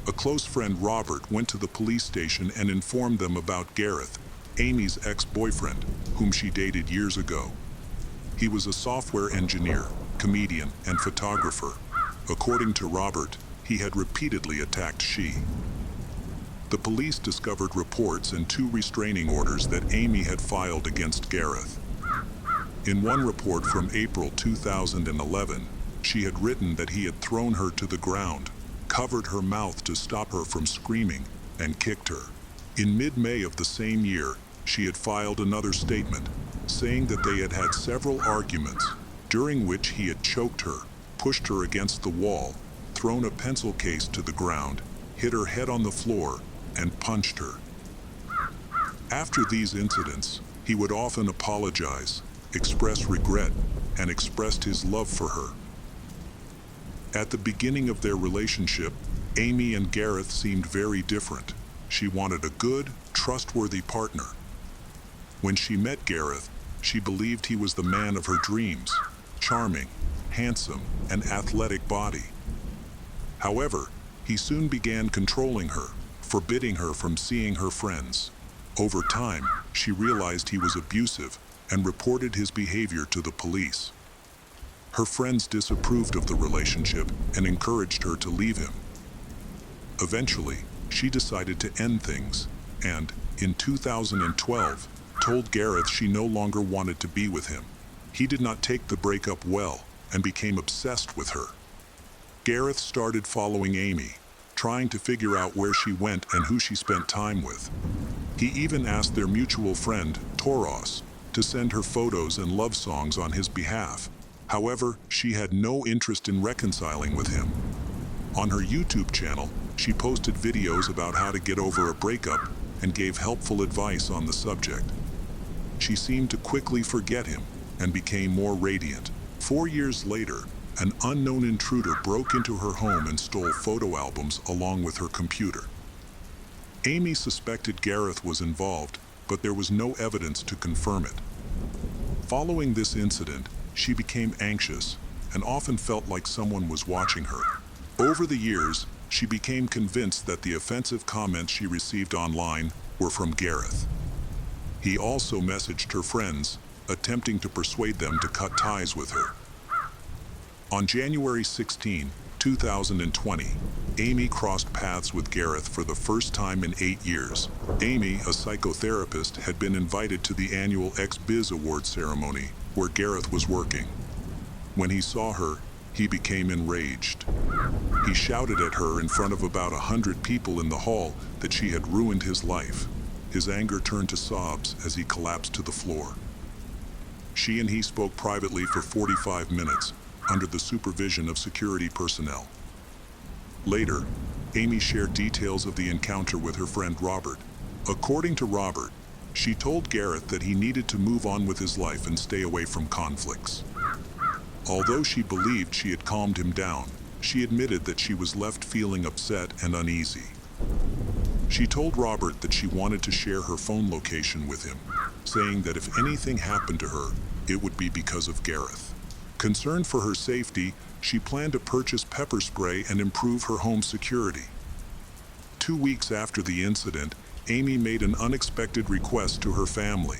A close friend, Robert, went to the police station and informed them about Gareth, Amy's ex-boyfriend, whom she dated years ago. He was a software engineer, comedian, and photographer. According to Robert, he had repeatedly attacked she. The police discovered reports and 2 restraining orders that Amy had filed against Gareth. In one report from April 2011, she had written that he had thrown her to the ground, covered her mouth to stop her from screaming, and kicked her. In mid-May of the same year, she had filed another statement, saying that they had had several arguments, during which he had choked her, pushed her against the wall, thrown a pencil case to the ground, hit her head on the floor, and punched her. After these incidents, he would often apologize, express regret, and expressed his love for her. At the beginning of their relationship, Amy and Gareth seemed very different. She wanted a good, trustworthy partner. When she met Gareth, she believed he was the man of her dreams, charming, handsome, and athletic body. However, he soon began controlling her, forbidding her from seeing her friends. Over time, she realized he was abusive and reported his behavior to the police. Her friends disapproved of the relationship and encouraged her to leave him. Eventually, she decided to end things and, in 2012, told Gareth she no longer wanted to be with him. He did not take the breakup well and became obsessed with her. Gareth started following Amy, trying to figure out where she went and who she spent time with. He even asked their mutual friend, Toros, to send her photos and love songs on his behalf. However, she had no interest in reconciling with him. On her YouTube channel, she posted videos about how to get over a breakup and gave helpful advice on the subject. She seemed to quickly forget him and became more radiant. 4 years later, an unknown intruder broke into her home and stole photo albums along with her computer. Amy suspected Gareth was involved, but there was no evidence to confirm it. Following this incident, she became anxious and often felt like someone was watching her. Over the years, she became convinced that the offensive comments she received online were from Gareth. He also messaged her friends, attempting to persuade them to cut ties with her. On January 16, 2020, Amy crossed paths with Gareth for the first time in 8 years. Amy, a psychotherapist, had been invited to the annual X-Biz Award ceremony, where Gareth was working. When he saw her, he became enraged. He shouted at her in front of about 100 people in the hall that she had ruined his life. His anger turned to sobs as he collapsed to the floor. She and he spoke privately for 45 minutes, under the supervision of security personnel. Later, Amy shared details of the encounter with her friend Robert. According to Robert, she told Gareth that he needed to move on with his life and stay away from conflicts. Although she believed she had calmed him down, she admitted that she was left feeling upset and uneasy. She told Robert that she wanted to share her phone location with him, saying that if anything happened to her, it would be because of Gareth. Concerned for her safety, she planned to purchase pepper spray and improve her home security. 2 weeks after the incident, Amy made an unexpected request to her family.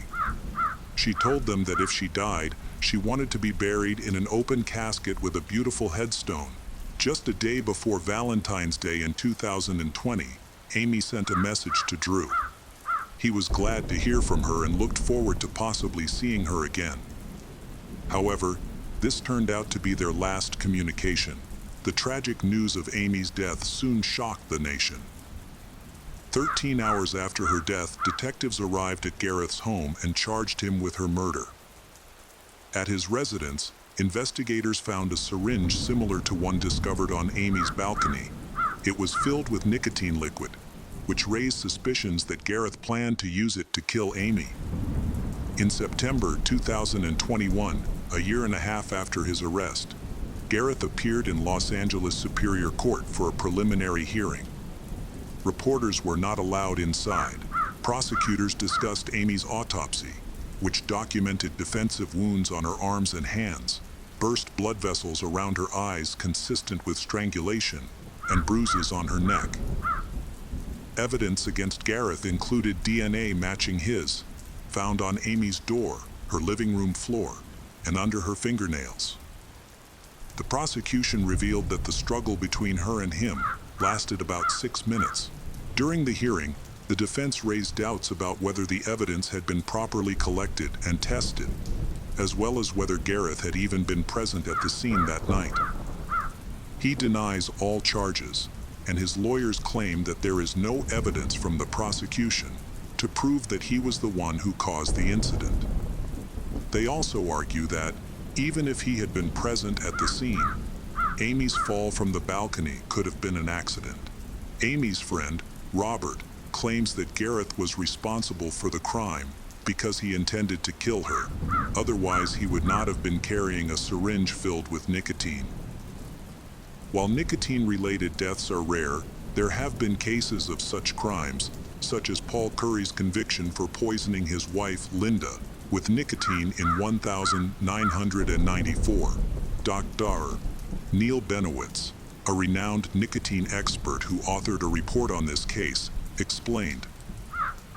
She told them that if she died, she wanted to be buried in an open casket with a beautiful headstone. Just a day before Valentine's Day in 2020, Amy sent a message to Drew. He was glad to hear from her and looked forward to possibly seeing her again. However, this turned out to be their last communication. The tragic news of Amy's death soon shocked the nation. 13 hours after her death, detectives arrived at Gareth's home and charged him with her murder. At his residence, investigators found a syringe similar to one discovered on Amy's balcony. It was filled with nicotine liquid, which raised suspicions that Gareth planned to use it to kill Amy. In September 2021, a year and a half after his arrest, Gareth appeared in Los Angeles Superior Court for a preliminary hearing. Reporters were not allowed inside. Prosecutors discussed Amy's autopsy, which documented defensive wounds on her arms and hands, burst blood vessels around her eyes consistent with strangulation, and bruises on her neck. Evidence against Gareth included DNA matching his, found on Amy's door, her living room floor, and under her fingernails. The prosecution revealed that the struggle between her and him lasted about 6 minutes. During the hearing, the defense raised doubts about whether the evidence had been properly collected and tested, as well as whether Gareth had even been present at the scene that night. He denies all charges, and his lawyers claim that there is no evidence from the prosecution to prove that he was the one who caused the incident. They also argue that, even if he had been present at the scene, Amy's fall from the balcony could have been an accident. Amy's friend, Robert, claims that Gareth was responsible for the crime because he intended to kill her. Otherwise, he would not have been carrying a syringe filled with nicotine. While nicotine-related deaths are rare, there have been cases of such crimes, such as Paul Curry's conviction for poisoning his wife, Linda, with nicotine in 1994. Dr. Neil Benowitz, a renowned nicotine expert who authored a report on this case, explained,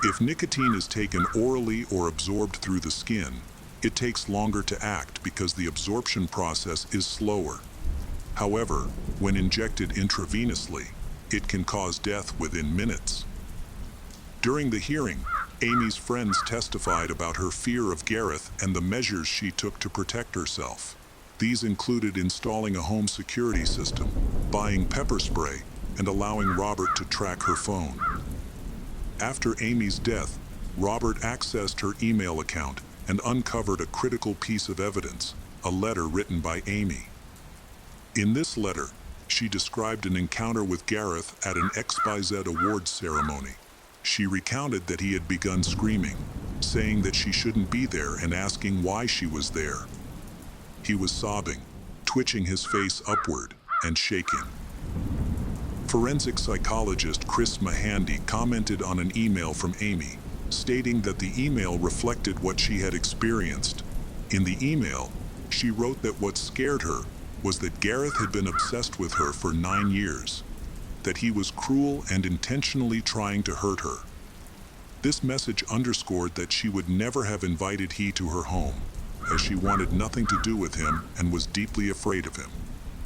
"If nicotine is taken orally or absorbed through the skin, it takes longer to act because the absorption process is slower. However, when injected intravenously, it can cause death within minutes." During the hearing, Amy's friends testified about her fear of Gareth and the measures she took to protect herself. These included installing a home security system, buying pepper spray, and allowing Robert to track her phone. After Amy's death, Robert accessed her email account and uncovered a critical piece of evidence, a letter written by Amy. In this letter, she described an encounter with Gareth at an XYZ awards ceremony. She recounted that he had begun screaming, saying that she shouldn't be there and asking why she was there. He was sobbing, twitching his face upward, and shaking. Forensic psychologist Chris Mahandy commented on an email from Amy, stating that the email reflected what she had experienced. In the email, she wrote that what scared her was that Gareth had been obsessed with her for 9 years, that he was cruel and intentionally trying to hurt her. This message underscored that she would never have invited he to her home, as she wanted nothing to do with him and was deeply afraid of him.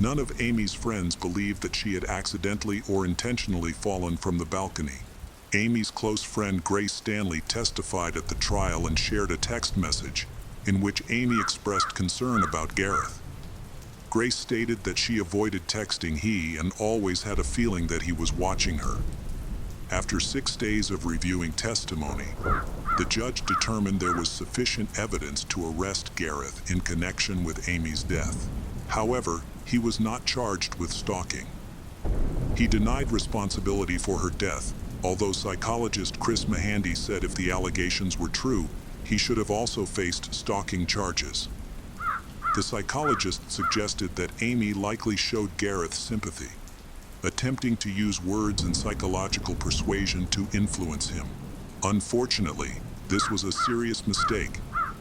None of Amy's friends believed that she had accidentally or intentionally fallen from the balcony. Amy's close friend Grace Stanley testified at the trial and shared a text message in which Amy expressed concern about Gareth. Grace stated that she avoided texting he and always had a feeling that he was watching her. After 6 days of reviewing testimony, the judge determined there was sufficient evidence to arrest Gareth in connection with Amy's death. However, he was not charged with stalking. He denied responsibility for her death, although psychologist Chris Mahandy said if the allegations were true, he should have also faced stalking charges. The psychologist suggested that Amy likely showed Gareth sympathy, attempting to use words and psychological persuasion to influence him. Unfortunately, this was a serious mistake,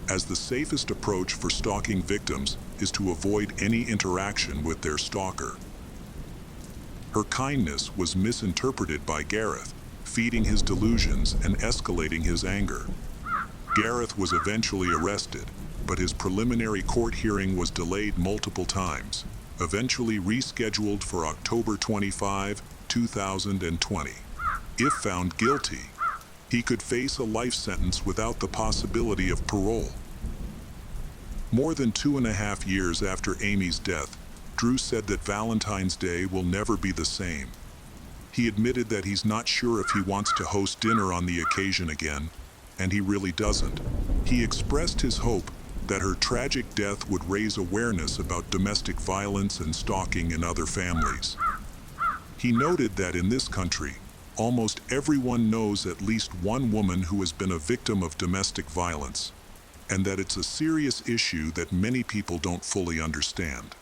as the safest approach for stalking victims is to avoid any interaction with their stalker. Her kindness was misinterpreted by Gareth, feeding his delusions and escalating his anger. Gareth was eventually arrested, but his preliminary court hearing was delayed multiple times, eventually rescheduled for October 25, 2020. If found guilty, he could face a life sentence without the possibility of parole. More than 2.5 years after Amy's death, Drew said that Valentine's Day will never be the same. He admitted that he's not sure if he wants to host dinner on the occasion again, and he really doesn't. He expressed his hope that her tragic death would raise awareness about domestic violence and stalking in other families. He noted that in this country, almost everyone knows at least one woman who has been a victim of domestic violence, and that it's a serious issue that many people don't fully understand.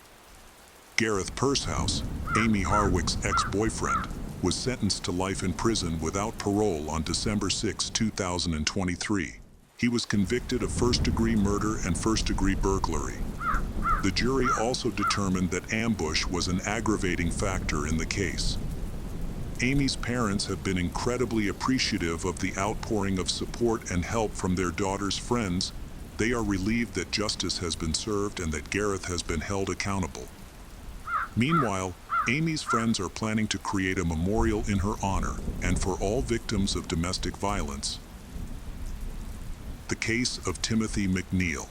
Gareth Pursehouse, Amy Harwick's ex-boyfriend, was sentenced to life in prison without parole on December 6, 2023. He was convicted of first-degree murder and first-degree burglary. The jury also determined that ambush was an aggravating factor in the case. Amy's parents have been incredibly appreciative of the outpouring of support and help from their daughter's friends. They are relieved that justice has been served and that Gareth has been held accountable. Meanwhile, Amy's friends are planning to create a memorial in her honor and for all victims of domestic violence. The case of Timothy McNeil.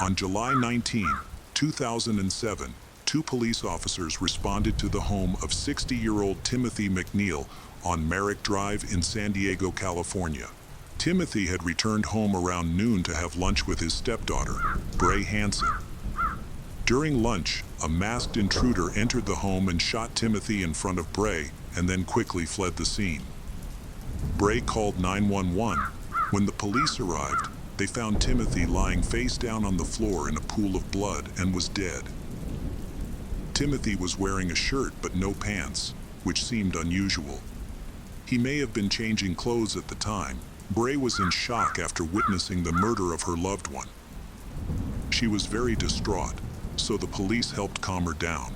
On July 19, 2007, two police officers responded to the home of 60-year-old Timothy McNeil on Merrick Drive in San Diego, California. Timothy had returned home around noon to have lunch with his stepdaughter, Bray Hansen. During lunch, a masked intruder entered the home and shot Timothy in front of Bray and then quickly fled the scene. Bray called 911. When the police arrived, they found Timothy lying face down on the floor in a pool of blood and was dead. Timothy was wearing a shirt but no pants, which seemed unusual. He may have been changing clothes at the time. Bray was in shock after witnessing the murder of her loved one. She was very distraught, so the police helped calm her down.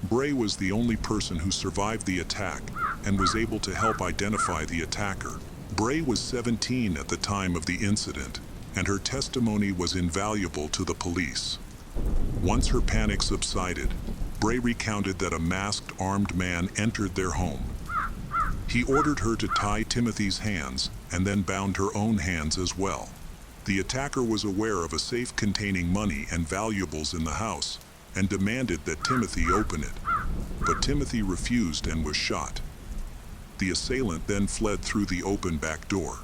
Bray was the only person who survived the attack and was able to help identify the attacker. Bray was 17 at the time of the incident, and her testimony was invaluable to the police. Once her panic subsided, Bray recounted that a masked armed man entered their home. He ordered her to tie Timothy's hands and then bound her own hands as well. The attacker was aware of a safe containing money and valuables in the house and demanded that Timothy open it, but Timothy refused and was shot. The assailant then fled through the open back door.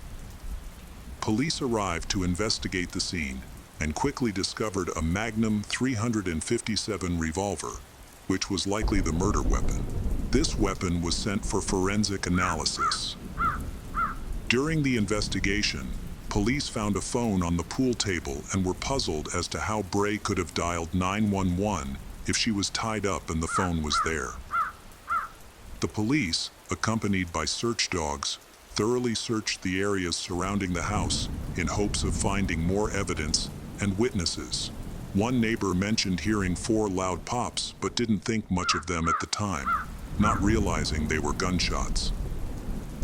Police arrived to investigate the scene and quickly discovered a Magnum .357 revolver, which was likely the murder weapon. This weapon was sent for forensic analysis. During the investigation, police found a phone on the pool table and were puzzled as to how Bray could have dialed 911 if she was tied up and the phone was there. The police, accompanied by search dogs, thoroughly searched the areas surrounding the house in hopes of finding more evidence and witnesses. One neighbor mentioned hearing 4 loud pops but didn't think much of them at the time, not realizing they were gunshots.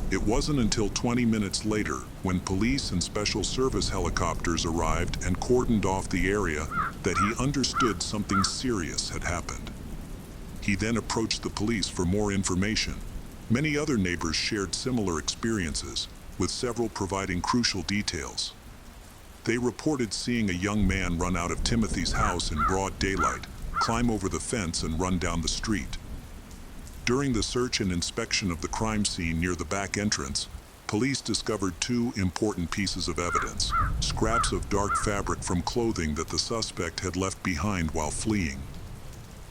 It wasn't until 20 minutes later, when police and special service helicopters arrived and cordoned off the area, that he understood something serious had happened. He then approached the police for more information. Many other neighbors shared similar experiences, with several providing crucial details. They reported seeing a young man run out of Timothy's house in broad daylight, climb over the fence and run down the street. During the search and inspection of the crime scene near the back entrance, police discovered 2 important pieces of evidence: scraps of dark fabric from clothing that the suspect had left behind while fleeing.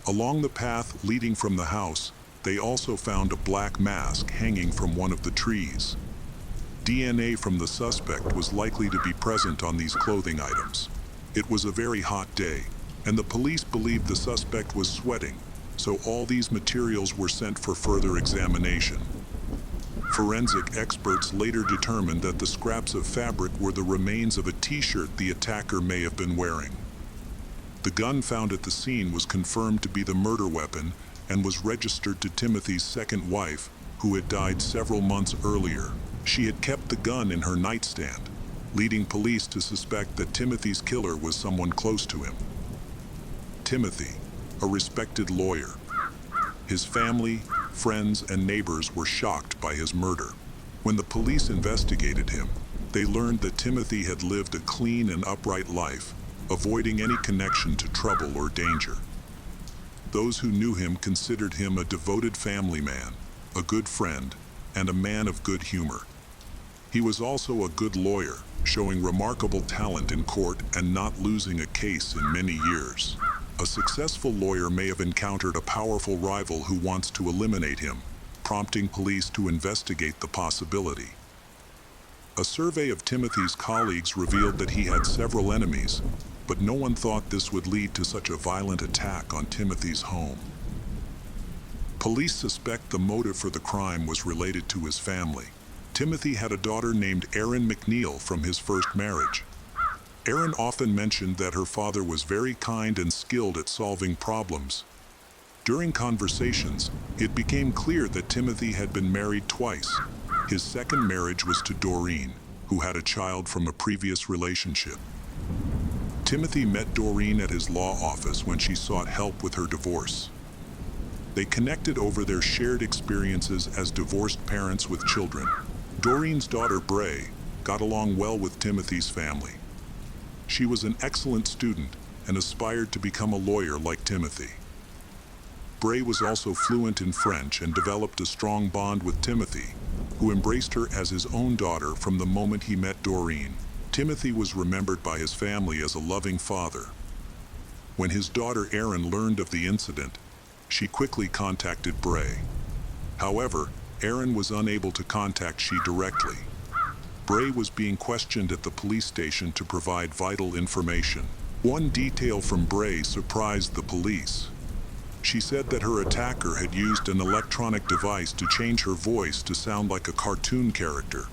Along the path leading from the house, they also found a black mask hanging from one of the trees. DNA from the suspect was likely to be present on these clothing items. It was a very hot day, and the police believed the suspect was sweating, so all these materials were sent for further examination. Forensic experts later determined that the scraps of fabric were the remains of a t-shirt the attacker may have been wearing. The gun found at the scene was confirmed to be the murder weapon and was registered to Timothy's second wife, who had died several months earlier. She had kept the gun in her nightstand, leading police to suspect that Timothy's killer was someone close to him. Timothy, a respected lawyer. His family, friends, and neighbors were shocked by his murder. When the police investigated him, they learned that Timothy had lived a clean and upright life, avoiding any connection to trouble or danger. Those who knew him considered him a devoted family man, a good friend, and a man of good humor. He was also a good lawyer, showing remarkable talent in court and not losing a case in many years. A successful lawyer may have encountered a powerful rival who wants to eliminate him, prompting police to investigate the possibility. A survey of Timothy's colleagues revealed that he had several enemies, but no one thought this would lead to such a violent attack on Timothy's home. Police suspect the motive for the crime was related to his family. Timothy had a daughter named Erin McNeil from his first marriage. Erin often mentioned that her father was very kind and skilled at solving problems. During conversations, it became clear that Timothy had been married twice. His second marriage was to Doreen, who had a child from a previous relationship. Timothy met Doreen at his law office when she sought help with her divorce. They connected over their shared experiences as divorced parents with children. Doreen's daughter, Bray, got along well with Timothy's family. She was an excellent student and aspired to become a lawyer like Timothy. Bray was also fluent in French and developed a strong bond with Timothy, who embraced her as his own daughter from the moment he met Doreen. Timothy was remembered by his family as a loving father. When his daughter Erin learned of the incident, she quickly contacted Bray. However, Erin was unable to contact she directly. Bray was being questioned at the police station to provide vital information. One detail from Bray surprised the police. She said that her attacker had used an electronic device to change her voice to sound like a cartoon character.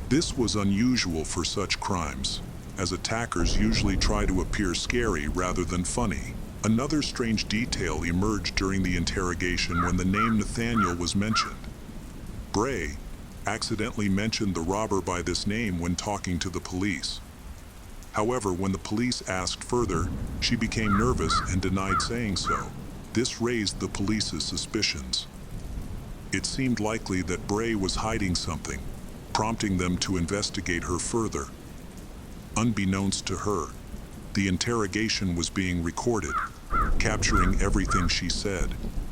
This was unusual for such crimes, as attackers usually try to appear scary rather than funny. Another strange detail emerged during the interrogation when the name Nathaniel was mentioned. Bray accidentally mentioned the robber by this name when talking to the police. However, when the police asked further, she became nervous and denied saying so. This raised the police's suspicions. It seemed likely that Bray was hiding something, prompting them to investigate her further. Unbeknownst to her, the interrogation was being recorded, capturing everything she said.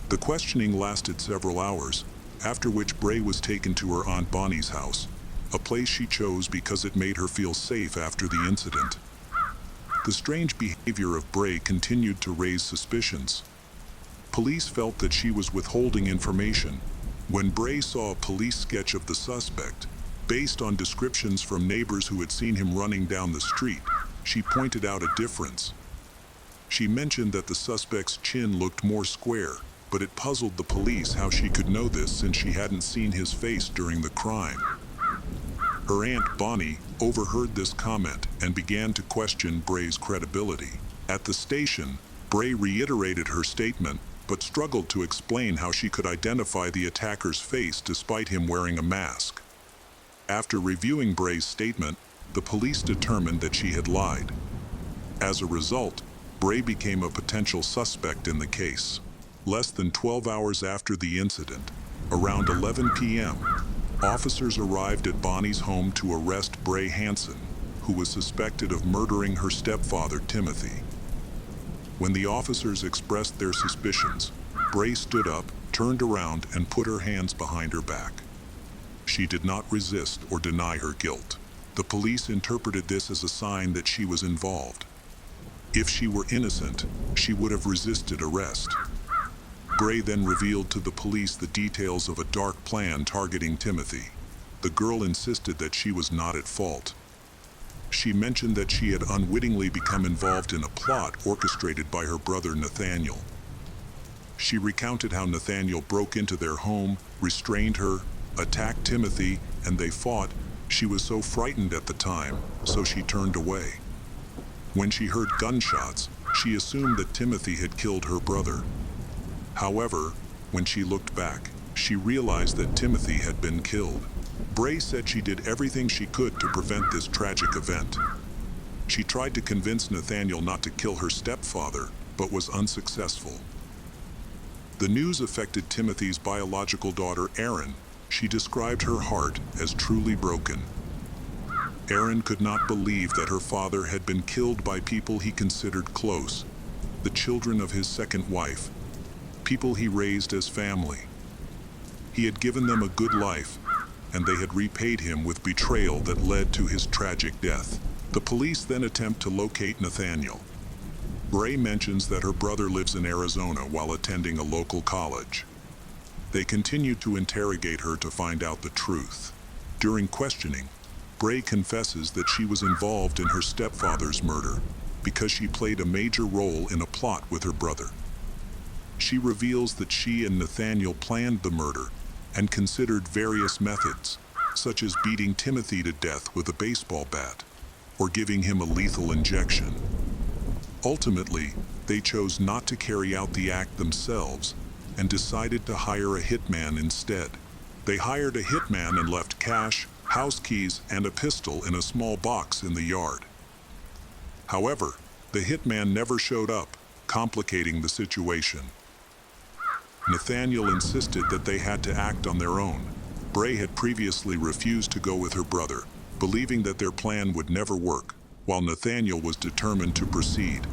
The questioning lasted several hours, after which Bray was taken to her Aunt Bonnie's house, a place she chose because it made her feel safe after the incident. The strange behavior of Bray continued to raise suspicions. Police felt that she was withholding information. When Bray saw a police sketch of the suspect, based on descriptions from neighbors who had seen him running down the street, she pointed out a difference. She mentioned that the suspect's chin looked more square, but it puzzled the police how she could know this since she hadn't seen his face during the crime. Her Aunt Bonnie overheard this comment and began to question Bray's credibility. At the station, Bray reiterated her statement, but struggled to explain how she could identify the attacker's face despite him wearing a mask. After reviewing Bray's statement, the police determined that she had lied. As a result, Bray became a potential suspect in the case. Less than 12 hours after the incident, around 11 p.m., officers arrived at Bonnie's home to arrest Bray Hansen, who was suspected of murdering her stepfather, Timothy. When the officers expressed their suspicions, Bray stood up, turned around, and put her hands behind her back. She did not resist or deny her guilt. The police interpreted this as a sign that she was involved. If she were innocent, she would have resisted arrest. Bray then revealed to the police the details of a dark plan targeting Timothy. The girl insisted that she was not at fault. She mentioned that she had unwittingly become involved in a plot orchestrated by her brother Nathaniel. She recounted how Nathaniel broke into their home, restrained her, attacked Timothy, and they fought. She was so frightened at the time, so she turned away. When she heard gunshots, she assumed that Timothy had killed her brother. However, when she looked back, she realized that Timothy had been killed. Bray said she did everything she could to prevent this tragic event. She tried to convince Nathaniel not to kill her stepfather, but was unsuccessful. The news affected Timothy's biological daughter, Erin. She described her heart as truly broken. Erin could not believe that her father had been killed by people he considered close, the children of his second wife, people he raised as family. He had given them a good life, and they had repaid him with betrayal that led to his tragic death. The police then attempt to locate Nathaniel. Bray mentions that her brother lives in Arizona while attending a local college. They continue to interrogate her to find out the truth. During questioning, Bray confesses that she was involved in her stepfather's murder because she played a major role in a plot with her brother. she reveals that she and Nathaniel planned the murder and considered various methods, such as beating Timothy to death with a baseball bat or giving him a lethal injection. Ultimately, they chose not to carry out the act themselves and decided to hire a hitman instead. They hired a hitman and left cash, house keys, and a pistol in a small box in the yard. However, the hitman never showed up, complicating the situation. Nathaniel insisted that they had to act on their own. Bray had previously refused to go with her brother, believing that their plan would never work, while Nathaniel was determined to proceed.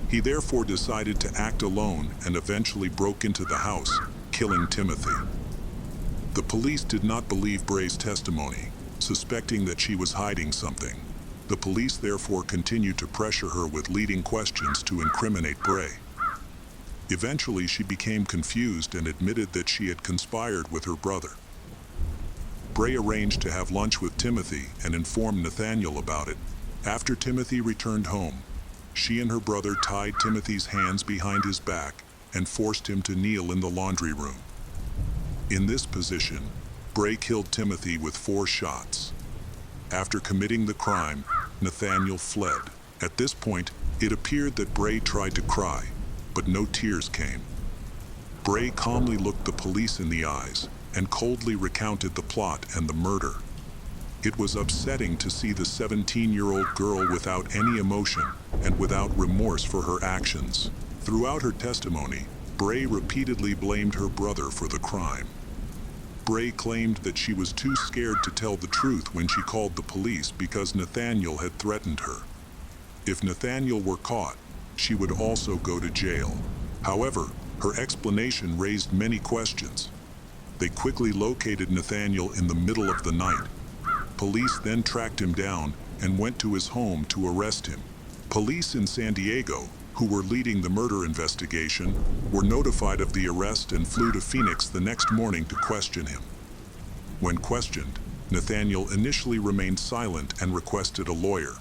He therefore decided to act alone and eventually broke into the house, killing Timothy. The police did not believe Bray's testimony, suspecting that she was hiding something. The police therefore continued to pressure her with leading questions to incriminate Bray. Eventually, she became confused and admitted that she had conspired with her brother. Bray arranged to have lunch with Timothy and informed Nathaniel about it. After Timothy returned home, she and her brother tied Timothy's hands behind his back and forced him to kneel in the laundry room. In this position, Bray killed Timothy with 4 shots. After committing the crime, Nathaniel fled. At this point, it appeared that Bray tried to cry, but no tears came. Bray calmly looked the police in the eyes and coldly recounted the plot and the murder. It was upsetting to see the 17-year-old girl without any emotion and without remorse for her actions. Throughout her testimony, Bray repeatedly blamed her brother for the crime. Bray claimed that she was too scared to tell the truth when she called the police because Nathaniel had threatened her. If Nathaniel were caught, she would also go to jail. However, her explanation raised many questions. They quickly located Nathaniel in the middle of the night. Police then tracked him down and went to his home to arrest him. Police in San Diego, who were leading the murder investigation, were notified of the arrest and flew to Phoenix the next morning to question him. When questioned, Nathaniel initially remained silent and requested a lawyer.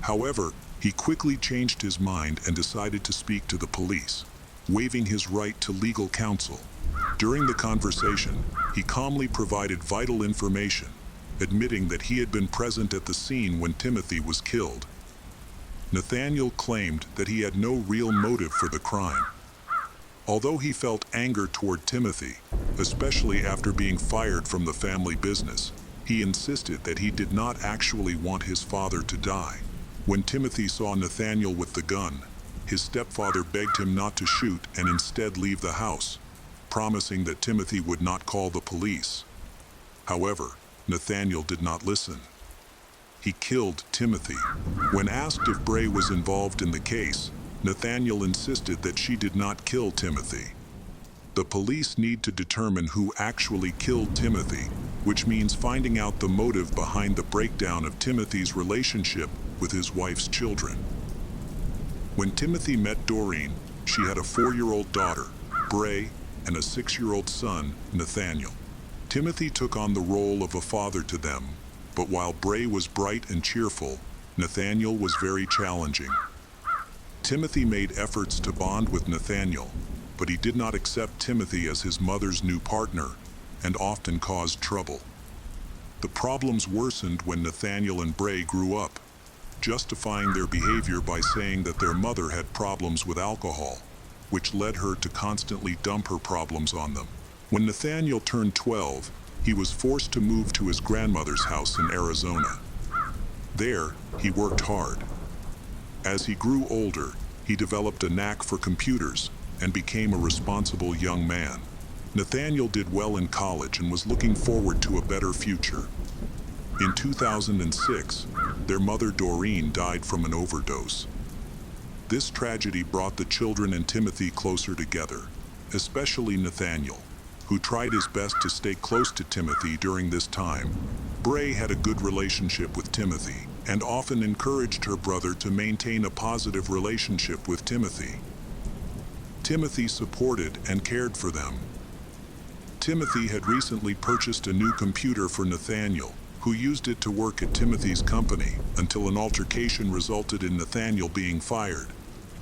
However, he quickly changed his mind and decided to speak to the police, waiving his right to legal counsel. During the conversation, he calmly provided vital information, admitting that he had been present at the scene when Timothy was killed. Nathaniel claimed that he had no real motive for the crime. Although he felt anger toward Timothy, especially after being fired from the family business, he insisted that he did not actually want his father to die. When Timothy saw Nathaniel with the gun, his stepfather begged him not to shoot and instead leave the house, promising that Timothy would not call the police. However, Nathaniel did not listen. He killed Timothy. When asked if Bray was involved in the case, Nathaniel insisted that she did not kill Timothy. The police need to determine who actually killed Timothy, which means finding out the motive behind the breakdown of Timothy's relationship with his wife's children. When Timothy met Doreen, she had a 4-year-old daughter, Bray, and a 6-year-old son, Nathaniel. Timothy took on the role of a father to them, but while Bray was bright and cheerful, Nathaniel was very challenging. Timothy made efforts to bond with Nathaniel, but he did not accept Timothy as his mother's new partner and often caused trouble. The problems worsened when Nathaniel and Bray grew up, justifying their behavior by saying that their mother had problems with alcohol, which led her to constantly dump her problems on them. When Nathaniel turned 12, he was forced to move to his grandmother's house in Arizona. There, he worked hard. As he grew older, he developed a knack for computers and became a responsible young man. Nathaniel did well in college and was looking forward to a better future. In 2006, their mother Doreen died from an overdose. This tragedy brought the children and Timothy closer together, especially Nathaniel, who tried his best to stay close to Timothy during this time. Bray had a good relationship with Timothy and often encouraged her brother to maintain a positive relationship with Timothy. Timothy supported and cared for them. Timothy had recently purchased a new computer for Nathaniel, who used it to work at Timothy's company until an altercation resulted in Nathaniel being fired.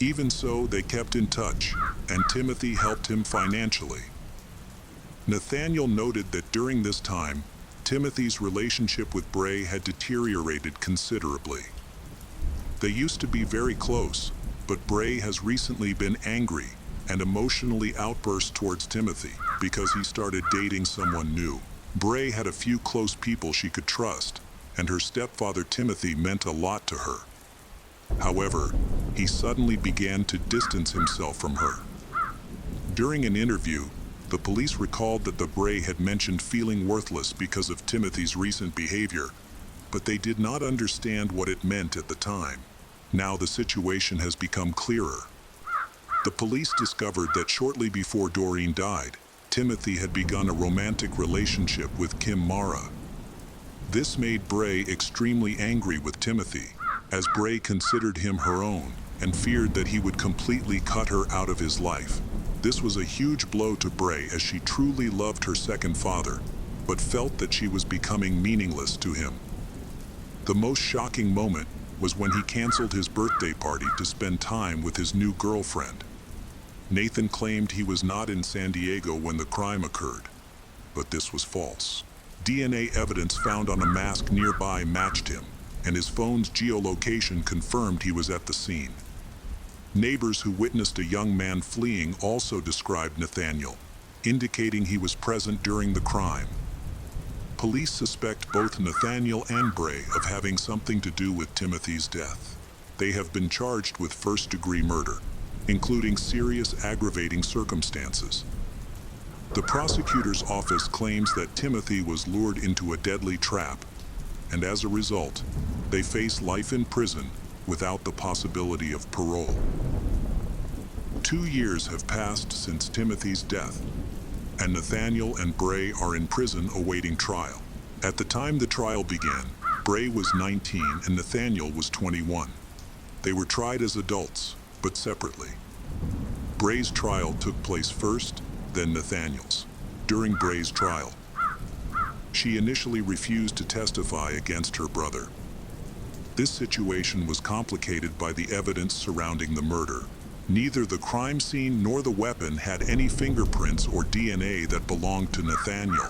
Even so, they kept in touch, and Timothy helped him financially. Nathaniel noted that during this time, Timothy's relationship with Bray had deteriorated considerably. They used to be very close, but Bray has recently been angry and emotionally outburst towards Timothy because he started dating someone new. Bray had a few close people she could trust, and her stepfather Timothy meant a lot to her. However, he suddenly began to distance himself from her. During an interview, the police recalled that the Bray had mentioned feeling worthless because of Timothy's recent behavior, but they did not understand what it meant at the time. Now the situation has become clearer. The police discovered that shortly before Doreen died, Timothy had begun a romantic relationship with Kim Mara. This made Bray extremely angry with Timothy, as Bray considered him her own and feared that he would completely cut her out of his life. This was a huge blow to Bray, as she truly loved her second father, but felt that she was becoming meaningless to him. The most shocking moment was when he canceled his birthday party to spend time with his new girlfriend. Nathan claimed he was not in San Diego when the crime occurred, but this was false. DNA evidence found on a mask nearby matched him, and his phone's geolocation confirmed he was at the scene. Neighbors who witnessed a young man fleeing also described Nathaniel, indicating he was present during the crime. Police suspect both Nathaniel and Bray of having something to do with Timothy's death. They have been charged with first-degree murder, including serious aggravating circumstances. The prosecutor's office claims that Timothy was lured into a deadly trap, and as a result, they face life in prison without the possibility of parole. 2 years have passed since Timothy's death, and Nathaniel and Bray are in prison awaiting trial. At the time the trial began, Bray was 19 and Nathaniel was 21. They were tried as adults, but separately. Bray's trial took place first, then Nathaniel's. During Bray's trial, she initially refused to testify against her brother. This situation was complicated by the evidence surrounding the murder. Neither the crime scene nor the weapon had any fingerprints or DNA that belonged to Nathaniel.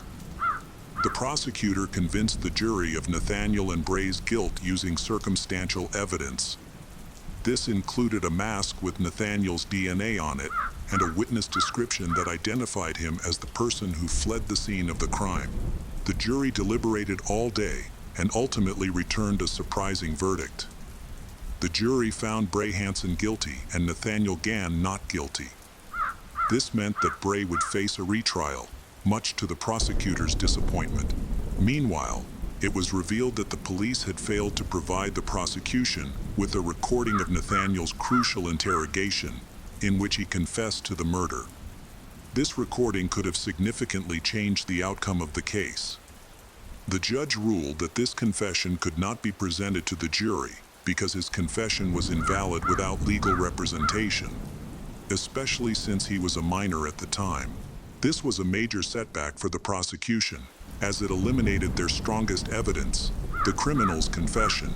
The prosecutor convinced the jury of Nathaniel and Bray's guilt using circumstantial evidence. This included a mask with Nathaniel's DNA on it and a witness description that identified him as the person who fled the scene of the crime. The jury deliberated all day and ultimately returned a surprising verdict. The jury found Bray Hansen guilty and Nathaniel Gann not guilty. This meant that Bray would face a retrial, much to the prosecutor's disappointment. Meanwhile, it was revealed that the police had failed to provide the prosecution with a recording of Nathaniel's crucial interrogation, in which he confessed to the murder. This recording could have significantly changed the outcome of the case. The judge ruled that this confession could not be presented to the jury because his confession was invalid without legal representation, especially since he was a minor at the time. This was a major setback for the prosecution, as it eliminated their strongest evidence, the criminal's confession.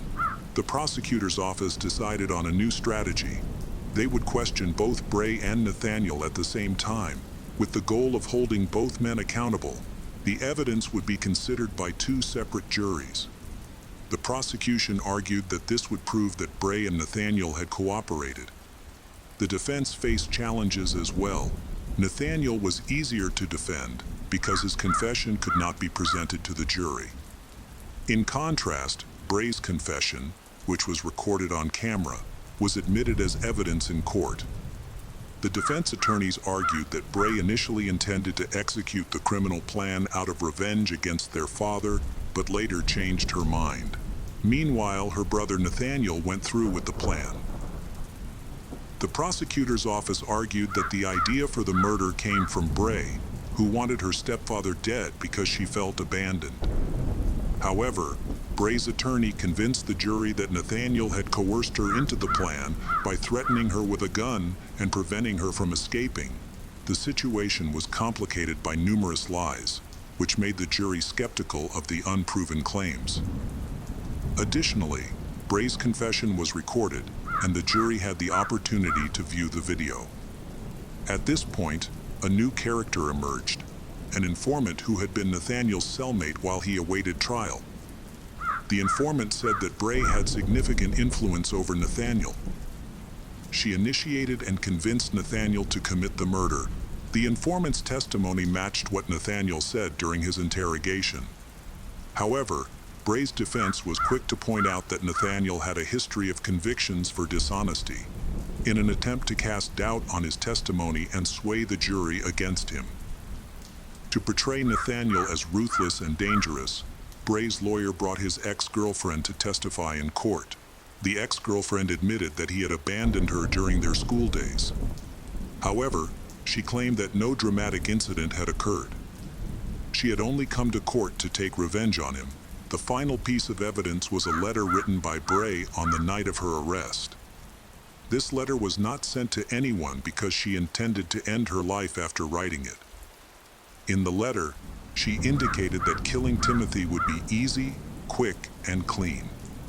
The prosecutor's office decided on a new strategy. They would question both Bray and Nathaniel at the same time, with the goal of holding both men accountable. The evidence would be considered by 2 separate juries. The prosecution argued that this would prove that Bray and Nathaniel had cooperated. The defense faced challenges as well. Nathaniel was easier to defend because his confession could not be presented to the jury. In contrast, Bray's confession, which was recorded on camera, was admitted as evidence in court. The defense attorneys argued that Bray initially intended to execute the criminal plan out of revenge against their father, but later changed her mind. Meanwhile, her brother Nathaniel went through with the plan. The prosecutor's office argued that the idea for the murder came from Bray, who wanted her stepfather dead because she felt abandoned. However, Bray's attorney convinced the jury that Nathaniel had coerced her into the plan by threatening her with a gun and preventing her from escaping. The situation was complicated by numerous lies, which made the jury skeptical of the unproven claims. Additionally, Bray's confession was recorded, and the jury had the opportunity to view the video. At this point, a new character emerged, an informant who had been Nathaniel's cellmate while he awaited trial. The informant said that Bray had significant influence over Nathaniel. She initiated and convinced Nathaniel to commit the murder. The informant's testimony matched what Nathaniel said during his interrogation. However, Bray's defense was quick to point out that Nathaniel had a history of convictions for dishonesty, in an attempt to cast doubt on his testimony and sway the jury against him. To portray Nathaniel as ruthless and dangerous, Bray's lawyer brought his ex-girlfriend to testify in court. The ex-girlfriend admitted that he had abandoned her during their school days. However, she claimed that no dramatic incident had occurred. She had only come to court to take revenge on him. The final piece of evidence was a letter written by Bray on the night of her arrest. This letter was not sent to anyone because she intended to end her life after writing it. In the letter, she indicated that killing Timothy would be easy, quick, and clean.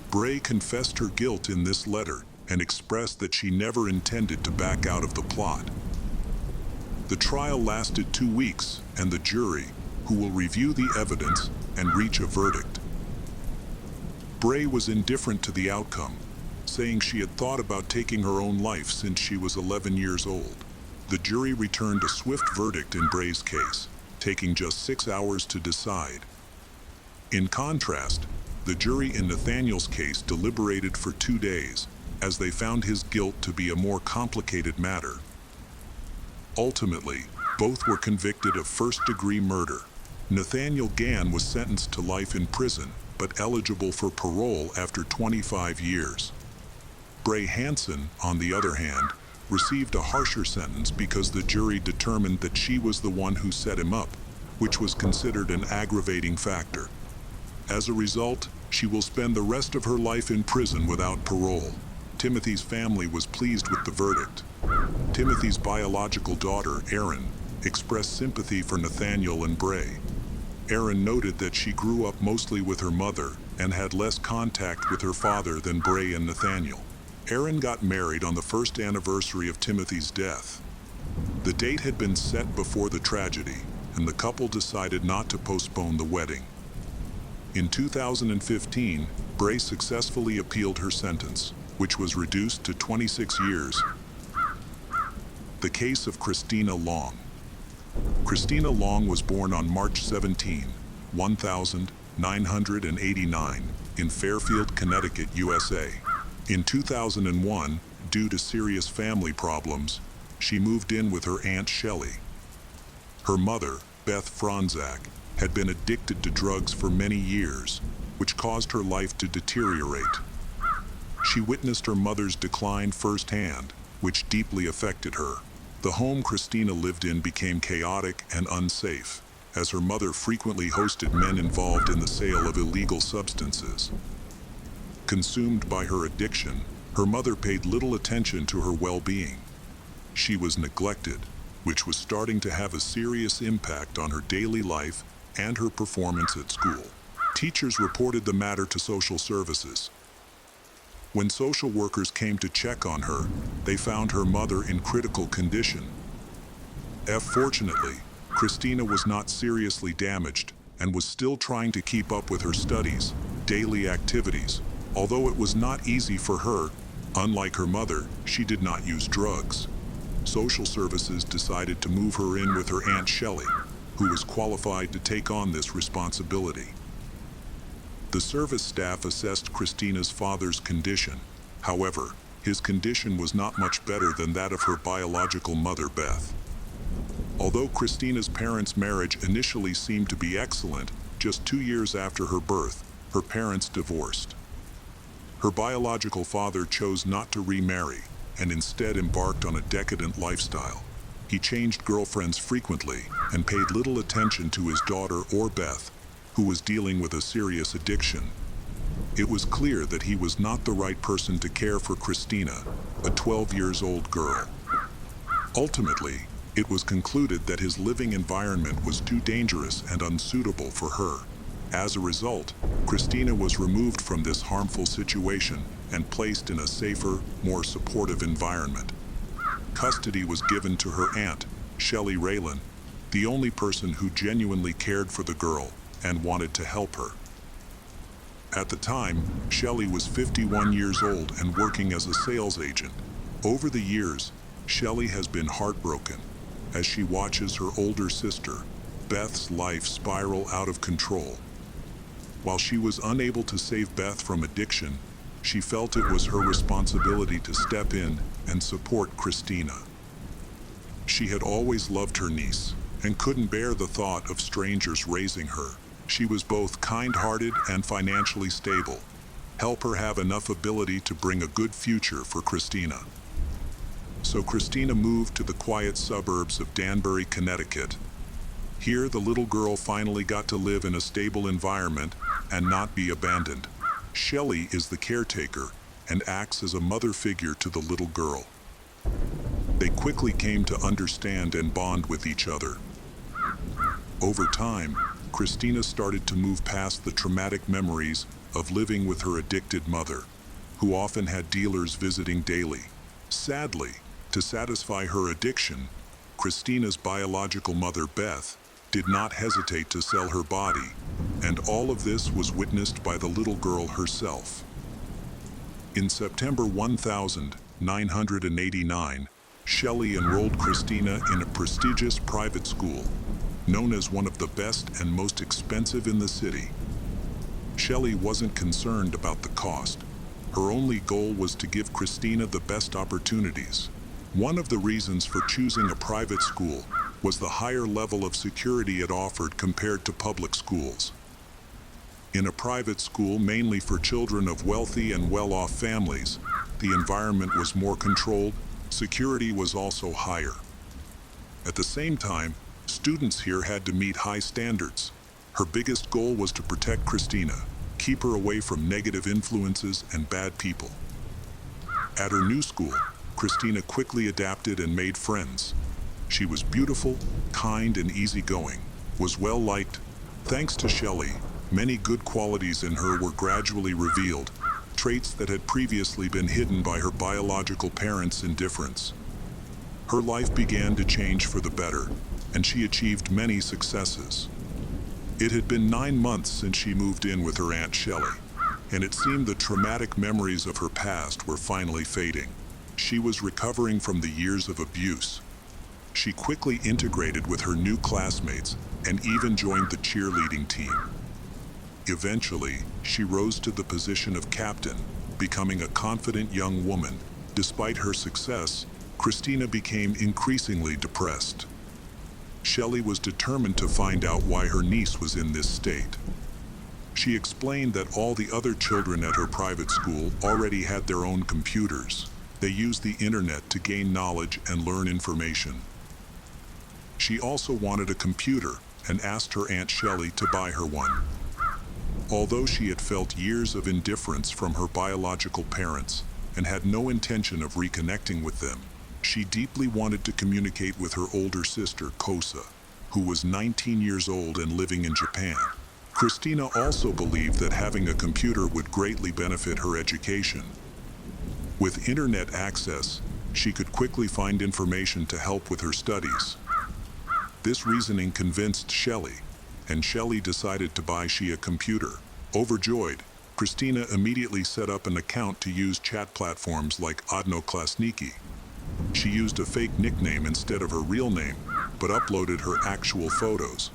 Bray confessed her guilt in this letter and expressed that she never intended to back out of the plot. The trial lasted 2 weeks, and the jury, who will review the evidence and reach a verdict. Bray was indifferent to the outcome, saying she had thought about taking her own life since she was 11 years old. The jury returned a swift verdict in Bray's case, taking just 6 hours to decide. In contrast, the jury in Nathaniel's case deliberated for 2 days, as they found his guilt to be a more complicated matter. Ultimately, both were convicted of first-degree murder. Nathaniel Gann was sentenced to life in prison, but eligible for parole after 25 years. Bray Hansen, on the other hand, received a harsher sentence because the jury determined that she was the one who set him up, which was considered an aggravating factor. As a result, she will spend the rest of her life in prison without parole. Timothy's family was pleased with the verdict. Timothy's biological daughter, Erin, expressed sympathy for Nathaniel and Bray. Erin noted that she grew up mostly with her mother and had less contact with her father than Bray and Nathaniel. Erin got married on the first anniversary of Timothy's death. The date had been set before the tragedy, and the couple decided not to postpone the wedding. In 2015, Bray successfully appealed her sentence, which was reduced to 26 years. The case of Christina Long. Christina Long was born on March 17, 1989, in Fairfield, Connecticut, USA. In 2001, due to serious family problems, she moved in with her Aunt Shelley. Her mother, Beth Franzak, had been addicted to drugs for many years, which caused her life to deteriorate. She witnessed her mother's decline firsthand, which deeply affected her. The home Christina lived in became chaotic and unsafe, as her mother frequently hosted men involved in the sale of illegal substances. Consumed by her addiction, her mother paid little attention to her well-being. She was neglected, which was starting to have a serious impact on her daily life and her performance at school. Teachers reported the matter to social services. When social workers came to check on her, they found her mother in critical condition. Fortunately, Christina was not seriously damaged and was still trying to keep up with her studies, daily activities. Although it was not easy for her, unlike her mother, she did not use drugs. Social services decided to move her in with her Aunt Shelley, who was qualified to take on this responsibility. The service staff assessed Christina's father's condition. However, his condition was not much better than that of her biological mother, Beth. Although Christina's parents' marriage initially seemed to be excellent, just 2 years after her birth, her parents divorced. Her biological father chose not to remarry and instead embarked on a decadent lifestyle. He changed girlfriends frequently and paid little attention to his daughter or Beth, who was dealing with a serious addiction. It was clear that he was not the right person to care for Christina, a 12-year-old girl. Ultimately, it was concluded that his living environment was too dangerous and unsuitable for her. As a result, Christina was removed from this harmful situation and placed in a safer, more supportive environment. Custody was given to her aunt, Shelley Raylan, the only person who genuinely cared for the girl and wanted to help her. At the time, Shelley was 51 years old and working as a sales agent. Over the years, Shelley has been heartbroken as she watches her older sister, Beth's life spiral out of control. While she was unable to save Beth from addiction, she felt it was her responsibility to step in and support Christina. She had always loved her niece and couldn't bear the thought of strangers raising her. She was both kind-hearted and financially stable. Help her have enough ability to bring a good future for Christina. So Christina moved to the quiet suburbs of Danbury, Connecticut. Here, the little girl finally got to live in a stable environment and not be abandoned. Shelley is the caretaker and acts as a mother figure to the little girl. They quickly came to understand and bond with each other. Over time, Christina started to move past the traumatic memories of living with her addicted mother, who often had dealers visiting daily. Sadly, to satisfy her addiction, Christina's biological mother, Beth, did not hesitate to sell her body, and all of this was witnessed by the little girl herself. In September 1989, Shelley enrolled Christina in a prestigious private school, known as one of the best and most expensive in the city. Shelley wasn't concerned about the cost. Her only goal was to give Christina the best opportunities. One of the reasons for choosing a private school was the higher level of security it offered compared to public schools. In a private school mainly for children of wealthy and well-off families, the environment was more controlled, security was also higher. At the same time, students here had to meet high standards. Her biggest goal was to protect Christina, keep her away from negative influences and bad people. At her new school, Christina quickly adapted and made friends. She was beautiful, kind, and easygoing, was well-liked. Thanks to Shelley, many good qualities in her were gradually revealed, traits that had previously been hidden by her biological parents' indifference. Her life began to change for the better, and she achieved many successes. It had been 9 months since she moved in with her Aunt Shelley, and it seemed the traumatic memories of her past were finally fading. She was recovering from the years of abuse. She quickly integrated with her new classmates and even joined the cheerleading team. Eventually, she rose to the position of captain, becoming a confident young woman. Despite her success, Christina became increasingly depressed. Shelley was determined to find out why her niece was in this state. She explained that all the other children at her private school already had their own computers. They used the internet to gain knowledge and learn information. She also wanted a computer and asked her Aunt Shelley to buy her one. Although she had felt years of indifference from her biological parents and had no intention of reconnecting with them, she deeply wanted to communicate with her older sister, Kosa, who was 19 years old and living in Japan. Christina also believed that having a computer would greatly benefit her education. With internet access, she could quickly find information to help with her studies. This reasoning convinced Shelley, and Shelley decided to buy she a computer. Overjoyed, Christina immediately set up an account to use chat platforms like Odnoklassniki. She used a fake nickname instead of her real name, but uploaded her actual photos.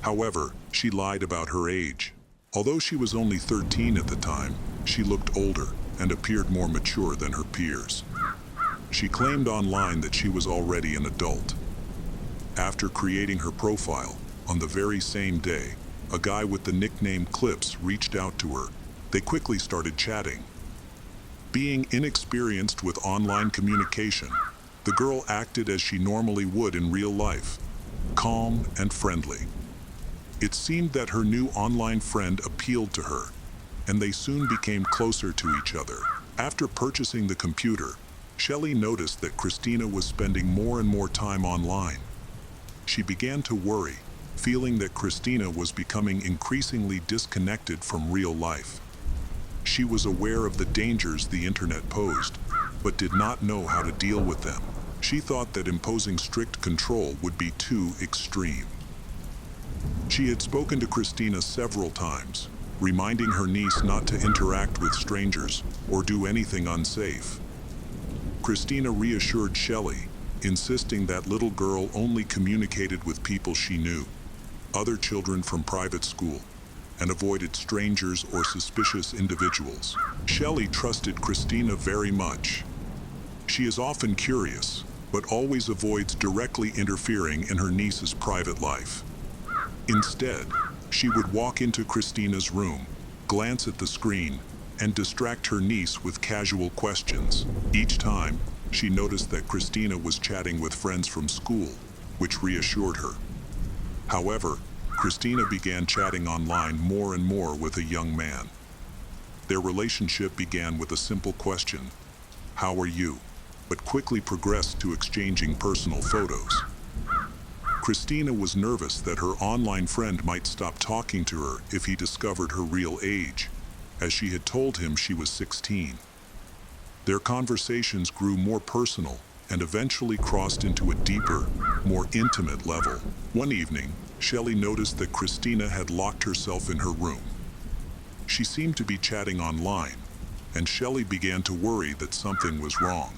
However, she lied about her age. Although she was only 13 at the time, she looked older and appeared more mature than her peers. She claimed online that she was already an adult. After creating her profile, on the very same day, a guy with the nickname Clips reached out to her. They quickly started chatting. Being inexperienced with online communication, the girl acted as she normally would in real life, calm and friendly. It seemed that her new online friend appealed to her, and they soon became closer to each other. After purchasing the computer, Shelley noticed that Christina was spending more and more time online. She began to worry, feeling that Christina was becoming increasingly disconnected from real life. She was aware of the dangers the internet posed, but did not know how to deal with them. She thought that imposing strict control would be too extreme. She had spoken to Christina several times, reminding her niece not to interact with strangers or do anything unsafe. Christina reassured Shelley, insisting that little girl only communicated with people she knew, other children from private school, and avoided strangers or suspicious individuals. Shelley trusted Christina very much. She is often curious, but always avoids directly interfering in her niece's private life. Instead, she would walk into Christina's room, glance at the screen, and distract her niece with casual questions. Each time, she noticed that Christina was chatting with friends from school, which reassured her. However, Christina began chatting online more and more with a young man. Their relationship began with a simple question, "How are you?" but quickly progressed to exchanging personal photos. Christina was nervous that her online friend might stop talking to her if he discovered her real age, as she had told him she was 16. Their conversations grew more personal and eventually crossed into a deeper, more intimate level. One evening, Shelley noticed that Christina had locked herself in her room. She seemed to be chatting online, and Shelley began to worry that something was wrong.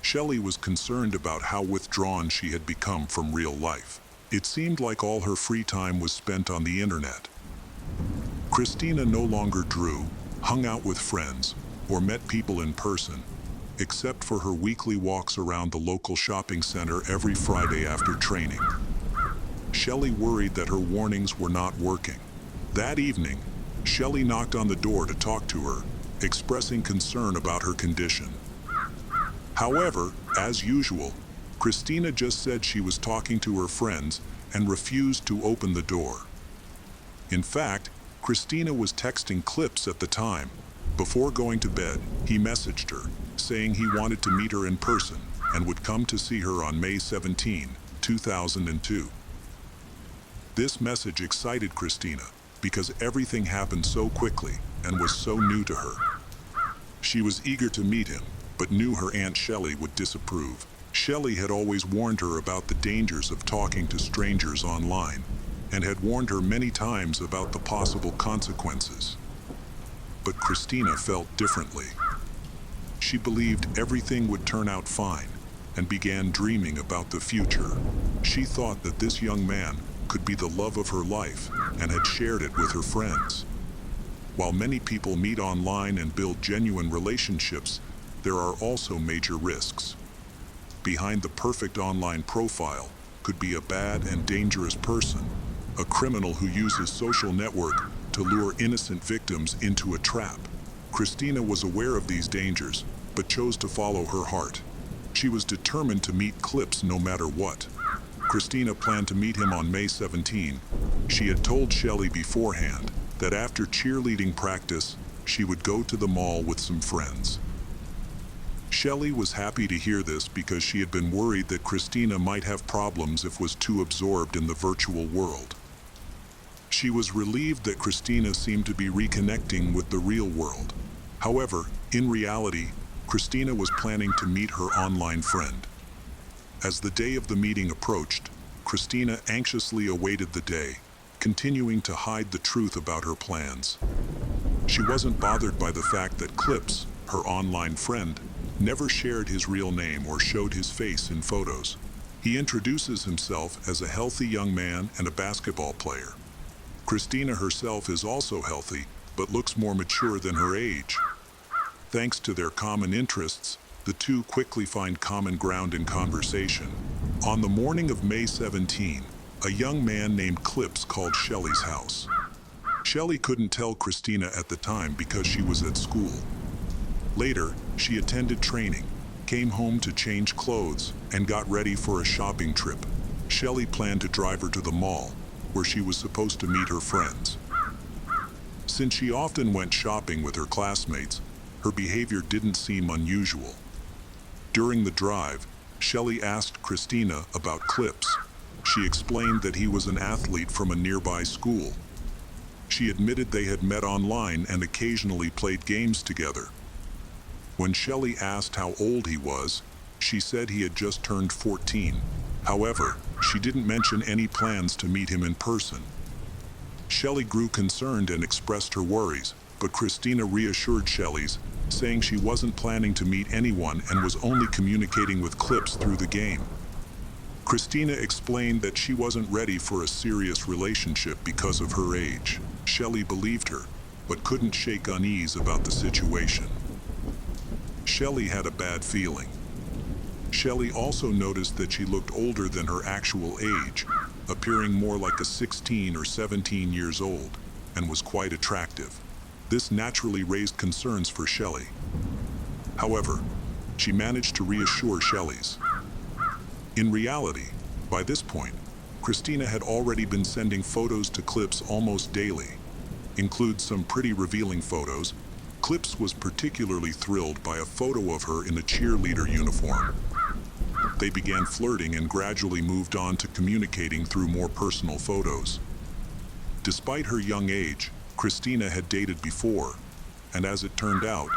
Shelley was concerned about how withdrawn she had become from real life. It seemed like all her free time was spent on the internet. Christina no longer drew, hung out with friends, or met people in person, except for her weekly walks around the local shopping center every Friday after training. Shelley worried that her warnings were not working. That evening, Shelley knocked on the door to talk to her, expressing concern about her condition. However, as usual, Christina just said she was talking to her friends and refused to open the door. In fact, Christina was texting Clips at the time. Before going to bed, he messaged her, saying he wanted to meet her in person and would come to see her on May 17, 2002. This message excited Christina because everything happened so quickly and was so new to her. She was eager to meet him, but knew her Aunt Shelley would disapprove. Shelley had always warned her about the dangers of talking to strangers online, and had warned her many times about the possible consequences. But Christina felt differently. She believed everything would turn out fine, and began dreaming about the future. She thought that this young man could be the love of her life, and had shared it with her friends. While many people meet online and build genuine relationships, there are also major risks. Behind the perfect online profile could be a bad and dangerous person, a criminal who uses social network to lure innocent victims into a trap. Christina was aware of these dangers, but chose to follow her heart. She was determined to meet Clips no matter what. Christina planned to meet him on May 17. She had told Shelley beforehand that after cheerleading practice, she would go to the mall with some friends. Shelley was happy to hear this because she had been worried that Christina might have problems if was too absorbed in the virtual world. She was relieved that Christina seemed to be reconnecting with the real world. However, in reality, Christina was planning to meet her online friend. As the day of the meeting approached, Christina anxiously awaited the day, continuing to hide the truth about her plans. She wasn't bothered by the fact that Clips, her online friend, never shared his real name or showed his face in photos. He introduces himself as a healthy young man and a basketball player. Christina herself is also healthy, but looks more mature than her age. Thanks to their common interests, the two quickly find common ground in conversation. On the morning of May 17, a young man named Clips called Shelley's house. Shelley couldn't tell Christina at the time because she was at school. Later, she attended training, came home to change clothes, and got ready for a shopping trip. Shelley planned to drive her to the mall, where she was supposed to meet her friends. Since she often went shopping with her classmates, her behavior didn't seem unusual. During the drive, Shelley asked Christina about Clips. She explained that he was an athlete from a nearby school. She admitted they had met online and occasionally played games together. When Shelley asked how old he was, she said he had just turned 14. However, she didn't mention any plans to meet him in person. Shelley grew concerned and expressed her worries, but Christina reassured Shelley's, saying she wasn't planning to meet anyone and was only communicating with clips through the game. Christina explained that she wasn't ready for a serious relationship because of her age. Shelley believed her, but couldn't shake unease about the situation. Shelley had a bad feeling. Shelley also noticed that she looked older than her actual age, appearing more like a 16 or 17 years old, and was quite attractive. This naturally raised concerns for Shelley. However, she managed to reassure Shelley's. In reality, by this point, Christina had already been sending photos to Clips almost daily. Includes some pretty revealing photos. Clips was particularly thrilled by a photo of her in a cheerleader uniform. They began flirting and gradually moved on to communicating through more personal photos. Despite her young age, Christina had dated before, and as it turned out,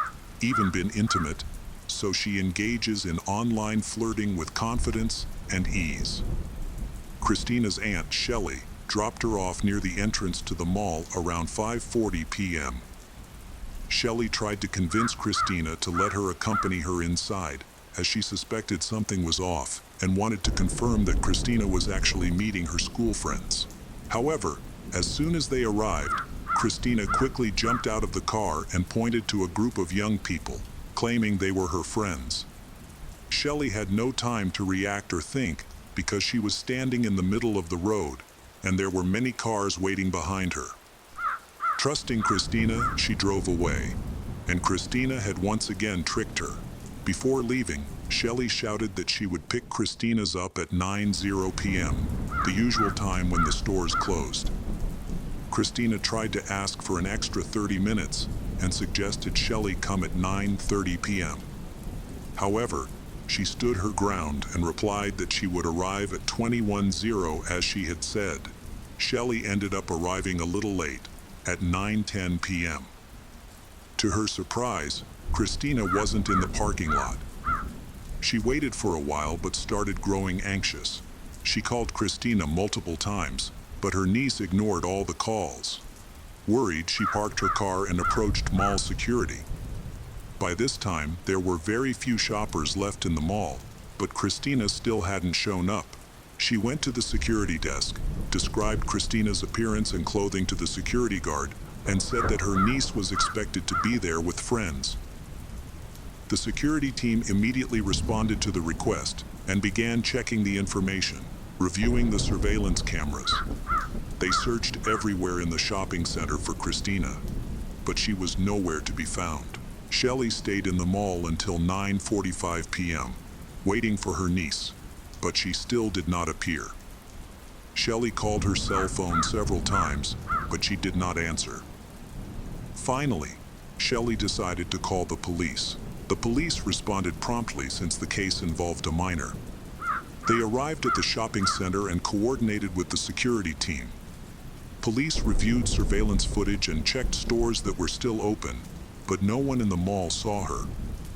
even been intimate, so she engages in online flirting with confidence and ease. Christina's aunt, Shelley, dropped her off near the entrance to the mall around 5:40 p.m. Shelley tried to convince Christina to let her accompany her inside, as she suspected something was off and wanted to confirm that Christina was actually meeting her school friends. However, as soon as they arrived, Christina quickly jumped out of the car and pointed to a group of young people, claiming they were her friends. Shelley had no time to react or think because she was standing in the middle of the road and there were many cars waiting behind her. Trusting Christina, she drove away, and Christina had once again tricked her. Before leaving, Shelley shouted that she would pick Christina's up at 9:00 p.m., the usual time when the stores closed. Christina tried to ask for an extra 30 minutes and suggested Shelley come at 9:30 p.m. However, she stood her ground and replied that she would arrive at 21:00 as she had said. Shelley ended up arriving a little late, at 9:10 p.m. To her surprise, Christina wasn't in the parking lot. She waited for a while but started growing anxious. She called Christina multiple times, but her niece ignored all the calls. Worried, she parked her car and approached mall security. By this time, there were very few shoppers left in the mall, but Christina still hadn't shown up. She went to the security desk, described Christina's appearance and clothing to the security guard, and said that her niece was expected to be there with friends. The security team immediately responded to the request and began checking the information, reviewing the surveillance cameras. They searched everywhere in the shopping center for Christina, but she was nowhere to be found. Shelley stayed in the mall until 9:45 p.m., waiting for her niece, but she still did not appear. Shelley called her cell phone several times, but she did not answer. Finally, Shelley decided to call the police. The police responded promptly since the case involved a minor. They arrived at the shopping center and coordinated with the security team. Police reviewed surveillance footage and checked stores that were still open, but no one in the mall saw her.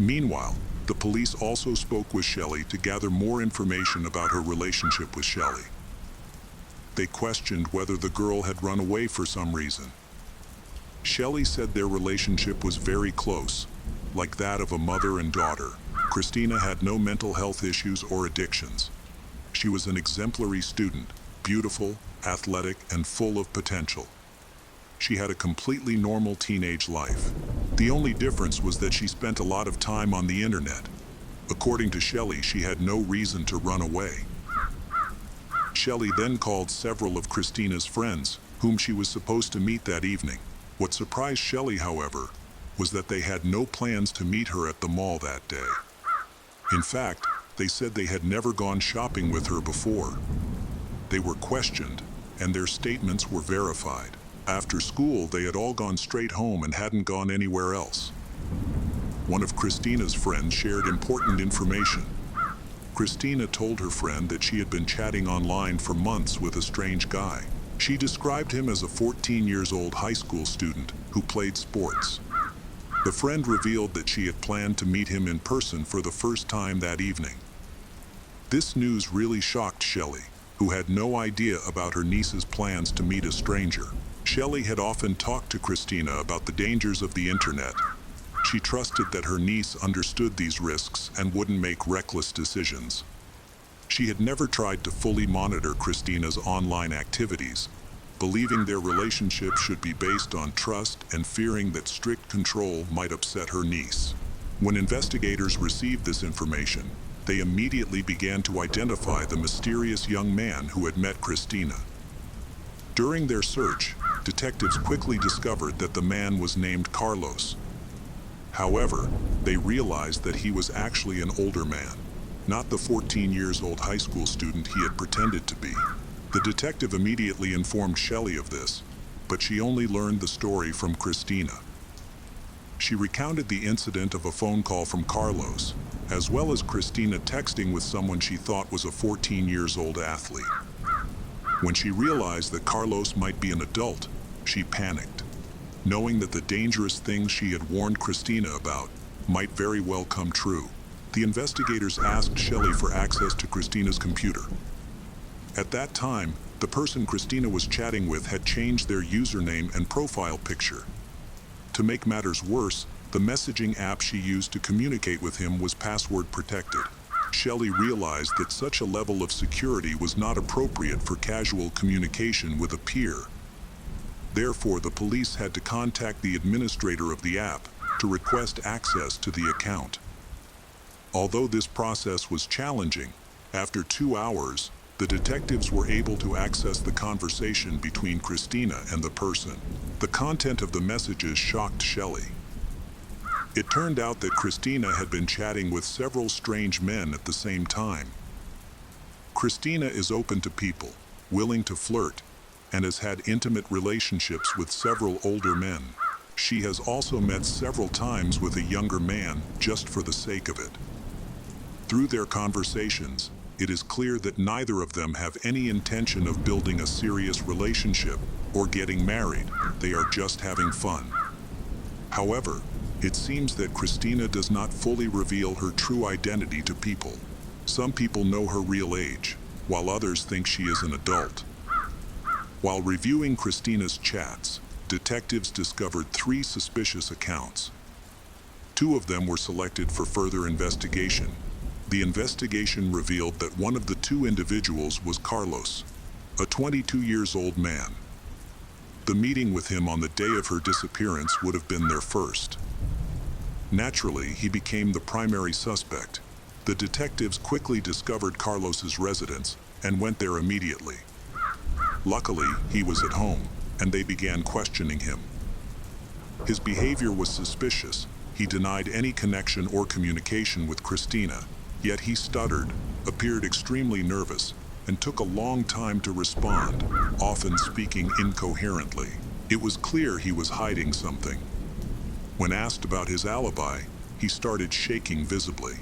Meanwhile, the police also spoke with Shelley to gather more information about her relationship with Shelley. They questioned whether the girl had run away for some reason. Shelley said their relationship was very close, like that of a mother and daughter. Christina had no mental health issues or addictions. She was an exemplary student, beautiful, athletic, and full of potential. She had a completely normal teenage life. The only difference was that she spent a lot of time on the internet. According to Shelley, she had no reason to run away. Shelley then called several of Christina's friends, whom she was supposed to meet that evening. What surprised Shelley, however, was that they had no plans to meet her at the mall that day. In fact, they said they had never gone shopping with her before. They were questioned, and their statements were verified. After school, they had all gone straight home and hadn't gone anywhere else. One of Christina's friends shared important information. Christina told her friend that she had been chatting online for months with a strange guy. She described him as a 14-year-old high school student who played sports. The friend revealed that she had planned to meet him in person for the first time that evening. This news really shocked Shelley, who had no idea about her niece's plans to meet a stranger. Shelley had often talked to Christina about the dangers of the internet. She trusted that her niece understood these risks and wouldn't make reckless decisions. She had never tried to fully monitor Christina's online activities, believing their relationship should be based on trust and fearing that strict control might upset her niece. When investigators received this information, they immediately began to identify the mysterious young man who had met Christina. During their search, detectives quickly discovered that the man was named Carlos. However, they realized that he was actually an older man, not the 14-year-old high school student he had pretended to be. The detective immediately informed Shelley of this, but she only learned the story from Christina. She recounted the incident of a phone call from Carlos, as well as Christina texting with someone she thought was a 14-year-old athlete. When she realized that Carlos might be an adult, she panicked, knowing that the dangerous things she had warned Christina about might very well come true. The investigators asked Shelley for access to Christina's computer. At that time, the person Christina was chatting with had changed their username and profile picture. To make matters worse, the messaging app she used to communicate with him was password protected. Shelley realized that such a level of security was not appropriate for casual communication with a peer. Therefore, the police had to contact the administrator of the app to request access to the account. Although this process was challenging, after 2 hours, the detectives were able to access the conversation between Christina and the person. The content of the messages shocked Shelley. It turned out that Christina had been chatting with several strange men at the same time. Christina is open to people, willing to flirt, and has had intimate relationships with several older men. She has also met several times with a younger man just for the sake of it. Through their conversations, it is clear that neither of them have any intention of building a serious relationship or getting married. They are just having fun. However, it seems that Christina does not fully reveal her true identity to people. Some people know her real age, while others think she is an adult. While reviewing Christina's chats, detectives discovered 3 suspicious accounts. 2 of them were selected for further investigation. The investigation revealed that one of the 2 individuals was Carlos, a 22-year-old man. The meeting with him on the day of her disappearance would have been their first. Naturally, he became the primary suspect. The detectives quickly discovered Carlos's residence and went there immediately. Luckily, he was at home, and they began questioning him. His behavior was suspicious. He denied any connection or communication with Christina, yet he stuttered, appeared extremely nervous, and took a long time to respond, often speaking incoherently. It was clear he was hiding something. When asked about his alibi, he started shaking visibly.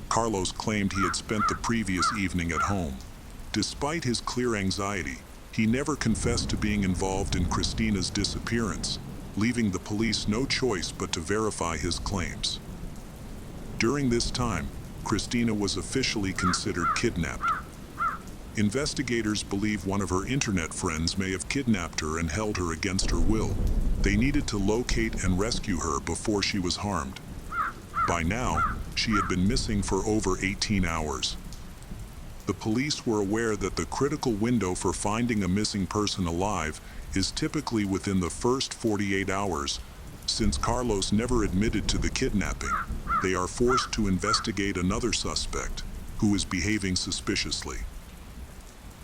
Carlos claimed he had spent the previous evening at home. Despite his clear anxiety, he never confessed to being involved in Christina's disappearance, leaving the police no choice but to verify his claims. During this time, Christina was officially considered kidnapped. Investigators believe one of her internet friends may have kidnapped her and held her against her will. They needed to locate and rescue her before she was harmed. By now, she had been missing for over 18 hours. The police were aware that the critical window for finding a missing person alive is typically within the first 48 hours. Since Carlos never admitted to the kidnapping, they are forced to investigate another suspect, who is behaving suspiciously.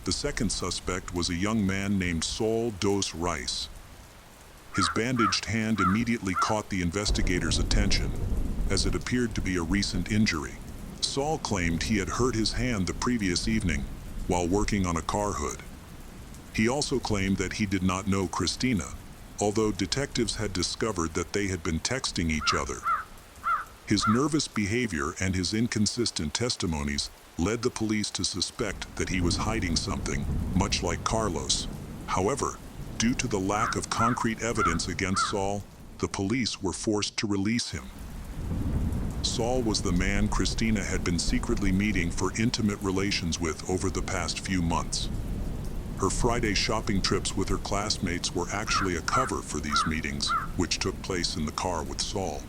The second suspect was a young man named Saul Dos Rice. His bandaged hand immediately caught the investigators' attention, as it appeared to be a recent injury. Saul claimed he had hurt his hand the previous evening while working on a car hood. He also claimed that he did not know Christina, although detectives had discovered that they had been texting each other. His nervous behavior and his inconsistent testimonies led the police to suspect that he was hiding something, much like Carlos. However, due to the lack of concrete evidence against Saul, the police were forced to release him. Saul was the man Christina had been secretly meeting for intimate relations with over the past few months. Her Friday shopping trips with her classmates were actually a cover for these meetings, which took place in the car with Saul.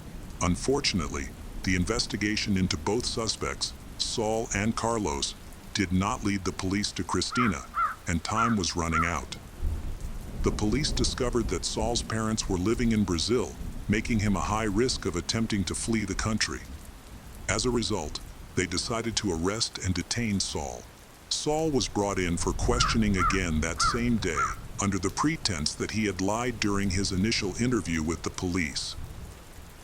Unfortunately, the investigation into both suspects, Saul and Carlos, did not lead the police to Christina, and time was running out. The police discovered that Saul's parents were living in Brazil, making him a high risk of attempting to flee the country. As a result, they decided to arrest and detain Saul. Saul was brought in for questioning again that same day, under the pretense that he had lied during his initial interview with the police.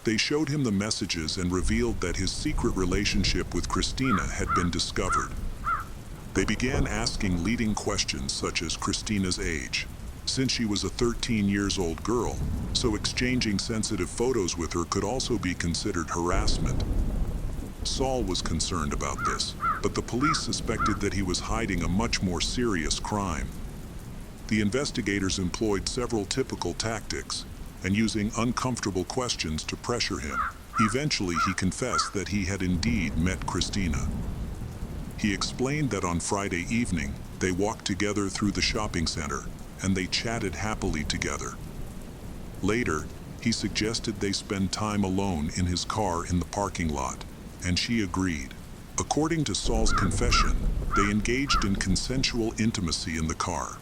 They showed him the messages and revealed that his secret relationship with Christina had been discovered. They began asking leading questions such as Christina's age, since she was a 13-year-old girl, so exchanging sensitive photos with her could also be considered harassment. Saul was concerned about this, but the police suspected that he was hiding a much more serious crime. The investigators employed several typical tactics, and using uncomfortable questions to pressure him. Eventually, he confessed that he had indeed met Christina. He explained that on Friday evening, they walked together through the shopping center, and they chatted happily together. Later, he suggested they spend time alone in his car in the parking lot, and she agreed. According to Saul's confession, they engaged in consensual intimacy in the car.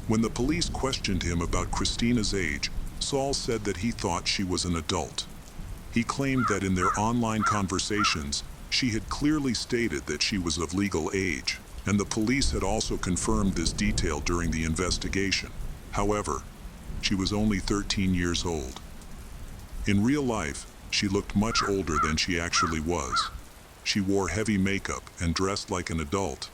When the police questioned him about Christina's age, Saul said that he thought she was an adult. He claimed that in their online conversations, she had clearly stated that she was of legal age, and the police had also confirmed this detail during the investigation. However, she was only 13 years old. In real life, she looked much older than she actually was. She wore heavy makeup and dressed like an adult.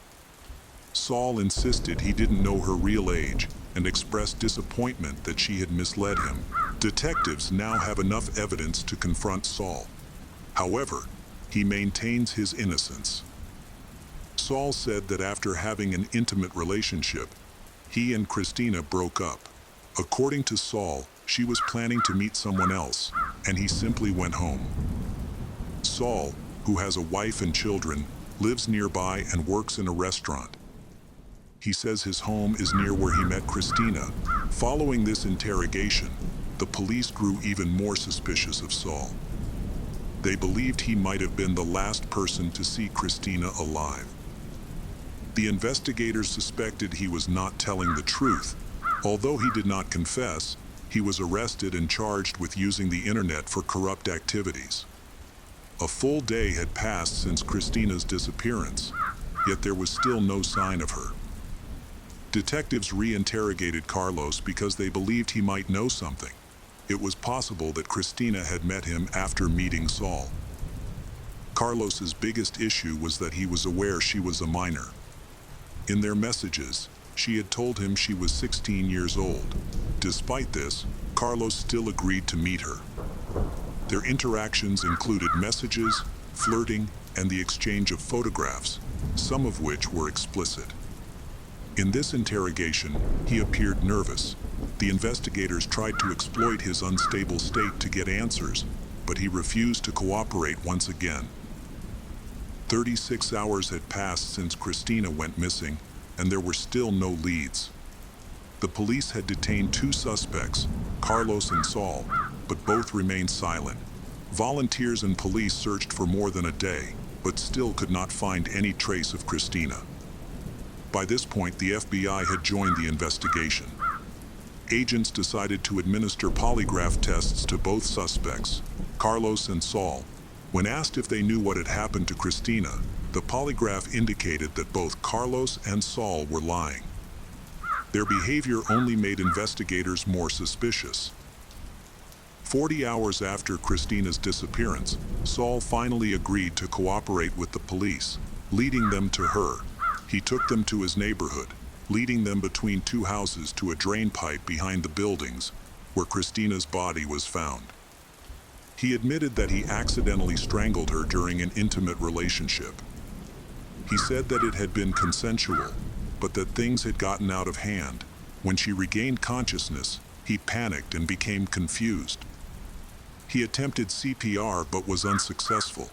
Saul insisted he didn't know her real age and expressed disappointment that she had misled him. Detectives now have enough evidence to confront Saul. However, he maintains his innocence. Saul said that after having an intimate relationship, he and Christina broke up. According to Saul, she was planning to meet someone else, and he simply went home. Saul, who has a wife and children, lives nearby and works in a restaurant. He says his home is near where he met Christina. Following this interrogation, the police grew even more suspicious of Saul. They believed he might have been the last person to see Christina alive. The investigators suspected he was not telling the truth. Although he did not confess, he was arrested and charged with using the internet for corrupt activities. A full day had passed since Christina's disappearance, yet there was still no sign of her. Detectives re-interrogated Carlos because they believed he might know something. It was possible that Christina had met him after meeting Saul. Carlos's biggest issue was that he was aware she was a minor. In their messages, she had told him she was 16 years old. Despite this, Carlos still agreed to meet her. Their interactions included messages, flirting, and the exchange of photographs, some of which were explicit. In this interrogation, he appeared nervous. The investigators tried to exploit his unstable state to get answers, but he refused to cooperate once again. 36 hours had passed since Christina went missing, and there were still no leads. The police had detained two suspects, Carlos and Saul, but both remained silent. Volunteers and police searched for more than a day, but still could not find any trace of Christina. By this point, the FBI had joined the investigation. Agents decided to administer polygraph tests to both suspects, Carlos and Saul. When asked if they knew what had happened to Christina, the polygraph indicated that both Carlos and Saul were lying. Their behavior only made investigators more suspicious. 40 hours after Christina's disappearance, Saul finally agreed to cooperate with the police, leading them to her. He took them to his neighborhood, leading them between two houses to a drain pipe behind the buildings, where Christina's body was found. He admitted that he accidentally strangled her during an intimate relationship. He said that it had been consensual, but that things had gotten out of hand. When she regained consciousness, he panicked and became confused. He attempted CPR but was unsuccessful.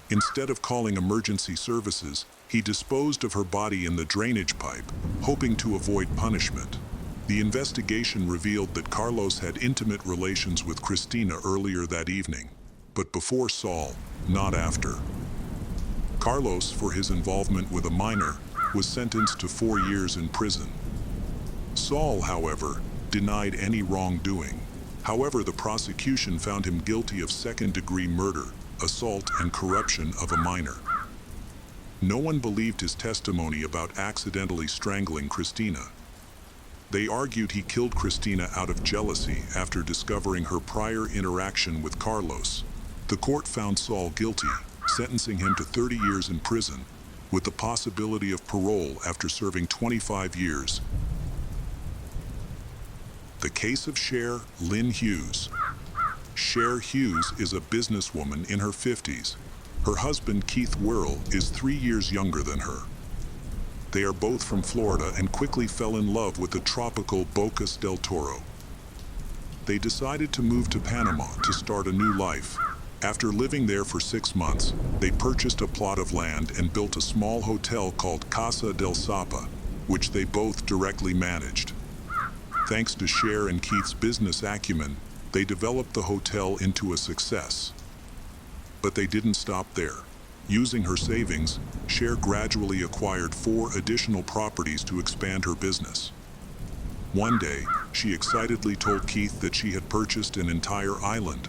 Instead of calling emergency services, he disposed of her body in the drainage pipe, hoping to avoid punishment. The investigation revealed that Carlos had intimate relations with Cristina earlier that evening, but before Saul, not after. Carlos, for his involvement with a minor, was sentenced to 4 years in prison. Saul, however, denied any wrongdoing. However, the prosecution found him guilty of second-degree murder, assault, and corruption of a minor. No one believed his testimony about accidentally strangling Cristina. They argued he killed Cristina out of jealousy after discovering her prior interaction with Carlos. The court found Saul guilty, sentencing him to 30 years in prison, with the possibility of parole after serving 25 years. The case of Cher Lynn Hughes. Cher Hughes is a businesswoman in her 50s. Her husband, Keith Worrell, is 3 years younger than her. They are both from Florida and quickly fell in love with the tropical Bocas del Toro. They decided to move to Panama to start a new life. After living there for 6 months, they purchased a plot of land and built a small hotel called Casa del Sapa, which they both directly managed. Thanks to Cher and Keith's business acumen, they developed the hotel into a success. But they didn't stop there. Using her savings, Cher gradually acquired 4 additional properties to expand her business. One day, she excitedly told Keith that she had purchased an entire island.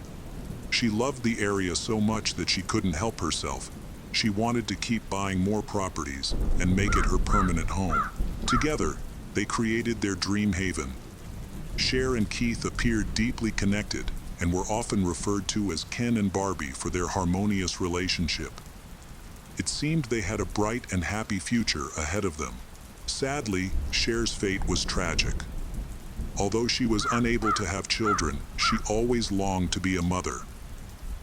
She loved the area so much that she couldn't help herself. She wanted to keep buying more properties and make it her permanent home. Together, they created their dream haven. Cher and Keith appeared deeply connected and were often referred to as Ken and Barbie for their harmonious relationship. It seemed they had a bright and happy future ahead of them. Sadly, Cher's fate was tragic. Although she was unable to have children, she always longed to be a mother.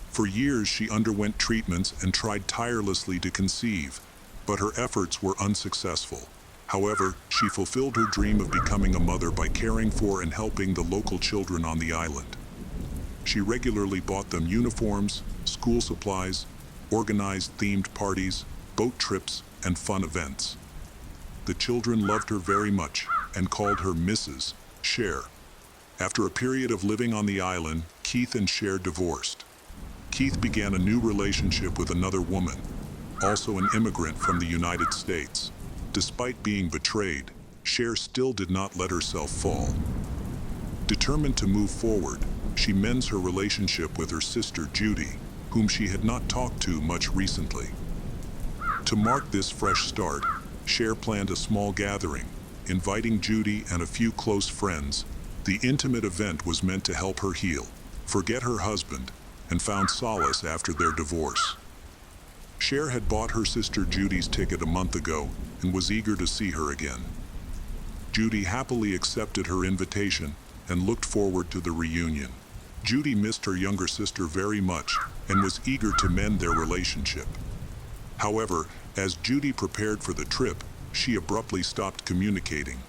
For years, she underwent treatments and tried tirelessly to conceive, but her efforts were unsuccessful. However, she fulfilled her dream of becoming a mother by caring for and helping the local children on the island. She regularly bought them uniforms, school supplies, organized themed parties, boat trips, and fun events. The children loved her very much and called her Mrs. Cher. After a period of living on the island, Keith and Cher divorced. Keith began a new relationship with another woman, also an immigrant from the United States. Despite being betrayed, Cher still did not let herself fall. Determined to move forward, she mends her relationship with her sister Judy, whom she had not talked to much recently. To mark this fresh start, Cher planned a small gathering, inviting Judy and a few close friends. The intimate event was meant to help her heal, forget her husband, and found solace after their divorce. Cher had bought her sister Judy's ticket a month ago and was eager to see her again. Judy happily accepted her invitation and looked forward to the reunion. Judy missed her younger sister very much and was eager to mend their relationship. However, as Judy prepared for the trip, she abruptly stopped communicating.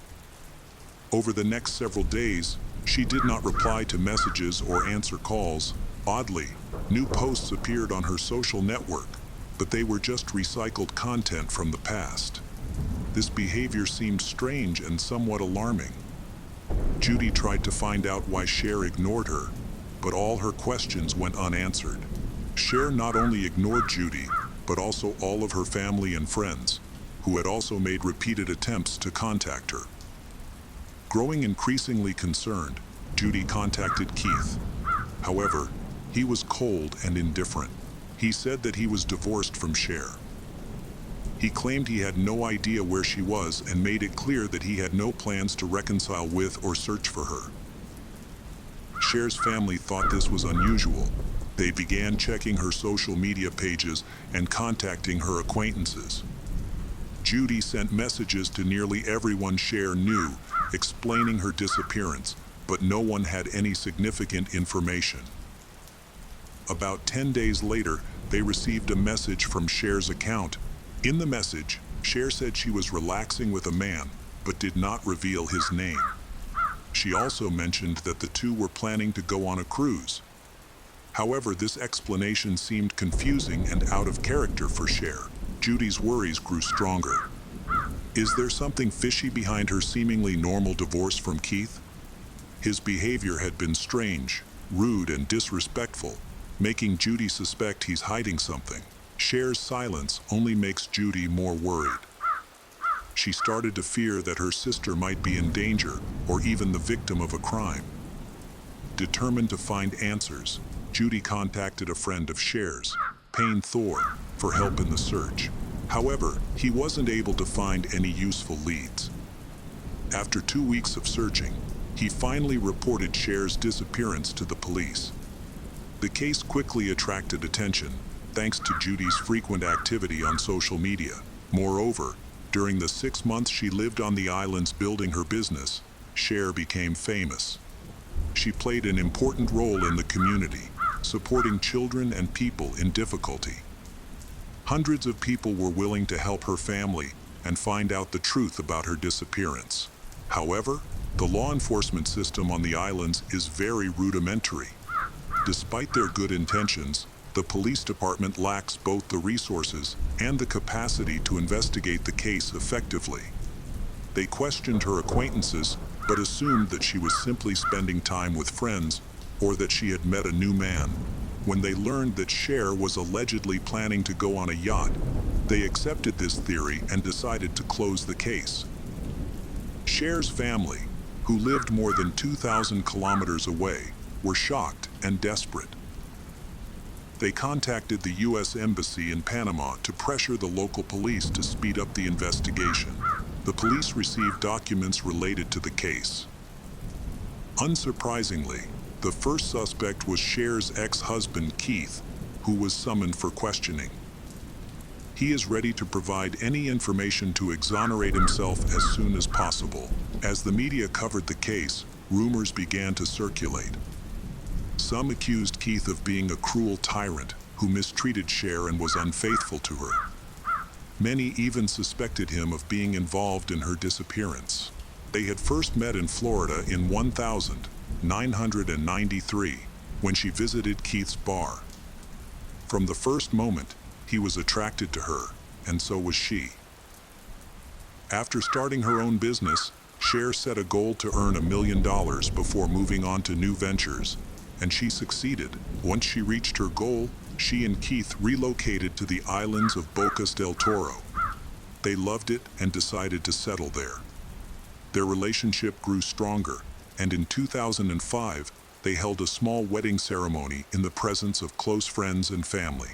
Over the next several days, she did not reply to messages or answer calls. Oddly, new posts appeared on her social network, but they were just recycled content from the past. This behavior seemed strange and somewhat alarming. Judy tried to find out why Cher ignored her, but all her questions went unanswered. Cher not only ignored Judy, but also all of her family and friends, who had also made repeated attempts to contact her. Growing increasingly concerned, Judy contacted Keith. However, he was cold and indifferent. He said that he was divorced from Cher. He claimed he had no idea where she was and made it clear that he had no plans to reconcile with or search for her. Cher's family thought this was unusual. They began checking her social media pages and contacting her acquaintances. Judy sent messages to nearly everyone Cher knew, explaining her disappearance, but no one had any significant information. About 10 days later, they received a message from Cher's account. In the message, Cher said she was relaxing with a man, but did not reveal his name. She also mentioned that the two were planning to go on a cruise. However, this explanation seemed confusing and out of character for Cher. Judy's worries grew stronger. Is there something fishy behind her seemingly normal divorce from Keith? His behavior had been strange, rude, and disrespectful, making Judy suspect he's hiding something. Cher's silence only makes Judy more worried. She started to fear that her sister might be in danger or even the victim of a crime. Determined to find answers, Judy contacted a friend of Cher's, Payne Thor, for help in the search. However, he wasn't able to find any useful leads. After 2 weeks of searching, he finally reported Cher's disappearance to the police. The case quickly attracted attention, thanks to Judy's frequent activity on social media. Moreover, during the 6 months she lived on the islands building her business, Cher became famous. She played an important role in the community, supporting children and people in difficulty. Hundreds of people were willing to help her family and find out the truth about her disappearance. However, the law enforcement system on the islands is very rudimentary. Despite their good intentions, the police department lacks both the resources and the capacity to investigate the case effectively. They questioned her acquaintances, but assumed that she was simply spending time with friends or that she had met a new man. When they learned that Cher was allegedly planning to go on a yacht, they accepted this theory and decided to close the case. Cher's family, who lived more than 2,000 kilometers away, were shocked and desperate. They contacted the U.S. Embassy in Panama to pressure the local police to speed up the investigation. The police received documents related to the case. Unsurprisingly, the first suspect was Cher's ex-husband Keith, who was summoned for questioning. He is ready to provide any information to exonerate himself as soon as possible. As the media covered the case, rumors began to circulate. Some accused Keith of being a cruel tyrant who mistreated Cher and was unfaithful to her. Many even suspected him of being involved in her disappearance. They had first met in Florida in 1993, when she visited Keith's bar. From the first moment, he was attracted to her, and so was she. After starting her own business, Cher set a goal to earn $1 million before moving on to new ventures, and she succeeded. Once she reached her goal, she and Keith relocated to the islands of Bocas del Toro. They loved it and decided to settle there. Their relationship grew stronger, and in 2005, they held a small wedding ceremony in the presence of close friends and family.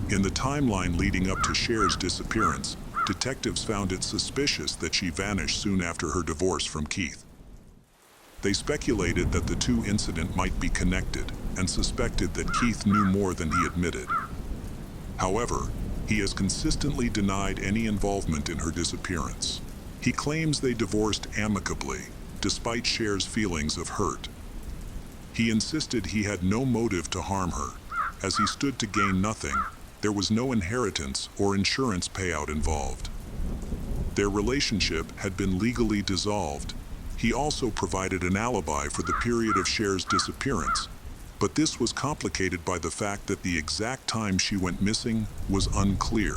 In the timeline leading up to Cher's disappearance, detectives found it suspicious that she vanished soon after her divorce from Keith. They speculated that the two incidents might be connected and suspected that Keith knew more than he admitted. However, he has consistently denied any involvement in her disappearance. He claims they divorced amicably, despite Cher's feelings of hurt. He insisted he had no motive to harm her. As he stood to gain nothing, there was no inheritance or insurance payout involved. Their relationship had been legally dissolved. He also provided an alibi for the period of Cher's disappearance, but this was complicated by the fact that the exact time she went missing was unclear.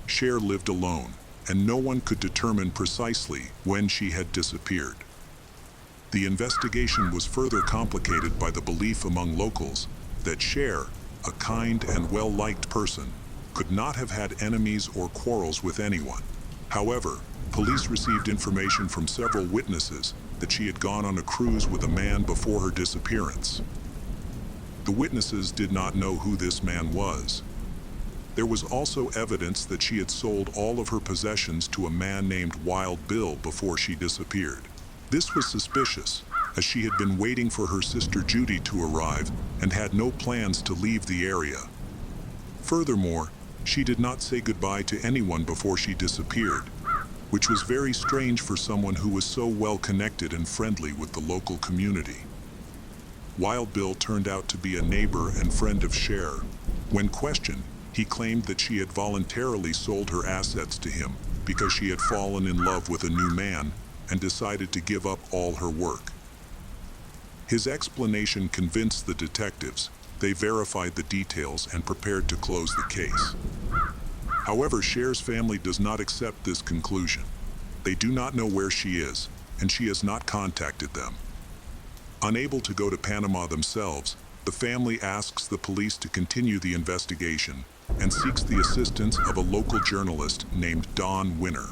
Cher lived alone, and no one could determine precisely when she had disappeared. The investigation was further complicated by the belief among locals that Cher, a kind and well-liked person, could not have had enemies or quarrels with anyone. However, police received information from several witnesses that she had gone on a cruise with a man before her disappearance. The witnesses did not know who this man was. There was also evidence that she had sold all of her possessions to a man named Wild Bill before she disappeared. This was suspicious, as she had been waiting for her sister Judy to arrive and had no plans to leave the area. Furthermore, she did not say goodbye to anyone before she disappeared, which was very strange for someone who was so well connected and friendly with the local community. Wild Bill turned out to be a neighbor and friend of Cher. When questioned, he claimed that she had voluntarily sold her assets to him because she had fallen in love with a new man and decided to give up all her work. His explanation convinced the detectives. They verified the details and prepared to close the case. However, Cher's family does not accept this conclusion. They do not know where she is, and she has not contacted them. Unable to go to Panama themselves, the family asks the police to continue the investigation and seeks the assistance of a local journalist named Don Winner.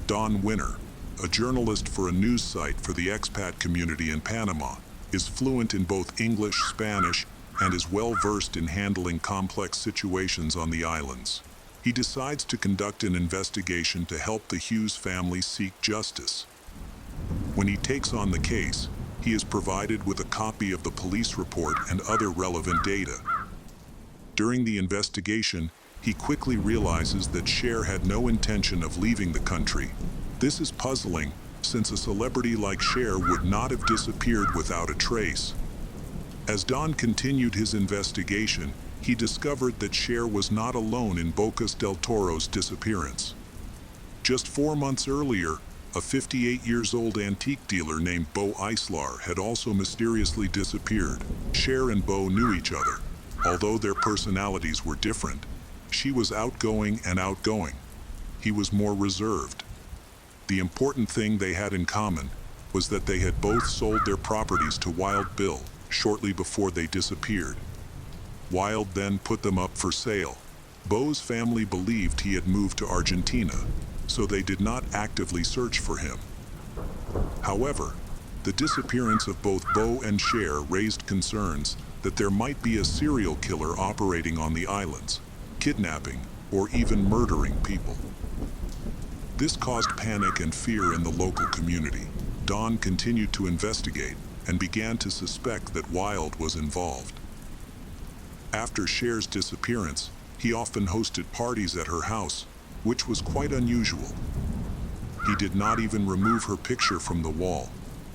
Don Winner, a journalist for a news site for the expat community in Panama, is fluent in both English, Spanish, and is well versed in handling complex situations on the islands. He decides to conduct an investigation to help the Hughes family seek justice. When he takes on the case, he is provided with a copy of the police report and other relevant data. During the investigation, he quickly realizes that Cher had no intention of leaving the country. This is puzzling, since a celebrity like Cher would not have disappeared without a trace. As Don continued his investigation, he discovered that Cher was not alone in Bocas del Toro's disappearance. Just 4 months earlier, a 58-year-old antique dealer named Bo Islar had also mysteriously disappeared. Cher and Bo knew each other. Although their personalities were different, she was outgoing and outgoing. He was more reserved. The important thing they had in common was that they had both sold their properties to Wild Bill shortly before they disappeared. Wild then put them up for sale. Bo's family believed he had moved to Argentina, so they did not actively search for him. However, the disappearance of both Bo and Cher raised concerns that there might be a serial killer operating on the islands, kidnapping or even murdering people. This caused panic and fear in the local community. Don continued to investigate and began to suspect that Wild was involved. After Cher's disappearance, he often hosted parties at her house, which was quite unusual. He did not even remove her picture from the wall,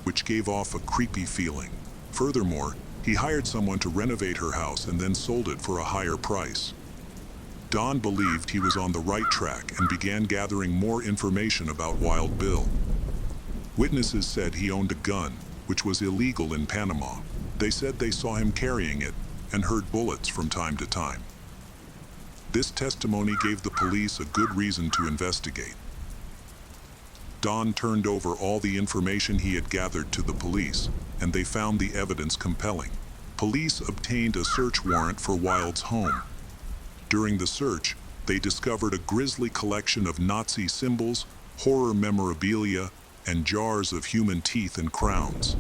which gave off a creepy feeling. Furthermore, he hired someone to renovate her house and then sold it for a higher price. Don believed he was on the right track and began gathering more information about Wild Bill. Witnesses said he owned a gun, which was illegal in Panama. They said they saw him carrying it and heard bullets from time to time. This testimony gave the police a good reason to investigate. Don turned over all the information he had gathered to the police, and they found the evidence compelling. Police obtained a search warrant for Wild's home. During the search, they discovered a grisly collection of Nazi symbols, horror memorabilia, and jars of human teeth and crowns.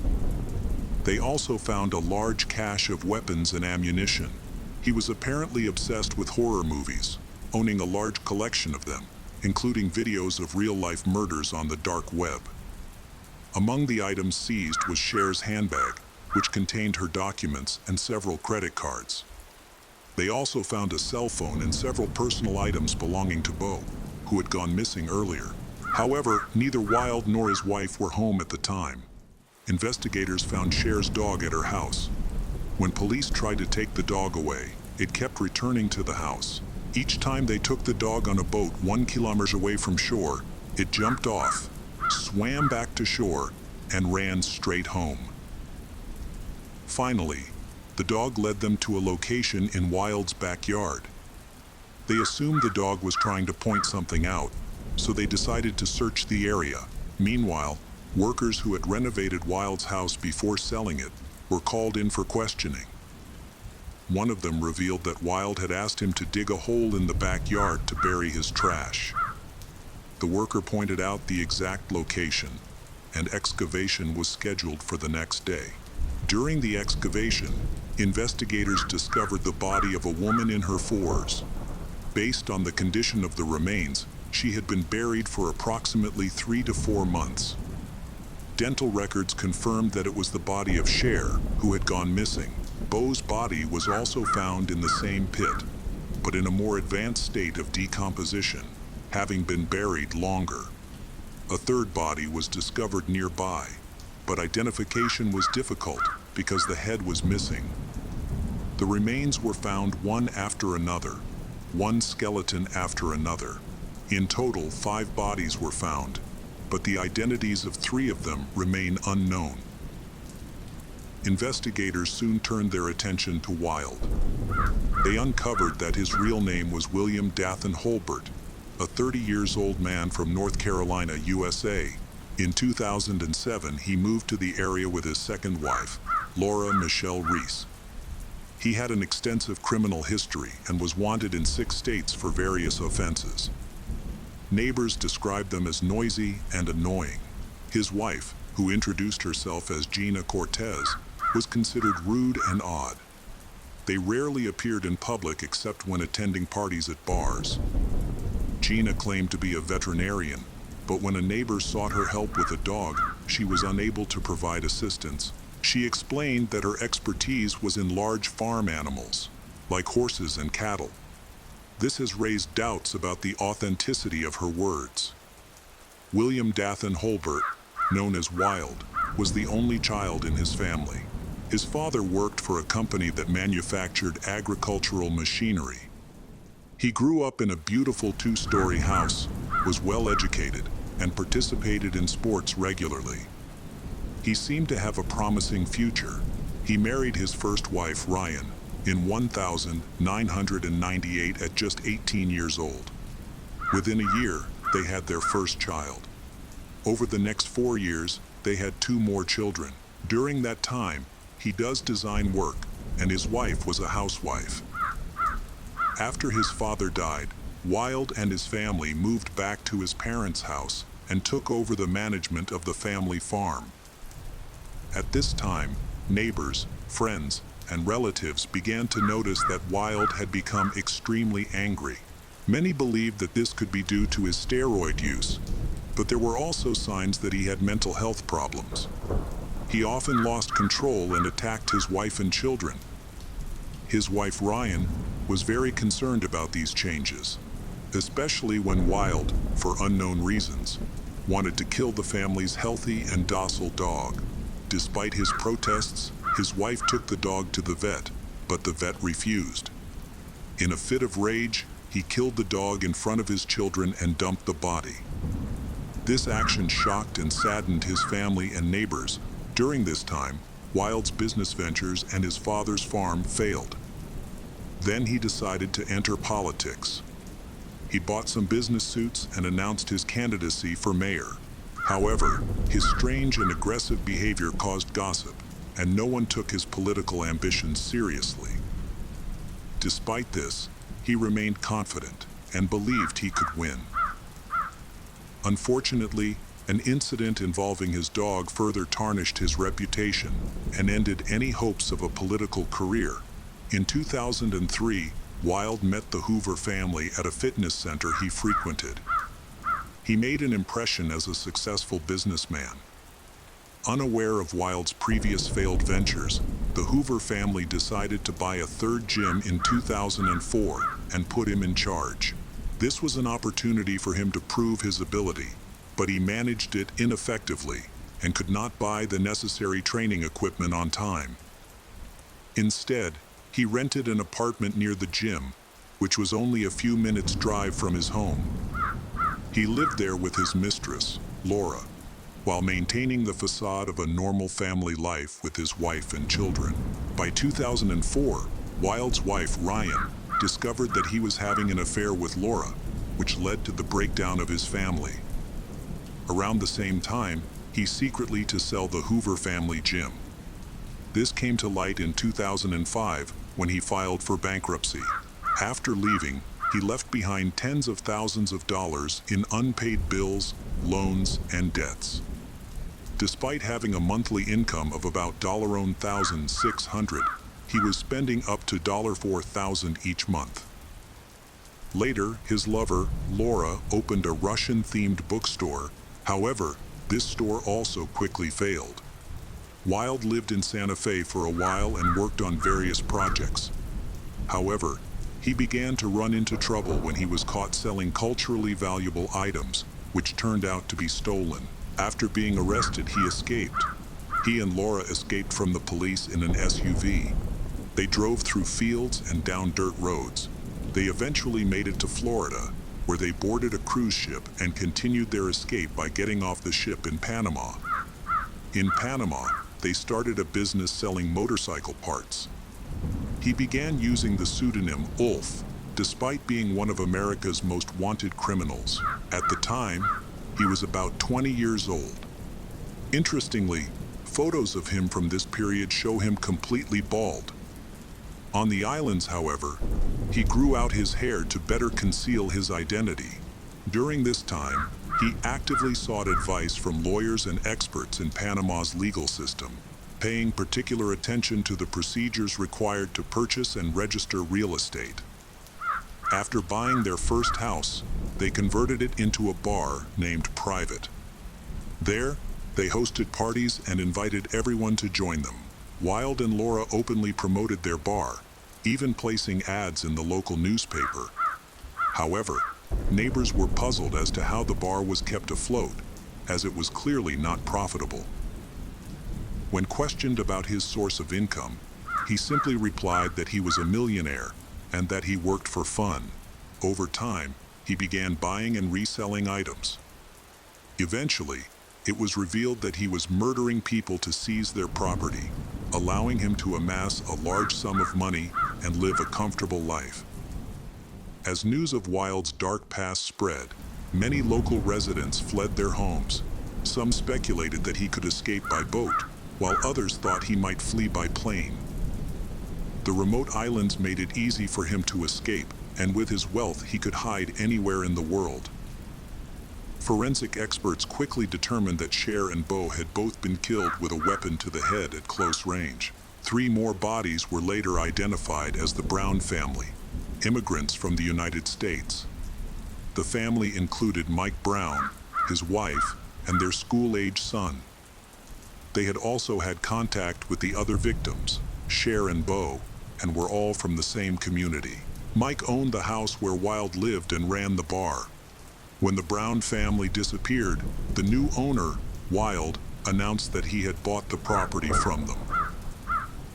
They also found a large cache of weapons and ammunition. He was apparently obsessed with horror movies, owning a large collection of them, including videos of real-life murders on the dark web. Among the items seized was Cher's handbag, which contained her documents and several credit cards. They also found a cell phone and several personal items belonging to Bo, who had gone missing earlier. However, neither Wild nor his wife were home at the time. Investigators found Cher's dog at her house. When police tried to take the dog away, it kept returning to the house. Each time they took the dog on a boat 1 kilometer away from shore, it jumped off, swam back to shore, and ran straight home. Finally, the dog led them to a location in Wild's backyard. They assumed the dog was trying to point something out, so they decided to search the area. Meanwhile, workers who had renovated Wild's house before selling it were called in for questioning. One of them revealed that Wild had asked him to dig a hole in the backyard to bury his trash. The worker pointed out the exact location, and excavation was scheduled for the next day. During the excavation, investigators discovered the body of a woman in her 40s. Based on the condition of the remains, she had been buried for approximately 3 to 4 months. Dental records confirmed that it was the body of Cher, who had gone missing. Bo's body was also found in the same pit, but in a more advanced state of decomposition, having been buried longer. A third body was discovered nearby, but identification was difficult because the head was missing. The remains were found one after another, one skeleton after another. In total, 5 bodies were found, but the identities of 3 of them remain unknown. Investigators soon turned their attention to Wilde. They uncovered that his real name was William Dathan Holbert, a 30-year-old man from North Carolina, USA. In 2007, he moved to the area with his second wife, Laura Michelle Reese. He had an extensive criminal history and was wanted in 6 states for various offenses. Neighbors described them as noisy and annoying. His wife, who introduced herself as Gina Cortez, was considered rude and odd. They rarely appeared in public except when attending parties at bars. Gina claimed to be a veterinarian, but when a neighbor sought her help with a dog, she was unable to provide assistance. She explained that her expertise was in large farm animals, like horses and cattle. This has raised doubts about the authenticity of her words. William Dathan Holbert, known as Wilde, was the only child in his family. His father worked for a company that manufactured agricultural machinery. He grew up in a beautiful 2-story house, was well educated, and participated in sports regularly. He seemed to have a promising future. He married his first wife, Ryan, in 1998 at just 18 years old. Within a year, they had their first child. Over the next 4 years, they had 2 more children. During that time, he does design work, and his wife was a housewife. After his father died, Wilde and his family moved back to his parents' house and took over the management of the family farm. At this time, neighbors, friends, and relatives began to notice that Wilde had become extremely angry. Many believed that this could be due to his steroid use, but there were also signs that he had mental health problems. He often lost control and attacked his wife and children. His wife Ryan was very concerned about these changes, especially when Wilde, for unknown reasons, wanted to kill the family's healthy and docile dog. Despite his protests, his wife took the dog to the vet, but the vet refused. In a fit of rage, he killed the dog in front of his children and dumped the body. This action shocked and saddened his family and neighbors. During this time, Wilde's business ventures and his father's farm failed. Then he decided to enter politics. He bought some business suits and announced his candidacy for mayor. However, his strange and aggressive behavior caused gossip, and no one took his political ambitions seriously. Despite this, he remained confident and believed he could win. Unfortunately, an incident involving his dog further tarnished his reputation and ended any hopes of a political career. In 2003, Wilde met the Hoover family at a fitness center he frequented. He made an impression as a successful businessman. Unaware of Wilde's previous failed ventures, the Hoover family decided to buy a 3rd gym in 2004 and put him in charge. This was an opportunity for him to prove his ability, but he managed it ineffectively and could not buy the necessary training equipment on time. Instead, he rented an apartment near the gym, which was only a few minutes' drive from his home. He lived there with his mistress, Laura, while maintaining the facade of a normal family life with his wife and children. By 2004, Wilde's wife, Ryan, discovered that he was having an affair with Laura, which led to the breakdown of his family. Around the same time, he secretly to sell the Hoover family gym. This came to light in 2005 when he filed for bankruptcy. After leaving, he left behind tens of thousands of dollars in unpaid bills, loans, and debts. Despite having a monthly income of about $1,600, he was spending up to $4,000 each month. Later, his lover, Laura, opened a Russian-themed bookstore. However, this store also quickly failed. Wilde lived in Santa Fe for a while and worked on various projects. However, he began to run into trouble when he was caught selling culturally valuable items, which turned out to be stolen. After being arrested, he escaped. He and Laura escaped from the police in an SUV. They drove through fields and down dirt roads. They eventually made it to Florida, where they boarded a cruise ship and continued their escape by getting off the ship in Panama. In Panama, they started a business selling motorcycle parts. He began using the pseudonym Ulf, despite being one of America's most wanted criminals. At the time, he was about 20 years old. Interestingly, photos of him from this period show him completely bald. On the islands, however, he grew out his hair to better conceal his identity. During this time, he actively sought advice from lawyers and experts in Panama's legal system, paying particular attention to the procedures required to purchase and register real estate. After buying their first house, they converted it into a bar named Private. There, they hosted parties and invited everyone to join them. Wild and Laura openly promoted their bar, even placing ads in the local newspaper. However, neighbors were puzzled as to how the bar was kept afloat, as it was clearly not profitable. When questioned about his source of income, he simply replied that he was a millionaire and that he worked for fun. Over time, he began buying and reselling items. Eventually, it was revealed that he was murdering people to seize their property, allowing him to amass a large sum of money and live a comfortable life. As news of Wild's dark past spread, many local residents fled their homes. Some speculated that he could escape by boat, while others thought he might flee by plane. The remote islands made it easy for him to escape, and with his wealth he could hide anywhere in the world. Forensic experts quickly determined that Cher and Beau had both been killed with a weapon to the head at close range. 3 more bodies were later identified as the Brown family, immigrants from the United States. The family included Mike Brown, his wife, and their school-age son. They had also had contact with the other victims, Cher and Beau, and were all from the same community. Mike owned the house where Wild lived and ran the bar. When the Brown family disappeared, the new owner, Wild, announced that he had bought the property from them.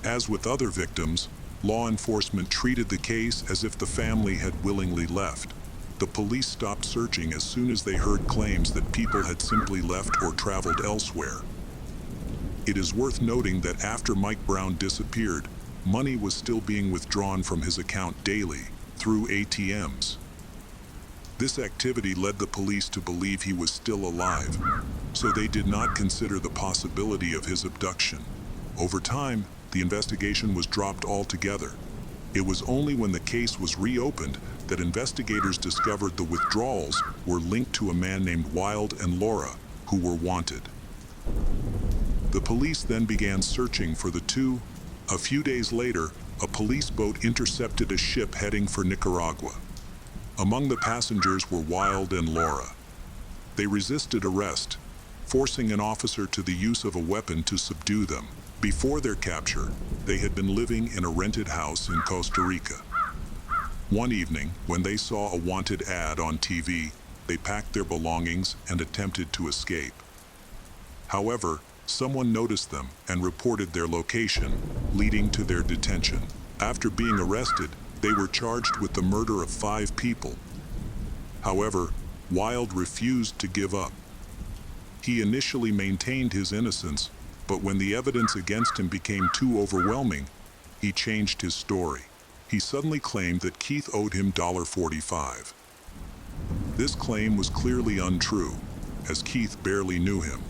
As with other victims, law enforcement treated the case as if the family had willingly left. The police stopped searching as soon as they heard claims that people had simply left or traveled elsewhere. It is worth noting that after Mike Brown disappeared, money was still being withdrawn from his account daily, through ATMs. This activity led the police to believe he was still alive, so they did not consider the possibility of his abduction. Over time, the investigation was dropped altogether. It was only when the case was reopened that investigators discovered the withdrawals were linked to a man named Wild and Laura, who were wanted. The police then began searching for the two. A few days later, a police boat intercepted a ship heading for Nicaragua. Among the passengers were Wild and Laura. They resisted arrest, forcing an officer to the use of a weapon to subdue them. Before their capture, they had been living in a rented house in Costa Rica. One evening, when they saw a wanted ad on TV, they packed their belongings and attempted to escape. However, someone noticed them and reported their location, leading to their detention. After being arrested, they were charged with the murder of 5 people. However, Wild refused to give up. He initially maintained his innocence, but when the evidence against him became too overwhelming, he changed his story. He suddenly claimed that Keith owed him $45. This claim was clearly untrue, as Keith barely knew him.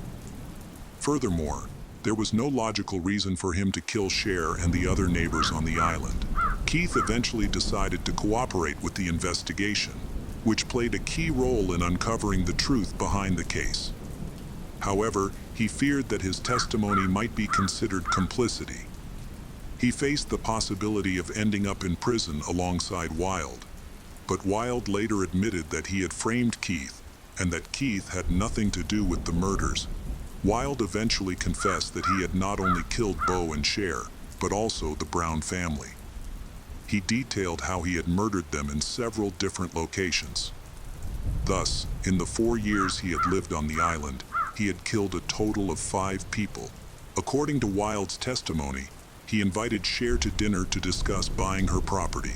Furthermore, there was no logical reason for him to kill Cher and the other neighbors on the island. Keith eventually decided to cooperate with the investigation, which played a key role in uncovering the truth behind the case. However, he feared that his testimony might be considered complicity. He faced the possibility of ending up in prison alongside Wild, but Wild later admitted that he had framed Keith and that Keith had nothing to do with the murders. Wild eventually confessed that he had not only killed Beau and Cher, but also the Brown family. He detailed how he had murdered them in several different locations. Thus, in the 4 years he had lived on the island, he had killed a total of 5 people. According to Wilde's testimony, he invited Cher to dinner to discuss buying her property.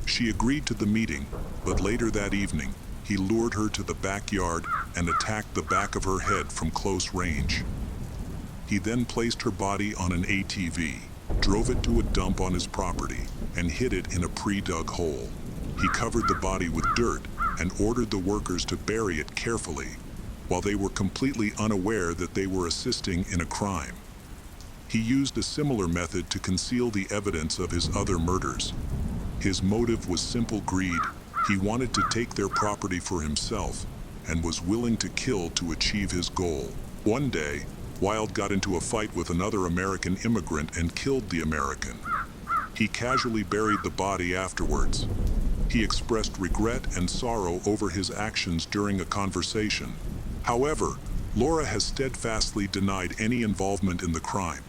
She agreed to the meeting, but later that evening, he lured her to the backyard and attacked the back of her head from close range. He then placed her body on an ATV, drove it to a dump on his property, and hid it in a pre-dug hole. He covered the body with dirt and ordered the workers to bury it carefully, while they were completely unaware that they were assisting in a crime. He used a similar method to conceal the evidence of his other murders. His motive was simple greed. He wanted to take their property for himself and was willing to kill to achieve his goal. One day, Wilde got into a fight with another American immigrant and killed the American. He casually buried the body afterwards. He expressed regret and sorrow over his actions during a conversation. However, Laura has steadfastly denied any involvement in the crime.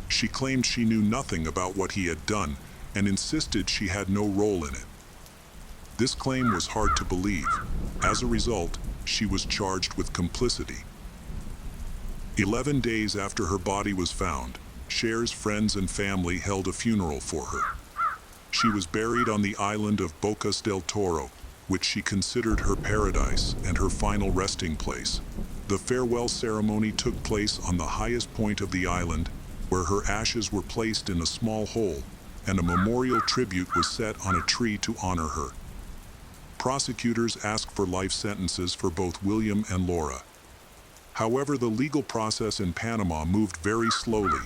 She claimed she knew nothing about what he had done and insisted she had no role in it. This claim was hard to believe. As a result, she was charged with complicity. 11 days after her body was found, Cher's friends and family held a funeral for her. She was buried on the island of Bocas del Toro, which she considered her paradise and her final resting place. The farewell ceremony took place on the highest point of the island, where her ashes were placed in a small hole, and a memorial tribute was set on a tree to honor her. Prosecutors asked for life sentences for both William and Laura. However, the legal process in Panama moved very slowly.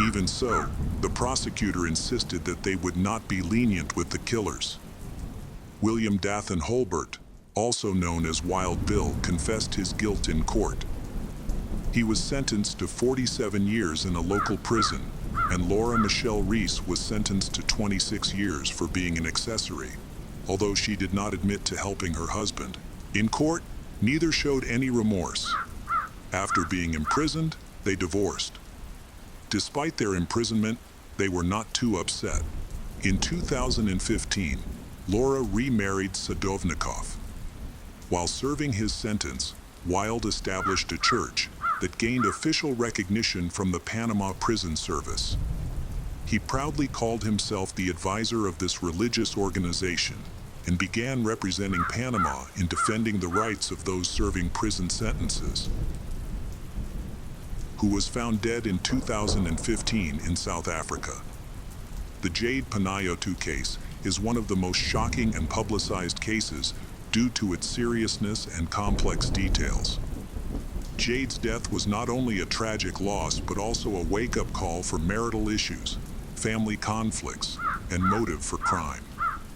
Even so, the prosecutor insisted that they would not be lenient with the killers. William Dathan Holbert, also known as Wild Bill, confessed his guilt in court. He was sentenced to 47 years in a local prison, and Laura Michelle Reese was sentenced to 26 years for being an accessory, although she did not admit to helping her husband. In court, neither showed any remorse. After being imprisoned, they divorced. Despite their imprisonment, they were not too upset. In 2015, Laura remarried Sadovnikov. While serving his sentence, Wilde established a church that gained official recognition from the Panama Prison Service. He proudly called himself the advisor of this religious organization and began representing Panama in defending the rights of those serving prison sentences. Who was found dead in 2015 in South Africa. The Jade Panayotu case is one of the most shocking and publicized cases due to its seriousness and complex details. Jade's death was not only a tragic loss, but also a wake-up call for marital issues, family conflicts, and motive for crime.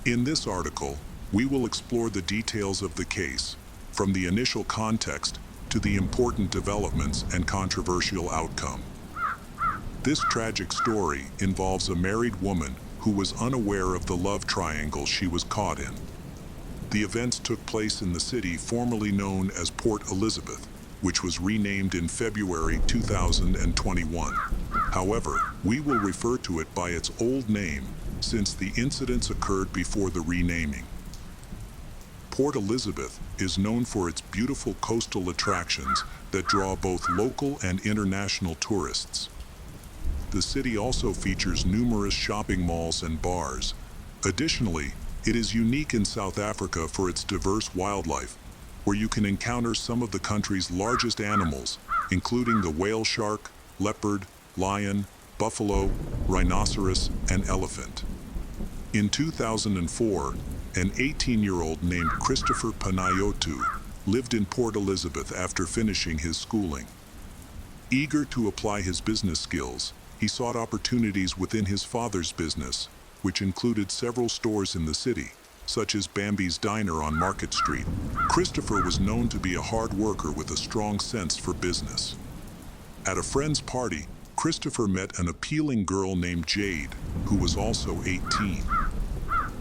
In this article, we will explore the details of the case, from the initial context to the important developments and controversial outcome. This tragic story involves a married woman who was unaware of the love triangle she was caught in. The events took place in the city formerly known as Port Elizabeth, which was renamed in February 2021. However, we will refer to it by its old name since the incidents occurred before the renaming. Port Elizabeth is known for its beautiful coastal attractions that draw both local and international tourists. The city also features numerous shopping malls and bars. Additionally, it is unique in South Africa for its diverse wildlife, where you can encounter some of the country's largest animals, including the whale shark, leopard, lion, buffalo, rhinoceros, and elephant. In 2004, an 18-year-old named Christopher Panayotu lived in Port Elizabeth after finishing his schooling. Eager to apply his business skills, he sought opportunities within his father's business, which included several stores in the city, such as Bambi's Diner on Market Street. Christopher was known to be a hard worker with a strong sense for business. At a friend's party, Christopher met an appealing girl named Jade, who was also 18.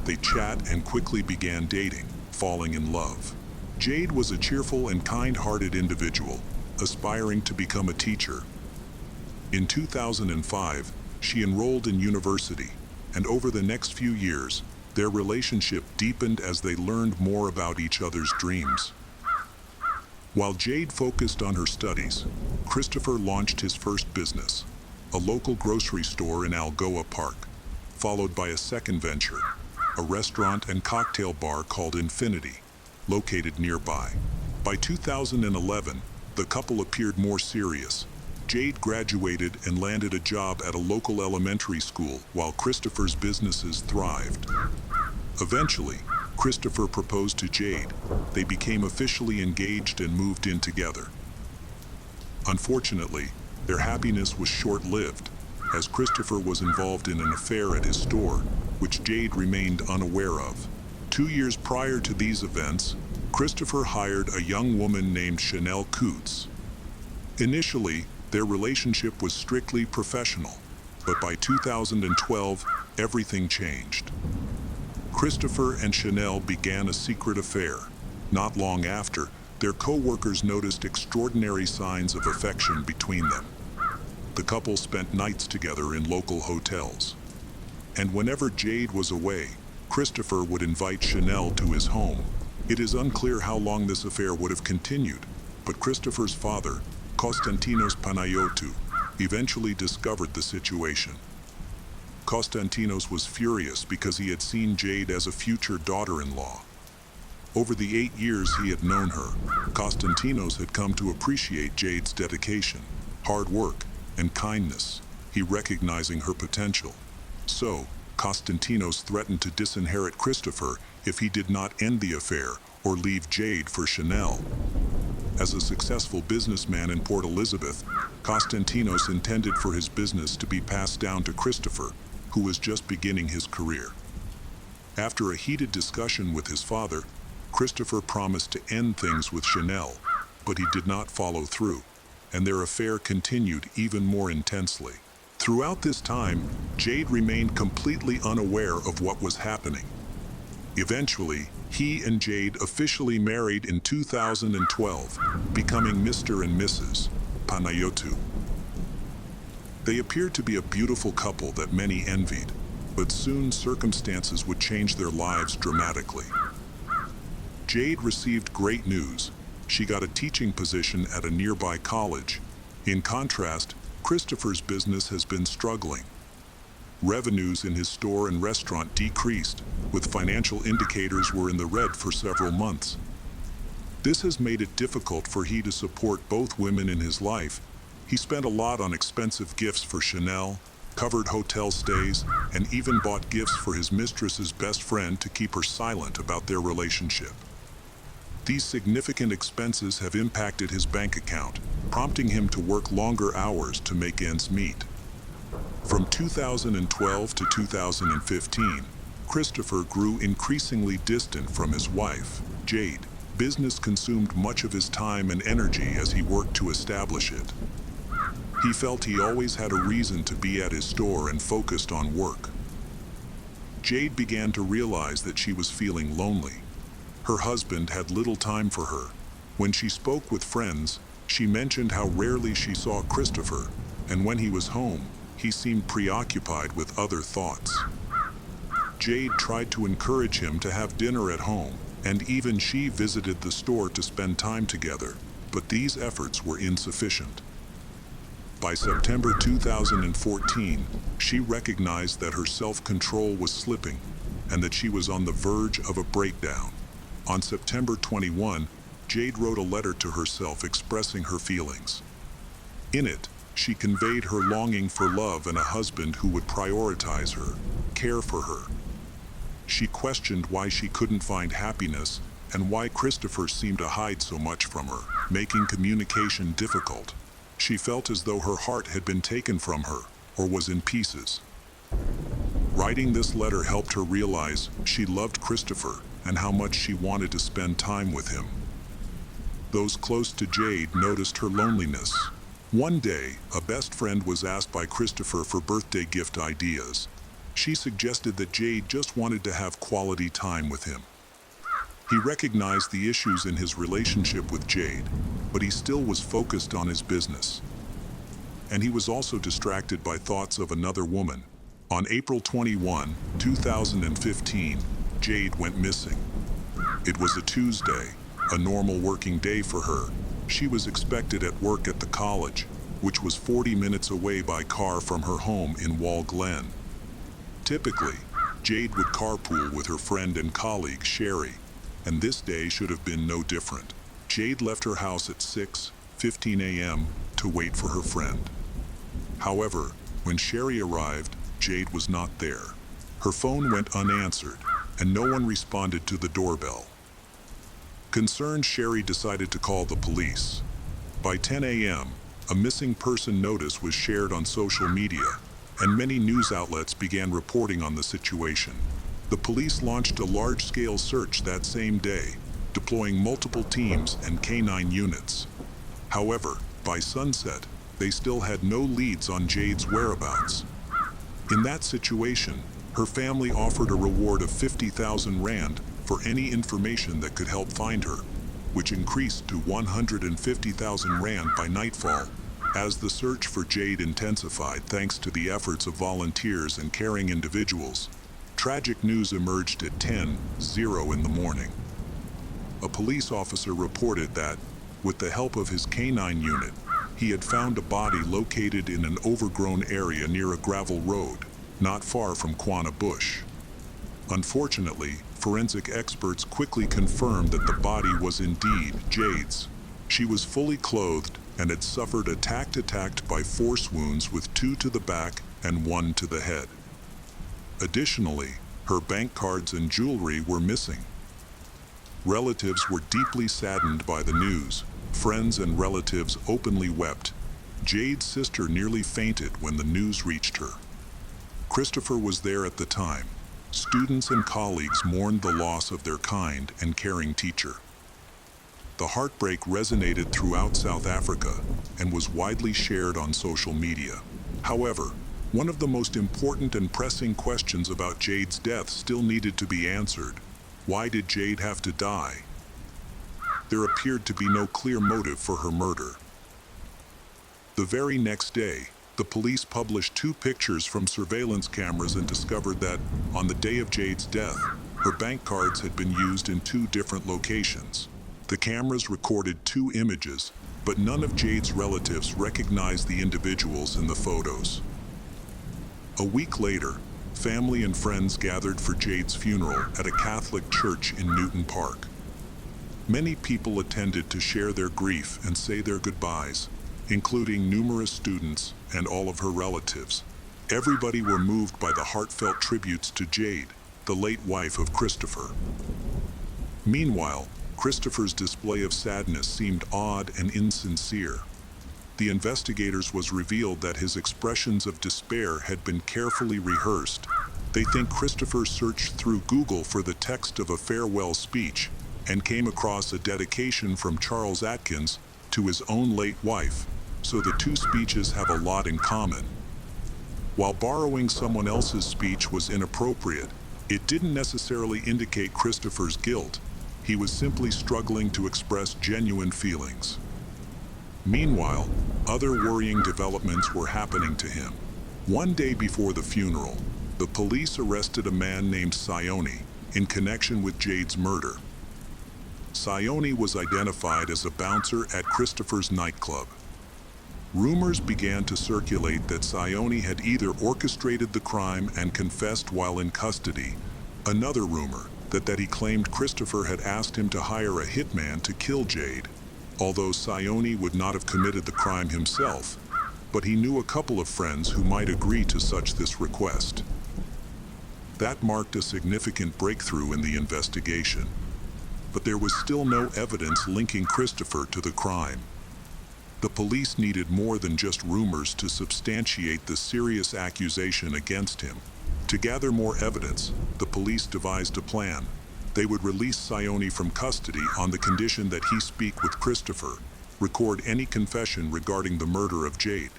They chat and quickly began dating, falling in love. Jade was a cheerful and kind-hearted individual, aspiring to become a teacher. In 2005, she enrolled in university, and over the next few years, their relationship deepened as they learned more about each other's dreams. While Jade focused on her studies, Christopher launched his first business, a local grocery store in Algoa Park, followed by a second venture, a restaurant and cocktail bar called Infinity, located nearby. By 2011, the couple appeared more serious. Jade graduated and landed a job at a local elementary school while Christopher's businesses thrived. Eventually, Christopher proposed to Jade. They became officially engaged and moved in together. Unfortunately, their happiness was short-lived, as Christopher was involved in an affair at his store, which Jade remained unaware of. 2 years prior to these events, Christopher hired a young woman named Chanel Coots. Initially, their relationship was strictly professional, but by 2012, everything changed. Christopher and Chanel began a secret affair. Not long after, their co-workers noticed extraordinary signs of affection between them. The couple spent nights together in local hotels. And whenever Jade was away, Christopher would invite Chanel to his home. It is unclear how long this affair would have continued, but Christopher's father, Konstantinos Panayotou, eventually discovered the situation. Konstantinos was furious because he had seen Jade as a future daughter-in-law. Over the 8 years he had known her, Konstantinos had come to appreciate Jade's dedication, hard work, and kindness, he recognizing her potential. So, Konstantinos threatened to disinherit Christopher if he did not end the affair or leave Jade for Chanel. As a successful businessman in Port Elizabeth, Konstantinos intended for his business to be passed down to Christopher, who was just beginning his career. After a heated discussion with his father, Christopher promised to end things with Chanel, but he did not follow through, and their affair continued even more intensely. Throughout this time, Jade remained completely unaware of what was happening. Eventually, he and Jade officially married in 2012, becoming Mr. and Mrs. Panayotou. They appeared to be a beautiful couple that many envied, but soon circumstances would change their lives dramatically. Jade received great news. She got a teaching position at a nearby college. In contrast, Christopher's business has been struggling. Revenues in his store and restaurant decreased, with financial indicators were in the red for several months. This has made it difficult for he to support both women in his life. He spent a lot on expensive gifts for Chanel, covered hotel stays, and even bought gifts for his mistress's best friend to keep her silent about their relationship. These significant expenses have impacted his bank account, prompting him to work longer hours to make ends meet. From 2012 to 2015, Christopher grew increasingly distant from his wife, Jade. Business consumed much of his time and energy as he worked to establish it. He felt he always had a reason to be at his store and focused on work. Jade began to realize that she was feeling lonely. Her husband had little time for her. When she spoke with friends, she mentioned how rarely she saw Christopher, and when he was home, he seemed preoccupied with other thoughts. Jade tried to encourage him to have dinner at home, and even she visited the store to spend time together, but these efforts were insufficient. By September 2014, she recognized that her self-control was slipping and that she was on the verge of a breakdown. On September 21, Jade wrote a letter to herself expressing her feelings. In it, she conveyed her longing for love and a husband who would prioritize her, care for her. She questioned why she couldn't find happiness and why Christopher seemed to hide so much from her, making communication difficult. She felt as though her heart had been taken from her or was in pieces. Writing this letter helped her realize she loved Christopher and how much she wanted to spend time with him. Those close to Jade noticed her loneliness. One day, a best friend was asked by Christopher for birthday gift ideas. She suggested that Jade just wanted to have quality time with him. He recognized the issues in his relationship with Jade, but he still was focused on his business. And he was also distracted by thoughts of another woman. On April 21, 2015, Jade went missing. It was a Tuesday, a normal working day for her, She was expected at work at the college, which was 40 minutes away by car from her home in Wall Glen. Typically, Jade would carpool with her friend and colleague Sherry, and this day should have been no different. Jade left her house at 6:15 a.m. to wait for her friend. However, when Sherry arrived, Jade was not there. Her phone went unanswered, and no one responded to the doorbell. Concerned, Sherry decided to call the police. By 10 a.m., a missing person notice was shared on social media, and many news outlets began reporting on the situation. The police launched a large-scale search that same day, deploying multiple teams and canine units. However, by sunset, they still had no leads on Jade's whereabouts. In that situation, her family offered a reward of 50,000 Rand for any information that could help find her, which increased to 150,000 Rand by nightfall, as the search for Jade intensified thanks to the efforts of volunteers and caring individuals. Tragic news emerged at 10:00 in the morning. A police officer reported that, with the help of his canine unit, he had found a body located in an overgrown area near a gravel road, not far from Quanah Bush. Unfortunately, forensic experts quickly confirmed that the body was indeed Jade's. She was fully clothed and had suffered attack by force wounds with 2 to the back and 1 to the head. Additionally, her bank cards and jewelry were missing. Relatives were deeply saddened by the news. Friends and relatives openly wept. Jade's sister nearly fainted when the news reached her. Christopher was there at the time. Students and colleagues mourned the loss of their kind and caring teacher. The heartbreak resonated throughout South Africa and was widely shared on social media. However, one of the most important and pressing questions about Jade's death still needed to be answered. Why did Jade have to die? There appeared to be no clear motive for her murder. The very next day, the police published 2 pictures from surveillance cameras and discovered that, on the day of Jade's death, her bank cards had been used in 2 different locations. The cameras recorded 2 images, but none of Jade's relatives recognized the individuals in the photos. A week later, family and friends gathered for Jade's funeral at a Catholic church in Newton Park. Many people attended to share their grief and say their goodbyes, including numerous students and all of her relatives. Everybody were moved by the heartfelt tributes to Jade, the late wife of Christopher. Meanwhile, Christopher's display of sadness seemed odd and insincere. The investigators was revealed that his expressions of despair had been carefully rehearsed. They think Christopher searched through Google for the text of a farewell speech and came across a dedication from Charles Atkins to his own late wife, so the 2 speeches have a lot in common. While borrowing someone else's speech was inappropriate, it didn't necessarily indicate Christopher's guilt. He was simply struggling to express genuine feelings. Meanwhile, other worrying developments were happening to him. One day before the funeral, the police arrested a man named Sione in connection with Jade's murder. Sione was identified as a bouncer at Christopher's nightclub. Rumors began to circulate that Sione had either orchestrated the crime and confessed while in custody. Another rumor that he claimed Christopher had asked him to hire a hitman to kill Jade, although Sione would not have committed the crime himself, but he knew a couple of friends who might agree to such this request. That marked a significant breakthrough in the investigation, but there was still no evidence linking Christopher to the crime. The police needed more than just rumors to substantiate the serious accusation against him. To gather more evidence, the police devised a plan. They would release Sione from custody on the condition that he speak with Christopher, record any confession regarding the murder of Jade.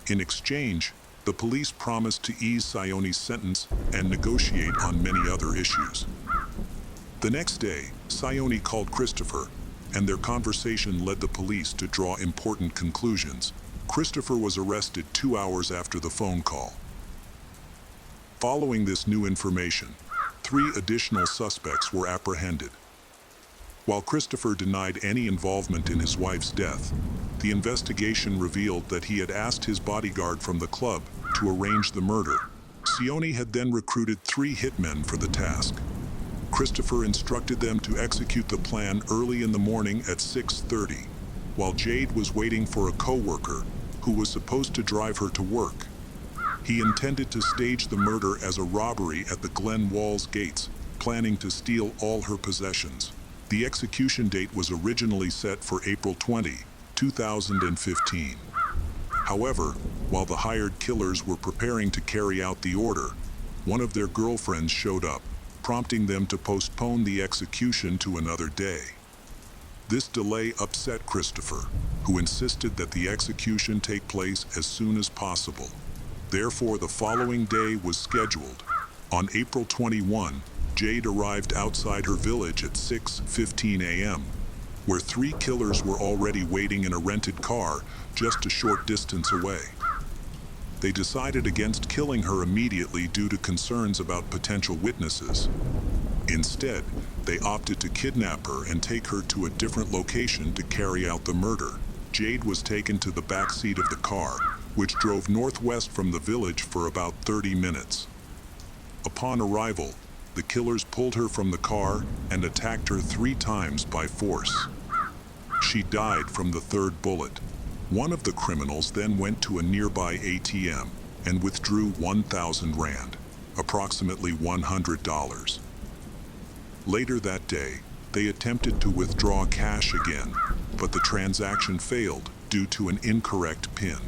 In exchange, the police promised to ease Sione's sentence and negotiate on many other issues. The next day, Sione called Christopher, and their conversation led the police to draw important conclusions. Christopher was arrested 2 hours after the phone call. Following this new information, 3 additional suspects were apprehended. While Christopher denied any involvement in his wife's death, the investigation revealed that he had asked his bodyguard from the club to arrange the murder. Sione had then recruited 3 hitmen for the task. Christopher instructed them to execute the plan early in the morning at 6:30, while Jade was waiting for a co-worker who was supposed to drive her to work. He intended to stage the murder as a robbery at the Glen Walls gates, planning to steal all her possessions. The execution date was originally set for April 20, 2015. However, while the hired killers were preparing to carry out the order, one of their girlfriends showed up, prompting them to postpone the execution to another day. This delay upset Christopher, who insisted that the execution take place as soon as possible. Therefore, the following day was scheduled. On April 21, Jade arrived outside her village at 6:15 a.m., where 3 killers were already waiting in a rented car just a short distance away. They decided against killing her immediately due to concerns about potential witnesses. Instead, they opted to kidnap her and take her to a different location to carry out the murder. Jade was taken to the back seat of the car, which drove northwest from the village for about 30 minutes. Upon arrival, the killers pulled her from the car and attacked her 3 times by force. She died from the 3rd bullet. One of the criminals then went to a nearby ATM and withdrew 1,000 rand, approximately $100. Later that day, they attempted to withdraw cash again, but the transaction failed due to an incorrect PIN.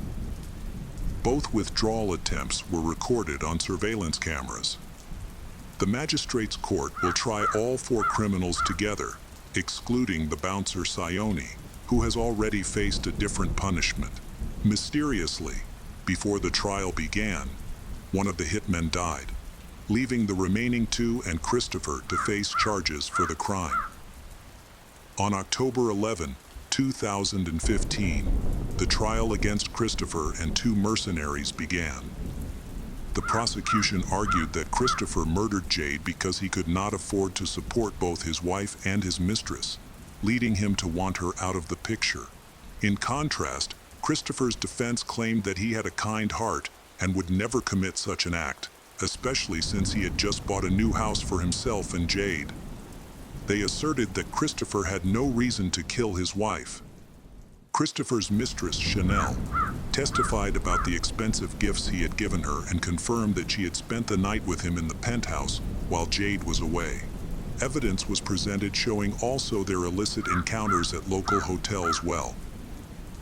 Both withdrawal attempts were recorded on surveillance cameras. The magistrate's court will try all 4 criminals together, excluding the bouncer Sione, who has already faced a different punishment. Mysteriously, before the trial began, one of the hitmen died, leaving the remaining 2 and Christopher to face charges for the crime. On October 11, 2015, the trial against Christopher and 2 mercenaries began. The prosecution argued that Christopher murdered Jade because he could not afford to support both his wife and his mistress, leading him to want her out of the picture. In contrast, Christopher's defense claimed that he had a kind heart and would never commit such an act, especially since he had just bought a new house for himself and Jade. They asserted that Christopher had no reason to kill his wife. Christopher's mistress, Chanel, testified about the expensive gifts he had given her and confirmed that she had spent the night with him in the penthouse while Jade was away. Evidence was presented showing also their illicit encounters at local hotels well.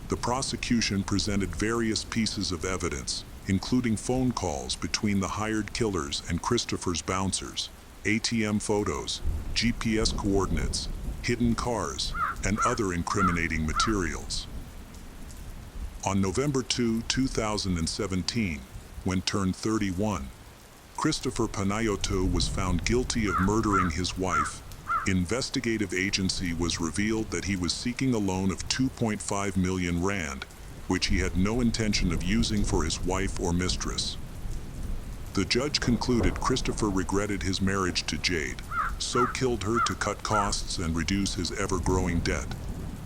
The prosecution presented various pieces of evidence, including phone calls between the hired killers and Christopher's bouncers, ATM photos, GPS coordinates, hidden cars, and other incriminating materials. On November 2, 2017, when turned 31, Christopher Panayotou was found guilty of murdering his wife. Investigative agency was revealed that he was seeking a loan of 2.5 million rand, which he had no intention of using for his wife or mistress. The judge concluded Christopher regretted his marriage to Jade, so killed her to cut costs and reduce his ever-growing debt.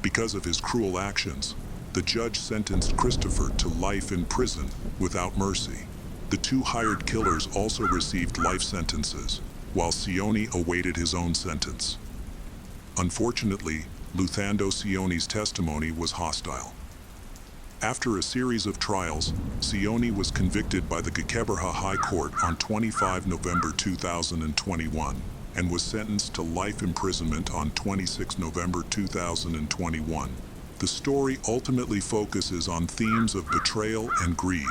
Because of his cruel actions, the judge sentenced Christopher to life in prison without mercy. The 2 hired killers also received life sentences, while Sione awaited his own sentence. Unfortunately, Luthando Sione's testimony was hostile. After a series of trials, Sione was convicted by the Gqeberha High Court on 25 November 2021 and was sentenced to life imprisonment on 26 November 2021. The story ultimately focuses on themes of betrayal and greed.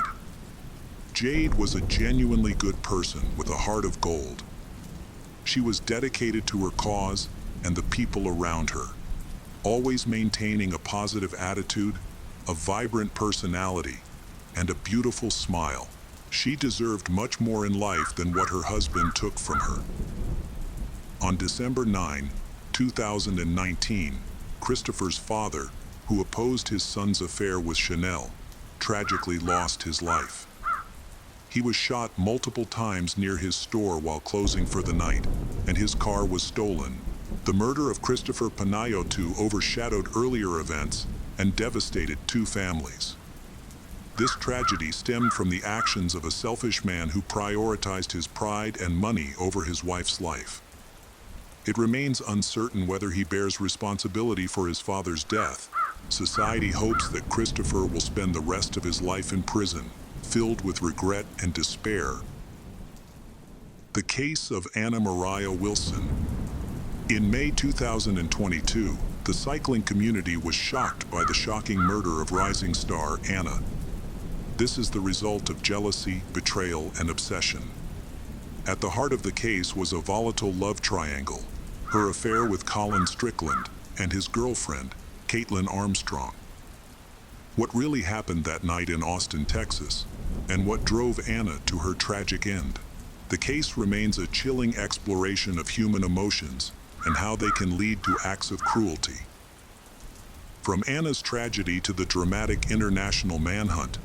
Jade was a genuinely good person with a heart of gold. She was dedicated to her cause and the people around her, always maintaining a positive attitude, a vibrant personality, and a beautiful smile. She deserved much more in life than what her husband took from her. On December 9, 2019, Christopher's father, who opposed his son's affair with Chanel, tragically lost his life. He was shot multiple times near his store while closing for the night, and his car was stolen. The murder of Christopher Panayotou overshadowed earlier events and devastated two families. This tragedy stemmed from the actions of a selfish man who prioritized his pride and money over his wife's life. It remains uncertain whether he bears responsibility for his father's death. Society hopes that Christopher will spend the rest of his life in prison, filled with regret and despair. The case of Anna Maria Wilson. In May 2022, the cycling community was shocked by the shocking murder of rising star Anna. This is the result of jealousy, betrayal, and obsession. At the heart of the case was a volatile love triangle, her affair with Colin Strickland and his girlfriend, Caitlin Armstrong. What really happened that night in Austin, Texas, and what drove Anna to her tragic end? The case remains a chilling exploration of human emotions and how they can lead to acts of cruelty. From Anna's tragedy to the dramatic international manhunt,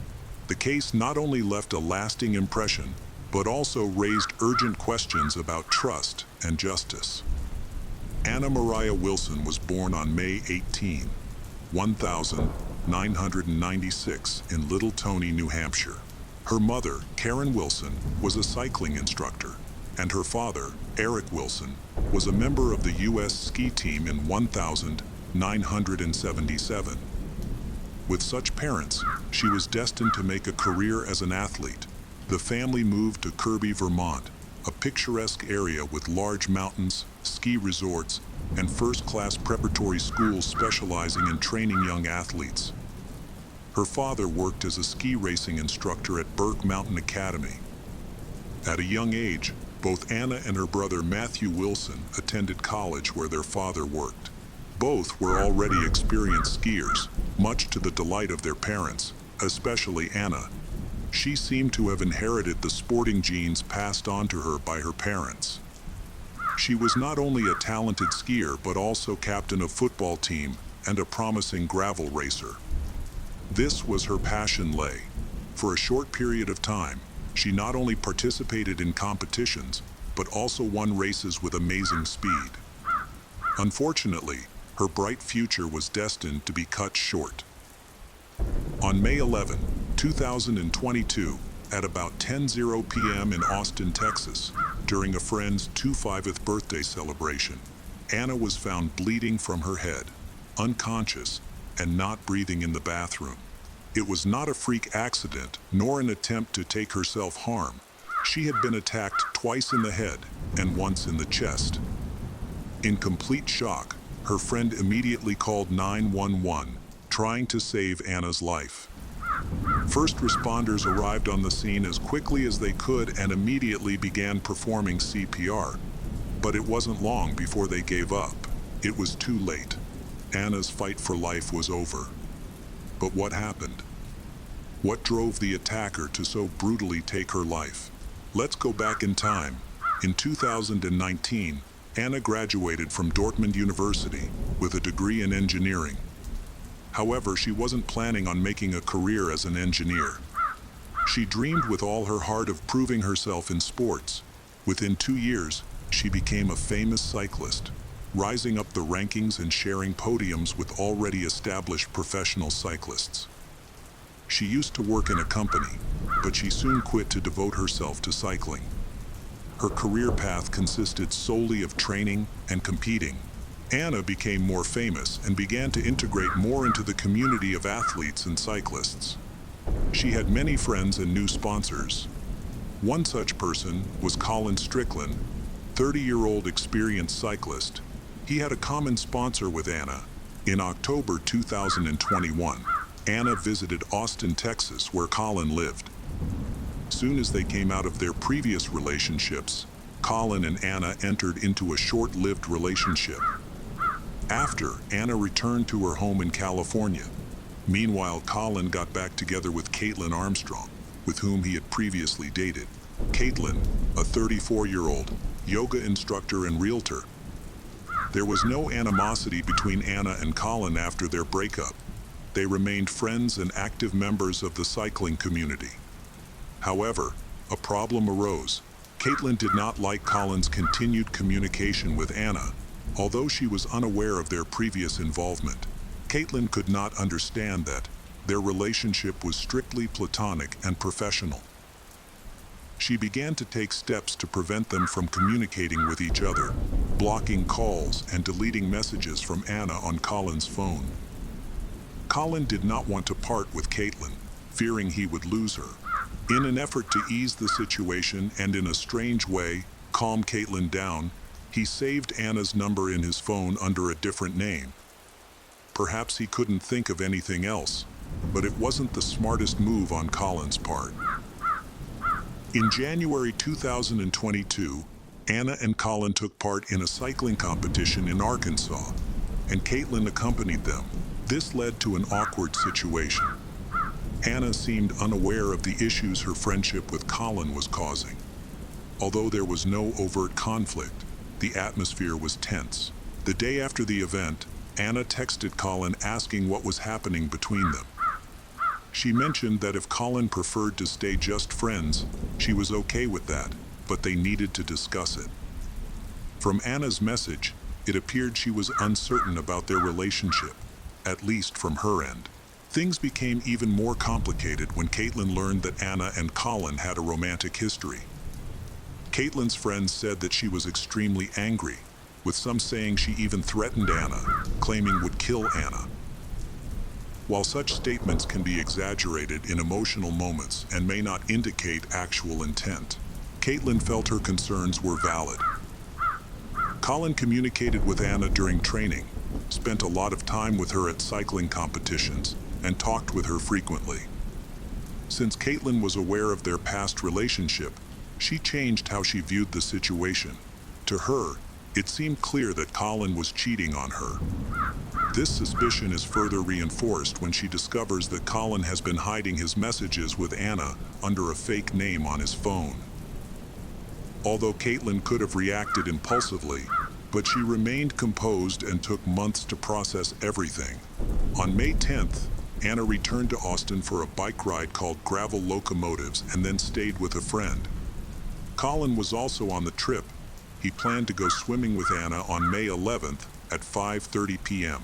the case not only left a lasting impression, but also raised urgent questions about trust and justice. Anna Maria Wilson was born on May 18, 1996 in Little Tony, New Hampshire. Her mother, Karen Wilson, was a cycling instructor, and her father, Eric Wilson, was a member of the U.S. ski team in 1977. With such parents, she was destined to make a career as an athlete. The family moved to Kirby, Vermont, a picturesque area with large mountains, ski resorts, and first-class preparatory schools specializing in training young athletes. Her father worked as a ski racing instructor at Burke Mountain Academy. At a young age, both Anna and her brother Matthew Wilson attended college where their father worked. Both were already experienced skiers, much to the delight of their parents, especially Anna. She seemed to have inherited the sporting genes passed on to her by her parents. She was not only a talented skier but also captain of football team and a promising gravel racer. This was her passion lay. For a short period of time, she not only participated in competitions, but also won races with amazing speed. Unfortunately, her bright future was destined to be cut short. On May 11, 2022, at about 10:00 p.m. in Austin, Texas, during a friend's 25th birthday celebration, Anna was found bleeding from her head, unconscious, and not breathing in the bathroom. It was not a freak accident, nor an attempt to take herself harm. She had been attacked twice in the head and once in the chest. In complete shock, her friend immediately called 911, trying to save Anna's life. First responders arrived on the scene as quickly as they could and immediately began performing CPR. But it wasn't long before they gave up. It was too late. Anna's fight for life was over. But what happened? What drove the attacker to so brutally take her life? Let's go back in time. In 2019, Anna graduated from Dortmund University with a degree in engineering. However, she wasn't planning on making a career as an engineer. She dreamed with all her heart of proving herself in sports. Within 2 years, she became a famous cyclist, rising up the rankings and sharing podiums with already established professional cyclists. She used to work in a company, but she soon quit to devote herself to cycling. Her career path consisted solely of training and competing. Anna became more famous and began to integrate more into the community of athletes and cyclists. She had many friends and new sponsors. One such person was Colin Strickland, 30-year-old experienced cyclist. He had a common sponsor with Anna. In October 2021, Anna visited Austin, Texas, where Colin lived. Soon as they came out of their previous relationships, Colin and Anna entered into a short-lived relationship. After, Anna returned to her home in California. Meanwhile, Colin got back together with Caitlin Armstrong, with whom he had previously dated. Caitlin, a 34-year-old yoga instructor and realtor. There was no animosity between Anna and Colin after their breakup. They remained friends and active members of the cycling community. However, a problem arose. Caitlin did not like Colin's continued communication with Anna. Although she was unaware of their previous involvement, Caitlin could not understand that their relationship was strictly platonic and professional. She began to take steps to prevent them from communicating with each other, blocking calls and deleting messages from Anna on Colin's phone. Colin did not want to part with Caitlin, fearing he would lose her. In an effort to ease the situation and in a strange way calm Caitlin down, he saved Anna's number in his phone under a different name. Perhaps he couldn't think of anything else, but it wasn't the smartest move on Colin's part. In January 2022, Anna and Colin took part in a cycling competition in Arkansas, and Caitlin accompanied them. This led to an awkward situation. Anna seemed unaware of the issues her friendship with Colin was causing. Although there was no overt conflict, the atmosphere was tense. The day after the event, Anna texted Colin asking what was happening between them. She mentioned that if Colin preferred to stay just friends, she was okay with that, but they needed to discuss it. From Anna's message, it appeared she was uncertain about their relationship, at least from her end. Things became even more complicated when Caitlin learned that Anna and Colin had a romantic history. Caitlin's friends said that she was extremely angry, with some saying she even threatened Anna, claiming would kill Anna. While such statements can be exaggerated in emotional moments and may not indicate actual intent, Caitlin felt her concerns were valid. Colin communicated with Anna during training, spent a lot of time with her at cycling competitions, and talked with her frequently. Since Caitlin was aware of their past relationship, she changed how she viewed the situation. To her, it seemed clear that Colin was cheating on her. This suspicion is further reinforced when she discovers that Colin has been hiding his messages with Anna under a fake name on his phone. Although Caitlin could have reacted impulsively, but she remained composed and took months to process everything. On May 10th, Anna returned to Austin for a bike ride called Gravel Locomotives and then stayed with a friend. Colin was also on the trip. He planned to go swimming with Anna on May 11th at 5:30 p.m.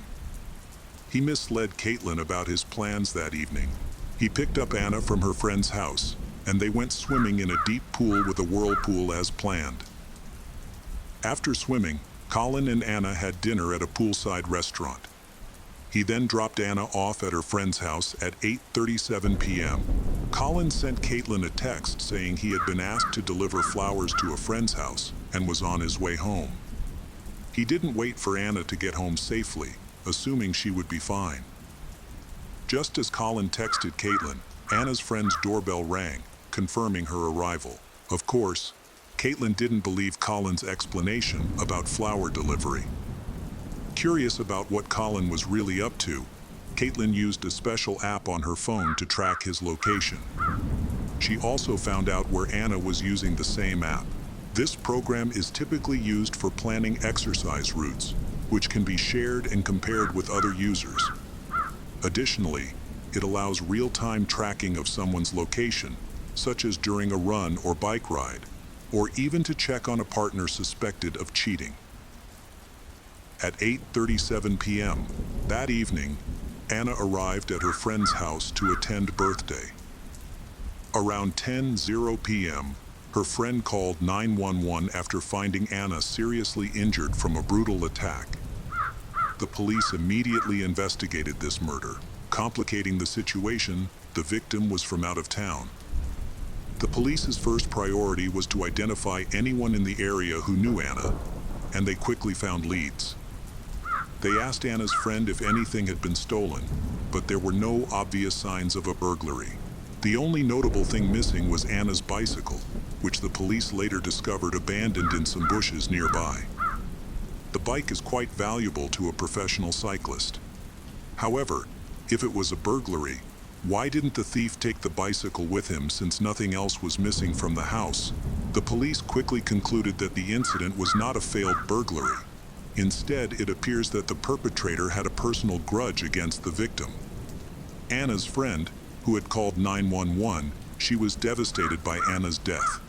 He misled Caitlin about his plans that evening. He picked up Anna from her friend's house, and they went swimming in a deep pool with a whirlpool as planned. After swimming, Colin and Anna had dinner at a poolside restaurant. He then dropped Anna off at her friend's house at 8:37 p.m. Colin sent Caitlin a text saying he had been asked to deliver flowers to a friend's house and was on his way home. He didn't wait for Anna to get home safely, assuming she would be fine. Just as Colin texted Caitlin, Anna's friend's doorbell rang, confirming her arrival. Of course, Caitlin didn't believe Colin's explanation about flower delivery. Curious about what Colin was really up to, Caitlin used a special app on her phone to track his location. She also found out where Anna was using the same app. This program is typically used for planning exercise routes, which can be shared and compared with other users. Additionally, it allows real-time tracking of someone's location, such as during a run or bike ride, or even to check on a partner suspected of cheating. At 8:37 p.m. that evening, Anna arrived at her friend's house to attend birthday. Around 10:00 p.m., her friend called 911 after finding Anna seriously injured from a brutal attack. The police immediately investigated this murder. Complicating the situation, the victim was from out of town. The police's first priority was to identify anyone in the area who knew Anna, and they quickly found leads. They asked Anna's friend if anything had been stolen, but there were no obvious signs of a burglary. The only notable thing missing was Anna's bicycle, which the police later discovered abandoned in some bushes nearby. The bike is quite valuable to a professional cyclist. However, if it was a burglary, why didn't the thief take the bicycle with him since nothing else was missing from the house? The police quickly concluded that the incident was not a failed burglary. Instead, it appears that the perpetrator had a personal grudge against the victim. Anna's friend, who had called 911, she was devastated by Anna's death,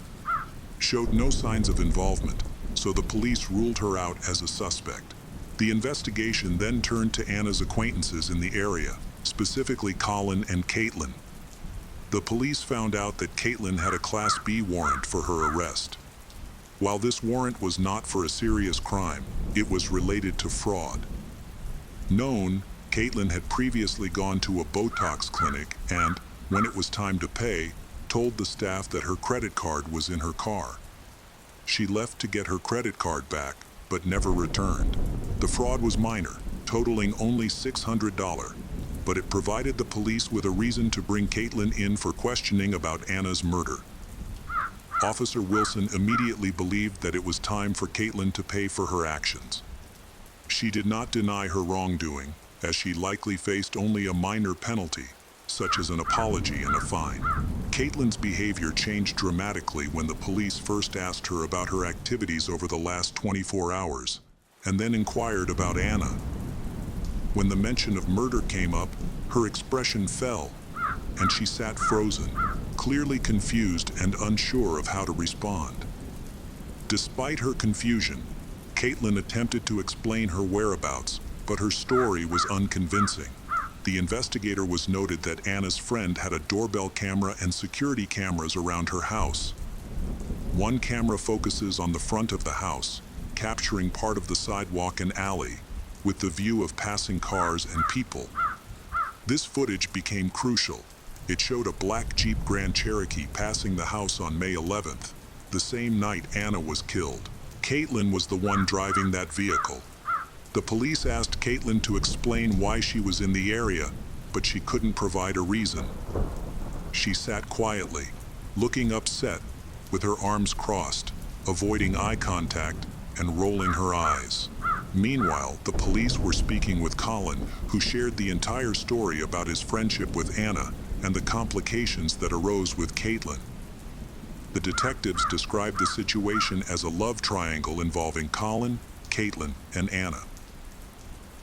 showed no signs of involvement, so the police ruled her out as a suspect. The investigation then turned to Anna's acquaintances in the area, specifically Colin and Caitlin. The police found out that Caitlin had a Class B warrant for her arrest. While this warrant was not for a serious crime, it was related to fraud. Known, Caitlin had previously gone to a Botox clinic and, when it was time to pay, told the staff that her credit card was in her car. She left to get her credit card back, but never returned. The fraud was minor, totaling only $600, but it provided the police with a reason to bring Caitlin in for questioning about Anna's murder. Officer Wilson immediately believed that it was time for Caitlin to pay for her actions. She did not deny her wrongdoing, as she likely faced only a minor penalty, such as an apology and a fine. Caitlin's behavior changed dramatically when the police first asked her about her activities over the last 24 hours, and then inquired about Anna. When the mention of murder came up, her expression fell, and she sat frozen, clearly confused and unsure of how to respond. Despite her confusion, Caitlin attempted to explain her whereabouts, but her story was unconvincing. The investigator was noted that Anna's friend had a doorbell camera and security cameras around her house. One camera focuses on the front of the house, capturing part of the sidewalk and alley, with the view of passing cars and people. This footage became crucial. It showed a black Jeep Grand Cherokee passing the house on May 11th, the same night Anna was killed. Caitlin was the one driving that vehicle. The police asked Caitlin to explain why she was in the area, but she couldn't provide a reason. She sat quietly, looking upset, with her arms crossed, avoiding eye contact and rolling her eyes. Meanwhile, the police were speaking with Colin, who shared the entire story about his friendship with Anna and the complications that arose with Caitlin. The detectives described the situation as a love triangle involving Colin, Caitlin, and Anna.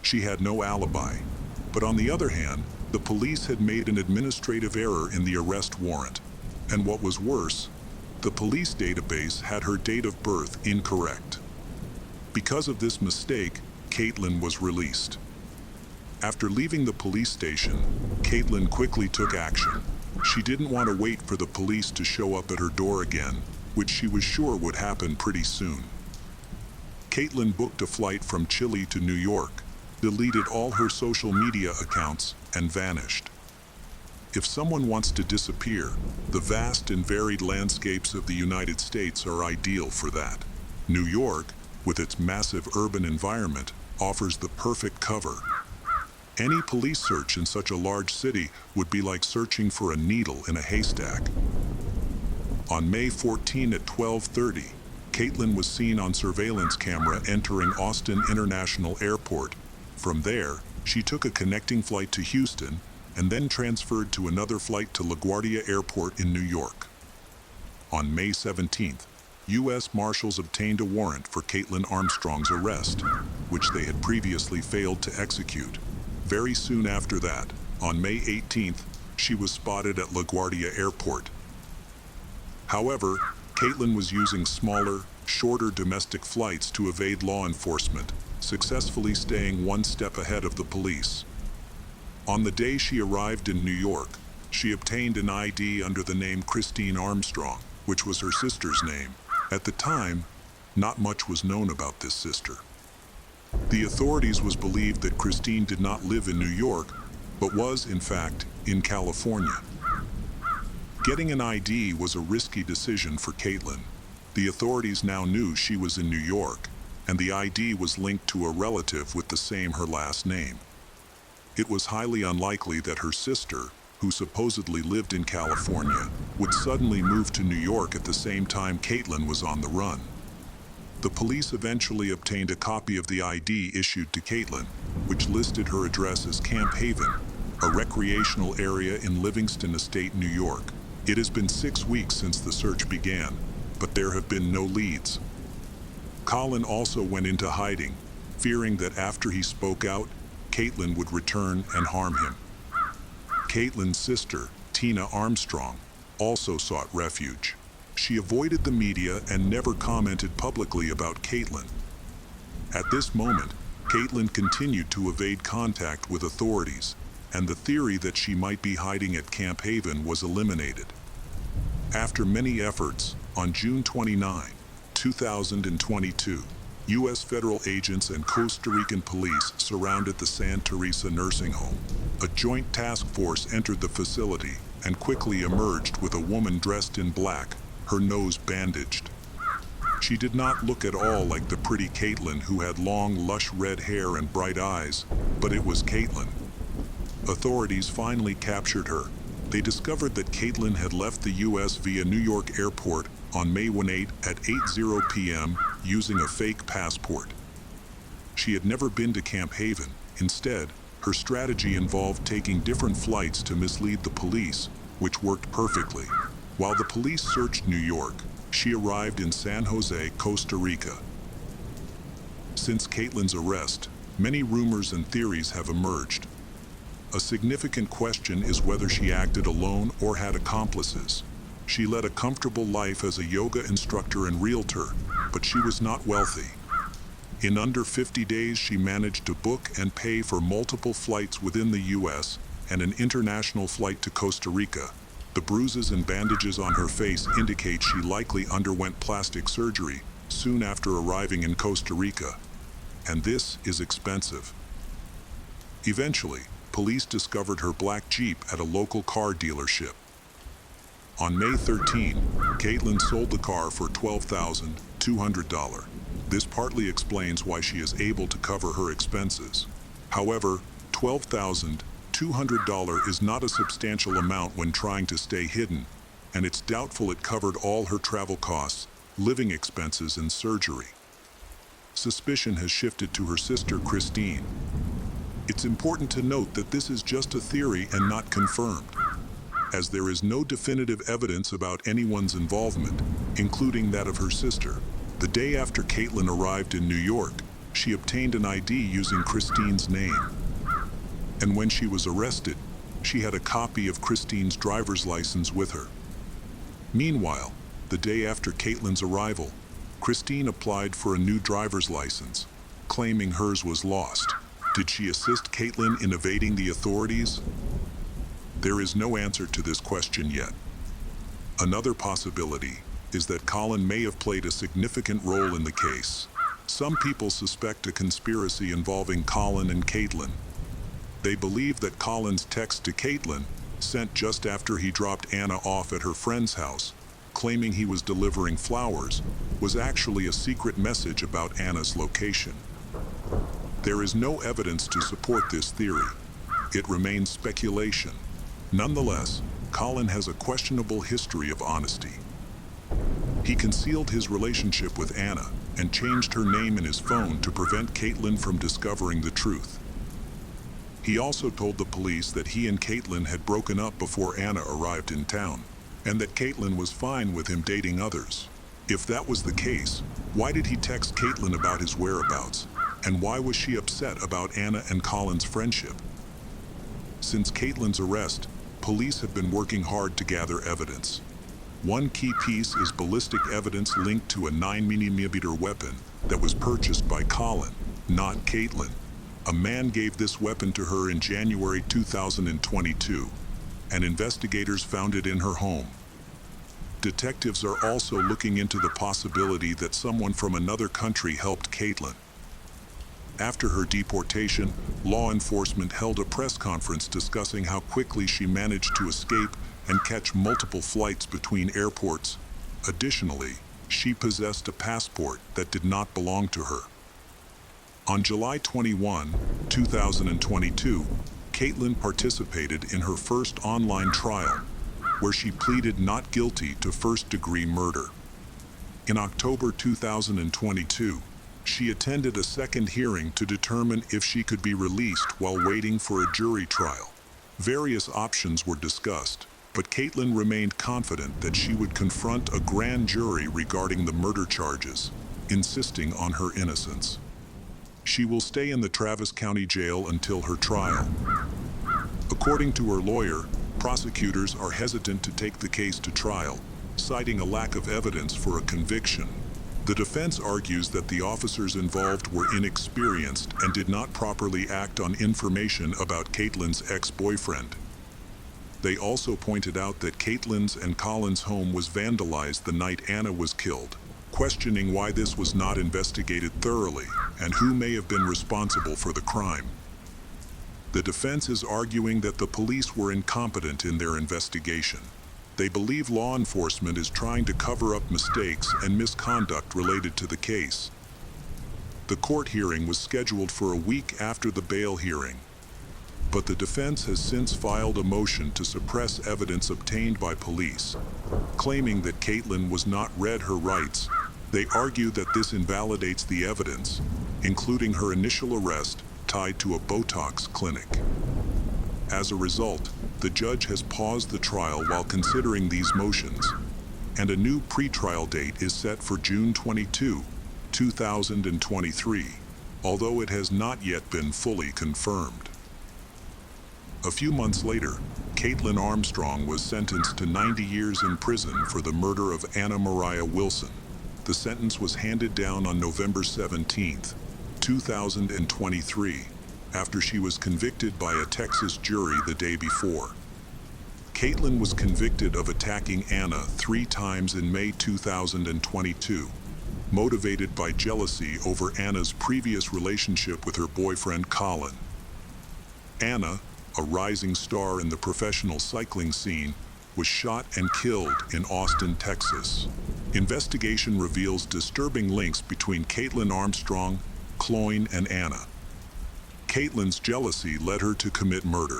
She had no alibi, but on the other hand, the police had made an administrative error in the arrest warrant. And what was worse, the police database had her date of birth incorrect. Because of this mistake, Caitlin was released. After leaving the police station, Caitlin quickly took action. She didn't want to wait for the police to show up at her door again, which she was sure would happen pretty soon. Caitlin booked a flight from Chile to New York, deleted all her social media accounts, and vanished. If someone wants to disappear, the vast and varied landscapes of the United States are ideal for that. New York, with its massive urban environment, offers the perfect cover. Any police search in such a large city would be like searching for a needle in a haystack. On May 14 at 12:30, Caitlin was seen on surveillance camera entering Austin International Airport. From there, she took a connecting flight to Houston and then transferred to another flight to LaGuardia Airport in New York. On May 17th, U.S. Marshals obtained a warrant for Caitlin Armstrong's arrest, which they had previously failed to execute. Very soon after that, on May 18th, she was spotted at LaGuardia Airport. However, Caitlin was using smaller, shorter domestic flights to evade law enforcement, successfully staying one step ahead of the police. On the day she arrived in New York, she obtained an ID under the name Christine Armstrong, which was her sister's name. At the time, not much was known about this sister. The authorities was believed that Christine did not live in New York, but was, in fact, in California. Getting an ID was a risky decision for Caitlin. The authorities now knew she was in New York, and the ID was linked to a relative with the same her last name. It was highly unlikely that her sister, who supposedly lived in California, would suddenly move to New York at the same time Caitlin was on the run. The police eventually obtained a copy of the ID issued to Caitlin, which listed her address as Camp Haven, a recreational area in Livingston Estate, New York. It has been 6 weeks since the search began, but there have been no leads. Colin also went into hiding, fearing that after he spoke out, Caitlin would return and harm him. Caitlin's sister, Tina Armstrong, also sought refuge. She avoided the media and never commented publicly about Caitlin. At this moment, Caitlin continued to evade contact with authorities, and the theory that she might be hiding at Camp Haven was eliminated. After many efforts, on June 29, 2022, U.S. federal agents and Costa Rican police surrounded the Santa Teresa nursing home. A joint task force entered the facility and quickly emerged with a woman dressed in black, her nose bandaged. She did not look at all like the pretty Caitlin who had long, lush red hair and bright eyes, but it was Caitlin. Authorities finally captured her. They discovered that Caitlin had left the U.S. via New York airport on May 18 at 8:00 p.m. using a fake passport. She had never been to Camp Haven. Instead, her strategy involved taking different flights to mislead the police, which worked perfectly. While the police searched New York, she arrived in San Jose, Costa Rica. Since Caitlin's arrest, many rumors and theories have emerged. A significant question is whether she acted alone or had accomplices. She led a comfortable life as a yoga instructor and realtor, but she was not wealthy. In under 50 days, she managed to book and pay for multiple flights within the U.S. and an international flight to Costa Rica. The bruises and bandages on her face indicate she likely underwent plastic surgery soon after arriving in Costa Rica. And this is expensive. Eventually, police discovered her black Jeep at a local car dealership. On May 13, Caitlin sold the car for $12,200. This partly explains why she is able to cover her expenses. However, $12,200 is not a substantial amount when trying to stay hidden, and it's doubtful it covered all her travel costs, living expenses, and surgery. Suspicion has shifted to her sister, Christine. It's important to note that this is just a theory and not confirmed, as there is no definitive evidence about anyone's involvement, including that of her sister. The day after Caitlin arrived in New York, she obtained an ID using Christine's name. And when she was arrested, she had a copy of Christine's driver's license with her. Meanwhile, the day after Caitlin's arrival, Christine applied for a new driver's license, claiming hers was lost. Did she assist Caitlin in evading the authorities? There is no answer to this question yet. Another possibility is that Colin may have played a significant role in the case. Some people suspect a conspiracy involving Colin and Caitlin. They believe that Colin's text to Caitlin, sent just after he dropped Anna off at her friend's house, claiming he was delivering flowers, was actually a secret message about Anna's location. There is no evidence to support this theory. It remains speculation. Nonetheless, Colin has a questionable history of honesty. He concealed his relationship with Anna and changed her name in his phone to prevent Caitlin from discovering the truth. He also told the police that he and Caitlin had broken up before Anna arrived in town, and that Caitlin was fine with him dating others. If that was the case, why did he text Caitlin about his whereabouts? And why was she upset about Anna and Colin's friendship? Since Caitlin's arrest, police have been working hard to gather evidence. One key piece is ballistic evidence linked to a 9mm weapon that was purchased by Colin, not Caitlin. A man gave this weapon to her in January 2022, and investigators found it in her home. Detectives are also looking into the possibility that someone from another country helped Caitlin. After her deportation, law enforcement held a press conference discussing how quickly she managed to escape and catch multiple flights between airports. Additionally, she possessed a passport that did not belong to her. On July 21, 2022, Caitlin participated in her first online trial, where she pleaded not guilty to first-degree murder. In October 2022, she attended a second hearing to determine if she could be released while waiting for a jury trial. Various options were discussed, but Caitlin remained confident that she would confront a grand jury regarding the murder charges, insisting on her innocence. She will stay in the Travis County Jail until her trial. According to her lawyer, prosecutors are hesitant to take the case to trial, citing a lack of evidence for a conviction. The defense argues that the officers involved were inexperienced and did not properly act on information about Caitlin's ex-boyfriend. They also pointed out that Caitlin's and Colin's home was vandalized the night Anna was killed, questioning why this was not investigated thoroughly and who may have been responsible for the crime. The defense is arguing that the police were incompetent in their investigation. They believe law enforcement is trying to cover up mistakes and misconduct related to the case. The court hearing was scheduled for a week after the bail hearing, but the defense has since filed a motion to suppress evidence obtained by police, claiming that Caitlin was not read her rights. They argue that this invalidates the evidence, including her initial arrest tied to a Botox clinic. As a result, the judge has paused the trial while considering these motions, and a new pretrial date is set for June 22, 2023, although it has not yet been fully confirmed. A few months later, Caitlin Armstrong was sentenced to 90 years in prison for the murder of Anna Mariah Wilson. The sentence was handed down on November 17, 2023, after she was convicted by a Texas jury the day before. Caitlin was convicted of attacking Anna 3 times in May 2022, motivated by jealousy over Anna's previous relationship with her boyfriend Colin. Anna, a rising star in the professional cycling scene, was shot and killed in Austin, Texas. Investigation reveals disturbing links between Caitlin Armstrong, Cloyne, and Anna. Caitlin's jealousy led her to commit murder.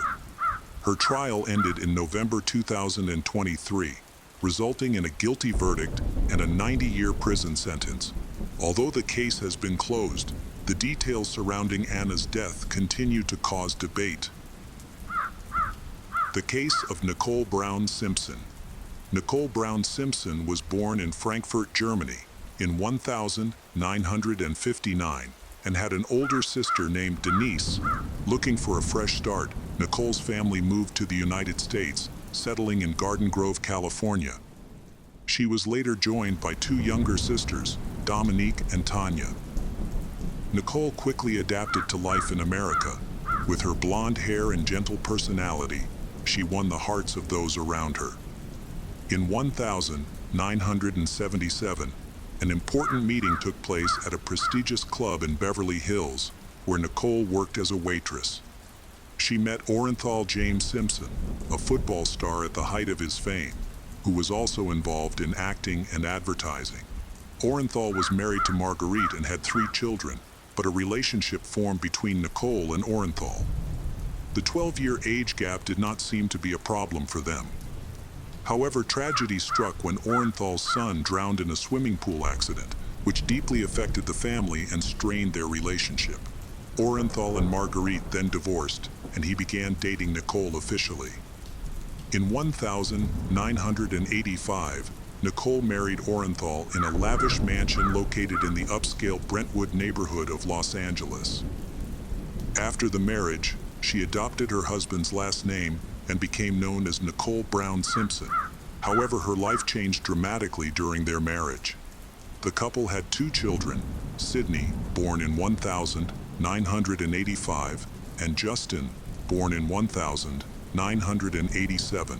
Her trial ended in November 2023, resulting in a guilty verdict and a 90-year prison sentence. Although the case has been closed, the details surrounding Anna's death continue to cause debate. The case of Nicole Brown Simpson. Nicole Brown Simpson was born in Frankfurt, Germany, in 1959, and had an older sister named Denise. Looking for a fresh start, Nicole's family moved to the United States, settling in Garden Grove, California. She was later joined by 2 younger sisters, Dominique and Tanya. Nicole quickly adapted to life in America. With her blonde hair and gentle personality, she won the hearts of those around her. In 1977, an important meeting took place at a prestigious club in Beverly Hills, where Nicole worked as a waitress. She met Orenthal James Simpson, a football star at the height of his fame, who was also involved in acting and advertising. Orenthal was married to Marguerite and had 3 children, but a relationship formed between Nicole and Orenthal. The 12-year age gap did not seem to be a problem for them. However, tragedy struck when Orenthal's son drowned in a swimming pool accident, which deeply affected the family and strained their relationship. Orenthal and Marguerite then divorced, and he began dating Nicole officially. In 1985, Nicole married Orenthal in a lavish mansion located in the upscale Brentwood neighborhood of Los Angeles. After the marriage, she adopted her husband's last name and became known as Nicole Brown Simpson. However, her life changed dramatically during their marriage. The couple had 2 children, Sydney, born in 1985, and Justin, born in 1987.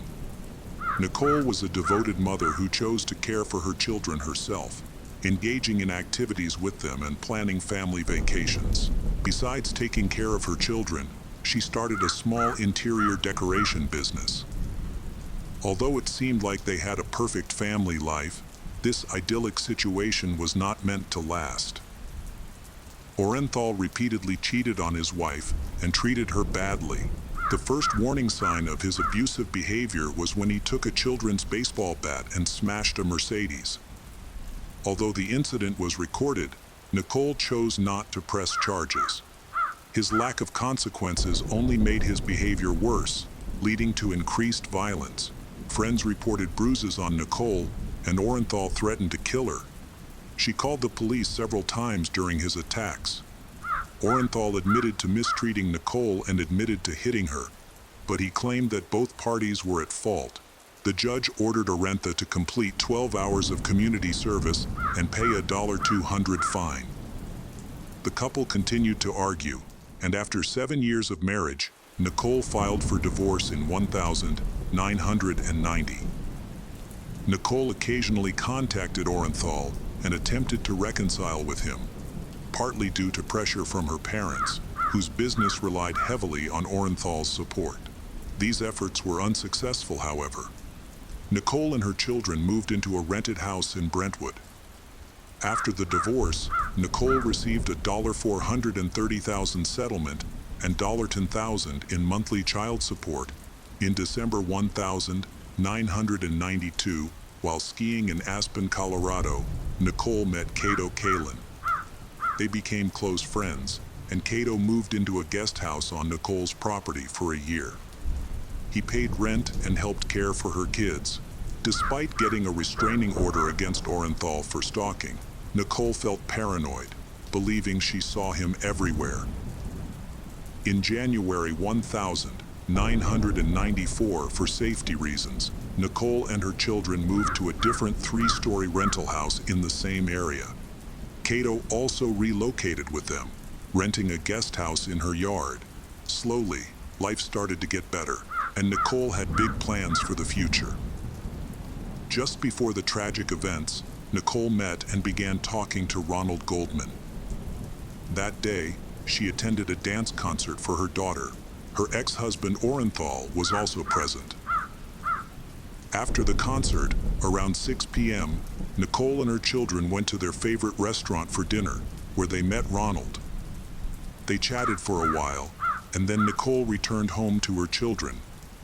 Nicole was a devoted mother who chose to care for her children herself, engaging in activities with them and planning family vacations. Besides taking care of her children, she started a small interior decoration business. Although it seemed like they had a perfect family life, this idyllic situation was not meant to last. Orenthal repeatedly cheated on his wife and treated her badly. The first warning sign of his abusive behavior was when he took a children's baseball bat and smashed a Mercedes. Although the incident was recorded, Nicole chose not to press charges. His lack of consequences only made his behavior worse, leading to increased violence. Friends reported bruises on Nicole, and Orenthal threatened to kill her. She called the police several times during his attacks. Orenthal admitted to mistreating Nicole and admitted to hitting her, but he claimed that both parties were at fault. The judge ordered Arentha to complete 12 hours of community service and pay a $200 fine. The couple continued to argue, and after 7 years of marriage, Nicole filed for divorce in 1990. Nicole occasionally contacted Orenthal and attempted to reconcile with him, partly due to pressure from her parents, whose business relied heavily on Orenthal's support. These efforts were unsuccessful, however. Nicole and her children moved into a rented house in Brentwood. After the divorce, Nicole received a $430,000 settlement and $10,000 in monthly child support. In December 1992, while skiing in Aspen, Colorado, Nicole met Cato Kalin. They became close friends, and Cato moved into a guest house on Nicole's property for a year. He paid rent and helped care for her kids. Despite getting a restraining order against Orenthal for stalking, Nicole felt paranoid, believing she saw him everywhere. In January 1994, for safety reasons, Nicole and her children moved to a different 3-story rental house in the same area. Cato also relocated with them, renting a guest house in her yard. Slowly, life started to get better, and Nicole had big plans for the future. Just before the tragic events, Nicole met and began talking to Ronald Goldman. That day, she attended a dance concert for her daughter. Her ex-husband Orenthal was also present. After the concert, around 6 p.m., Nicole and her children went to their favorite restaurant for dinner, where they met Ronald. They chatted for a while, and then Nicole returned home to her children.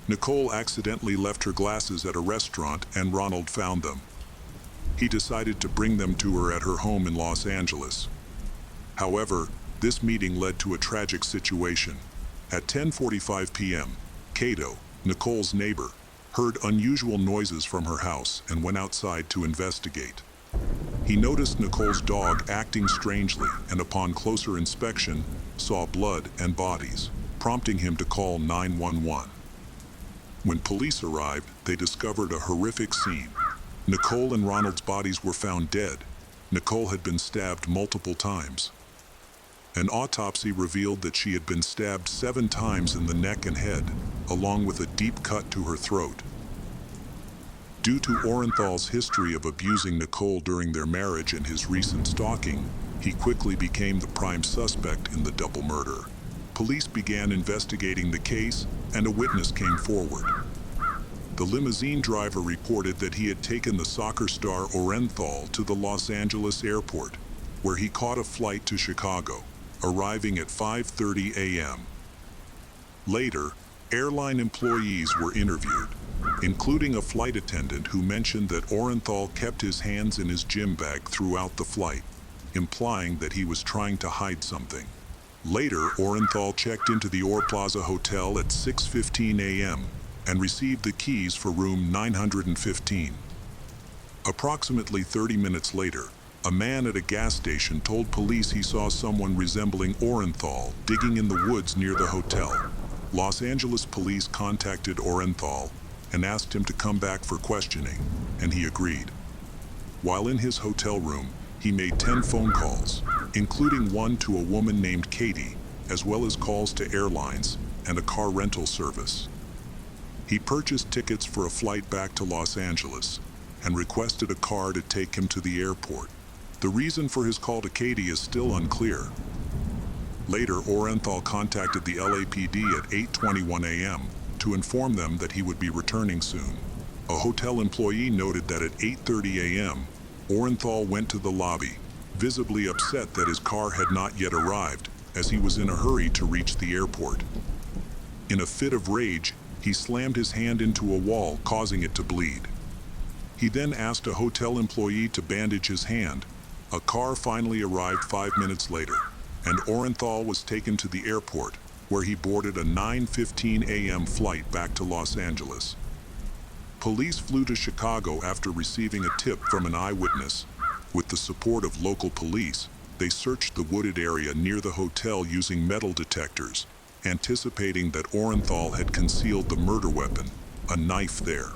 Nicole accidentally left her glasses at a restaurant and Ronald found them. He decided to bring them to her at her home in Los Angeles. However, this meeting led to a tragic situation. At 10:45 p.m., Cato, Nicole's neighbor, heard unusual noises from her house and went outside to investigate. He noticed Nicole's dog acting strangely and upon closer inspection, saw blood and bodies, prompting him to call 911. When police arrived, they discovered a horrific scene. Nicole and Ronald's bodies were found dead. Nicole had been stabbed multiple times. An autopsy revealed that she had been stabbed 7 times in the neck and head, along with a deep cut to her throat. Due to Orenthal's history of abusing Nicole during their marriage and his recent stalking, he quickly became the prime suspect in the double murder. Police began investigating the case, and a witness came forward. The limousine driver reported that he had taken the soccer star Orenthal to the Los Angeles airport, where he caught a flight to Chicago, arriving at 5:30 a.m. Later, airline employees were interviewed, including a flight attendant who mentioned that Orenthal kept his hands in his gym bag throughout the flight, implying that he was trying to hide something. Later, Orenthal checked into the Orr Plaza Hotel at 6:15 a.m. and received the keys for room 915. Approximately 30 minutes later, a man at a gas station told police he saw someone resembling Orenthal digging in the woods near the hotel. Los Angeles police contacted Orenthal and asked him to come back for questioning, and he agreed. While in his hotel room, he made 10 phone calls, including one to a woman named Katie, as well as calls to airlines and a car rental service. He purchased tickets for a flight back to Los Angeles and requested a car to take him to the airport. The reason for his call to Katie is still unclear. Later, Orenthal contacted the LAPD at 8:21 a.m. to inform them that he would be returning soon. A hotel employee noted that at 8:30 a.m., Orenthal went to the lobby, visibly upset that his car had not yet arrived, as he was in a hurry to reach the airport. In a fit of rage, he slammed his hand into a wall, causing it to bleed. He then asked a hotel employee to bandage his hand. A car finally arrived 5 minutes later, and Orenthal was taken to the airport, where he boarded a 9:15 a.m. flight back to Los Angeles. Police flew to Chicago after receiving a tip from an eyewitness. With the support of local police, they searched the wooded area near the hotel using metal detectors, anticipating that Orenthal had concealed the murder weapon, a knife, there.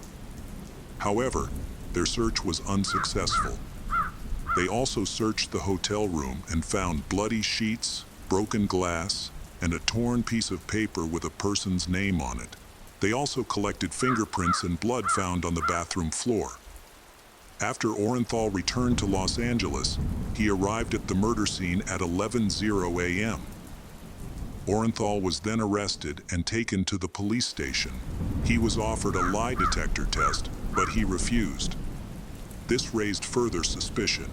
However, their search was unsuccessful. They also searched the hotel room and found bloody sheets, broken glass, and a torn piece of paper with a person's name on it. They also collected fingerprints and blood found on the bathroom floor. After Orenthal returned to Los Angeles, he arrived at the murder scene at 11:00 a.m. Orenthal was then arrested and taken to the police station. He was offered a lie detector test, but he refused. This raised further suspicion.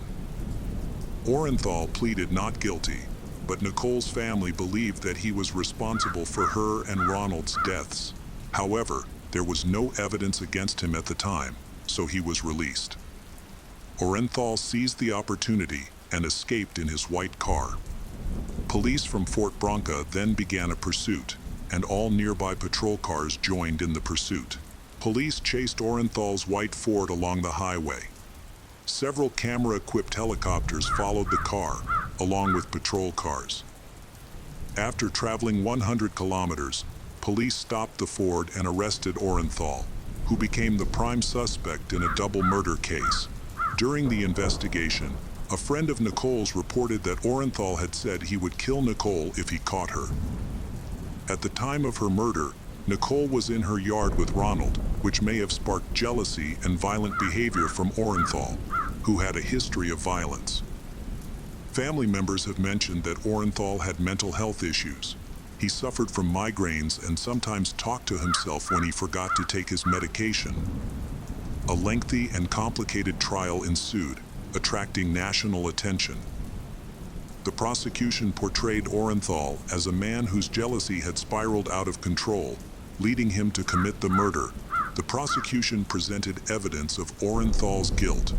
Orenthal pleaded not guilty, but Nicole's family believed that he was responsible for her and Ronald's deaths. However, there was no evidence against him at the time, so he was released. Orenthal seized the opportunity and escaped in his white car. Police from Fort Bronca then began a pursuit, and all nearby patrol cars joined in the pursuit. Police chased Orenthal's white Ford along the highway. Several camera-equipped helicopters followed the car, along with patrol cars. After traveling 100 kilometers, police stopped the Ford and arrested Orenthal, who became the prime suspect in a double murder case. During the investigation, a friend of Nicole's reported that Orenthal had said he would kill Nicole if he caught her. At the time of her murder, Nicole was in her yard with Ronald, which may have sparked jealousy and violent behavior from Orenthal, who had a history of violence. Family members have mentioned that Orenthal had mental health issues. He suffered from migraines and sometimes talked to himself when he forgot to take his medication. A lengthy and complicated trial ensued, attracting national attention. The prosecution portrayed Orenthal as a man whose jealousy had spiraled out of control, leading him to commit the murder. The prosecution presented evidence of Orenthal's guilt,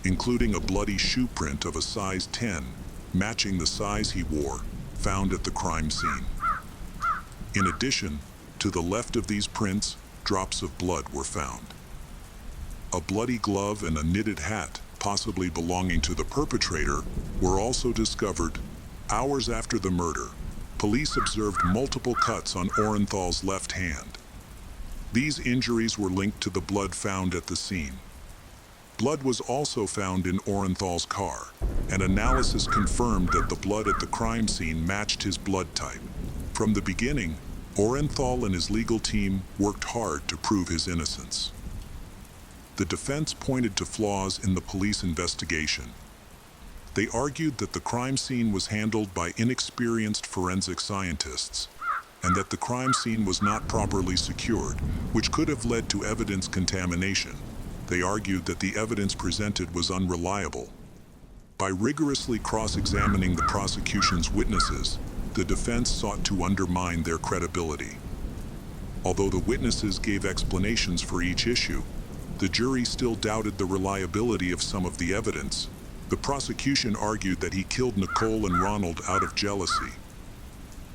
including a bloody shoe print of a size 10, matching the size he wore, found at the crime scene. In addition, to the left of these prints, drops of blood were found. A bloody glove and a knitted hat, possibly belonging to the perpetrator, were also discovered. Hours after the murder, police observed multiple cuts on Orenthal's left hand. These injuries were linked to the blood found at the scene. Blood was also found in Orenthal's car, and analysis confirmed that the blood at the crime scene matched his blood type. From the beginning, Orenthal and his legal team worked hard to prove his innocence. The defense pointed to flaws in the police investigation. They argued that the crime scene was handled by inexperienced forensic scientists, and that the crime scene was not properly secured, which could have led to evidence contamination. They argued that the evidence presented was unreliable. By rigorously cross-examining the prosecution's witnesses, the defense sought to undermine their credibility. Although the witnesses gave explanations for each issue, the jury still doubted the reliability of some of the evidence. The prosecution argued that he killed Nicole and Ronald out of jealousy.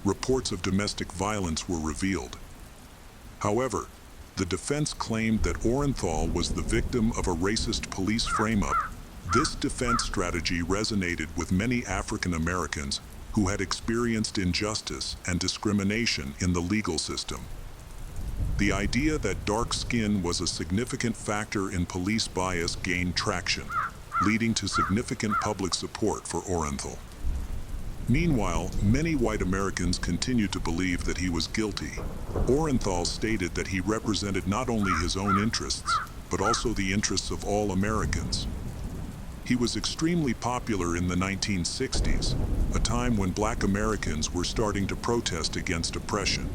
Reports of domestic violence were revealed. However, the defense claimed that Orenthal was the victim of a racist police frame-up. This defense strategy resonated with many African Americans who had experienced injustice and discrimination in the legal system. The idea that dark skin was a significant factor in police bias gained traction, leading to significant public support for Orenthal. Meanwhile, many white Americans continued to believe that he was guilty. Orenthal stated that he represented not only his own interests, but also the interests of all Americans. He was extremely popular in the 1960s, a time when Black Americans were starting to protest against oppression.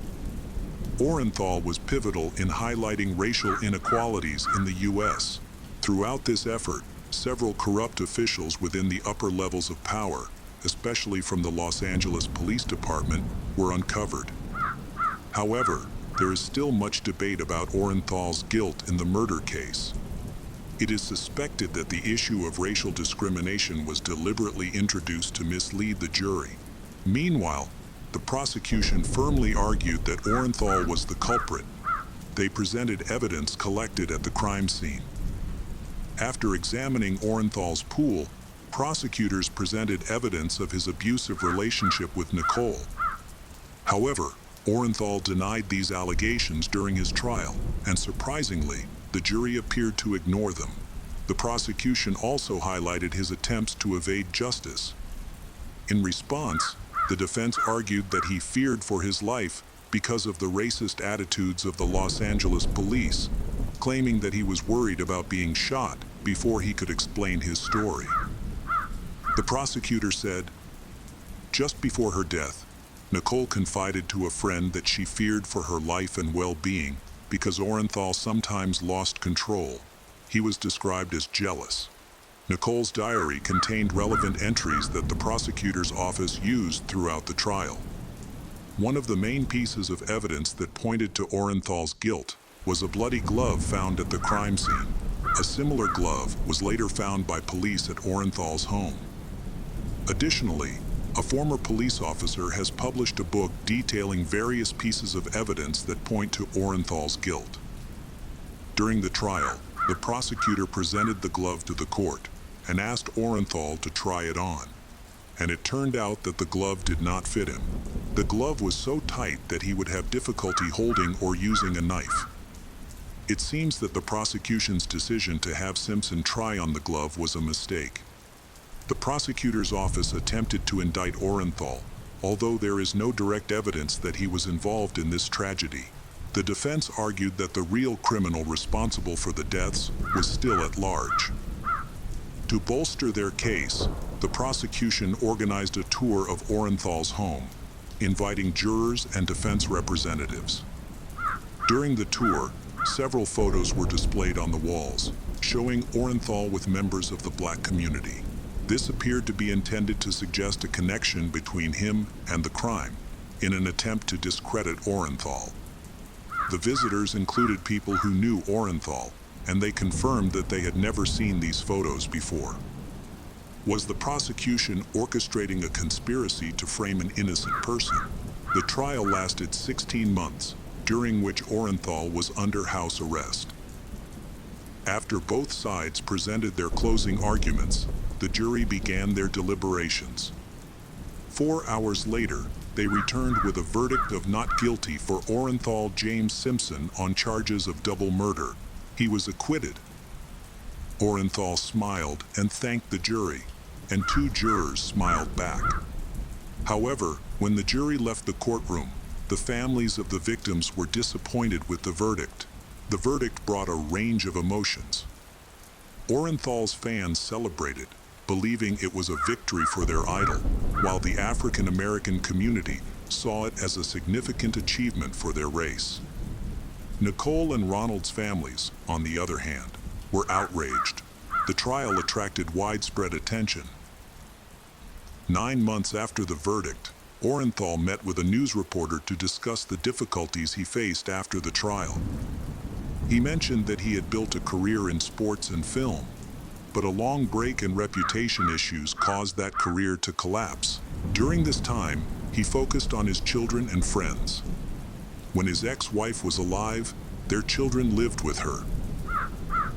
Orenthal was pivotal in highlighting racial inequalities in the U.S. Throughout this effort, several corrupt officials within the upper levels of power, especially from the Los Angeles Police Department, were uncovered. However, there is still much debate about Orenthal's guilt in the murder case. It is suspected that the issue of racial discrimination was deliberately introduced to mislead the jury. Meanwhile, the prosecution firmly argued that Orenthal was the culprit. They presented evidence collected at the crime scene. After examining Orenthal's pool, prosecutors presented evidence of his abusive relationship with Nicole. However, Orenthal denied these allegations during his trial, and surprisingly, the jury appeared to ignore them. The prosecution also highlighted his attempts to evade justice. In response, the defense argued that he feared for his life because of the racist attitudes of the Los Angeles police, claiming that he was worried about being shot before he could explain his story. The prosecutor said, "Just before her death, Nicole confided to a friend that she feared for her life and well-being because Orenthal sometimes lost control. He was described as jealous." Nicole's diary contained relevant entries that the prosecutor's office used throughout the trial. One of the main pieces of evidence that pointed to Orenthal's guilt was a bloody glove found at the crime scene. A similar glove was later found by police at Orenthal's home. Additionally, a former police officer has published a book detailing various pieces of evidence that point to Orenthal's guilt. During the trial, the prosecutor presented the glove to the court and asked Orenthal to try it on. And it turned out that the glove did not fit him. The glove was so tight that he would have difficulty holding or using a knife. It seems that the prosecution's decision to have Simpson try on the glove was a mistake. The prosecutor's office attempted to indict Orenthal, although there is no direct evidence that he was involved in this tragedy. The defense argued that the real criminal responsible for the deaths was still at large. To bolster their case, the prosecution organized a tour of Orenthal's home, inviting jurors and defense representatives. During the tour, several photos were displayed on the walls, showing Orenthal with members of the black community. This appeared to be intended to suggest a connection between him and the crime, in an attempt to discredit Orenthal. The visitors included people who knew Orenthal, and they confirmed that they had never seen these photos before. Was the prosecution orchestrating a conspiracy to frame an innocent person? The trial lasted 16 months, during which Orenthal was under house arrest. After both sides presented their closing arguments, the jury began their deliberations. 4 hours later, they returned with a verdict of not guilty for Orenthal James Simpson on charges of double murder. He was acquitted. Orenthal smiled and thanked the jury, and 2 jurors smiled back. However, when the jury left the courtroom, the families of the victims were disappointed with the verdict. The verdict brought a range of emotions. Orenthal's fans celebrated, believing it was a victory for their idol, while the African American community saw it as a significant achievement for their race. Nicole and Ronald's families, on the other hand, were outraged. The trial attracted widespread attention. 9 months after the verdict, Orenthal met with a news reporter to discuss the difficulties he faced after the trial. He mentioned that he had built a career in sports and film, but a long break and reputation issues caused that career to collapse. During this time, he focused on his children and friends. When his ex-wife was alive, their children lived with her.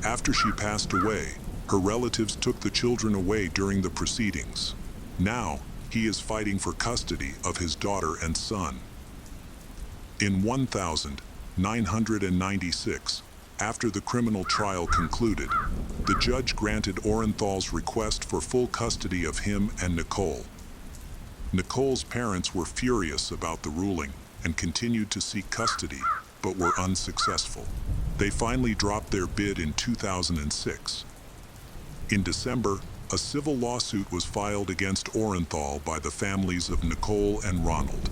After she passed away, her relatives took the children away during the proceedings. Now, he is fighting for custody of his daughter and son. In 1996, after the criminal trial concluded, the judge granted Orenthal's request for full custody of him and Nicole. Nicole's parents were furious about the ruling and continued to seek custody, but were unsuccessful. They finally dropped their bid in 2006. In December, a civil lawsuit was filed against Orenthal by the families of Nicole and Ronald.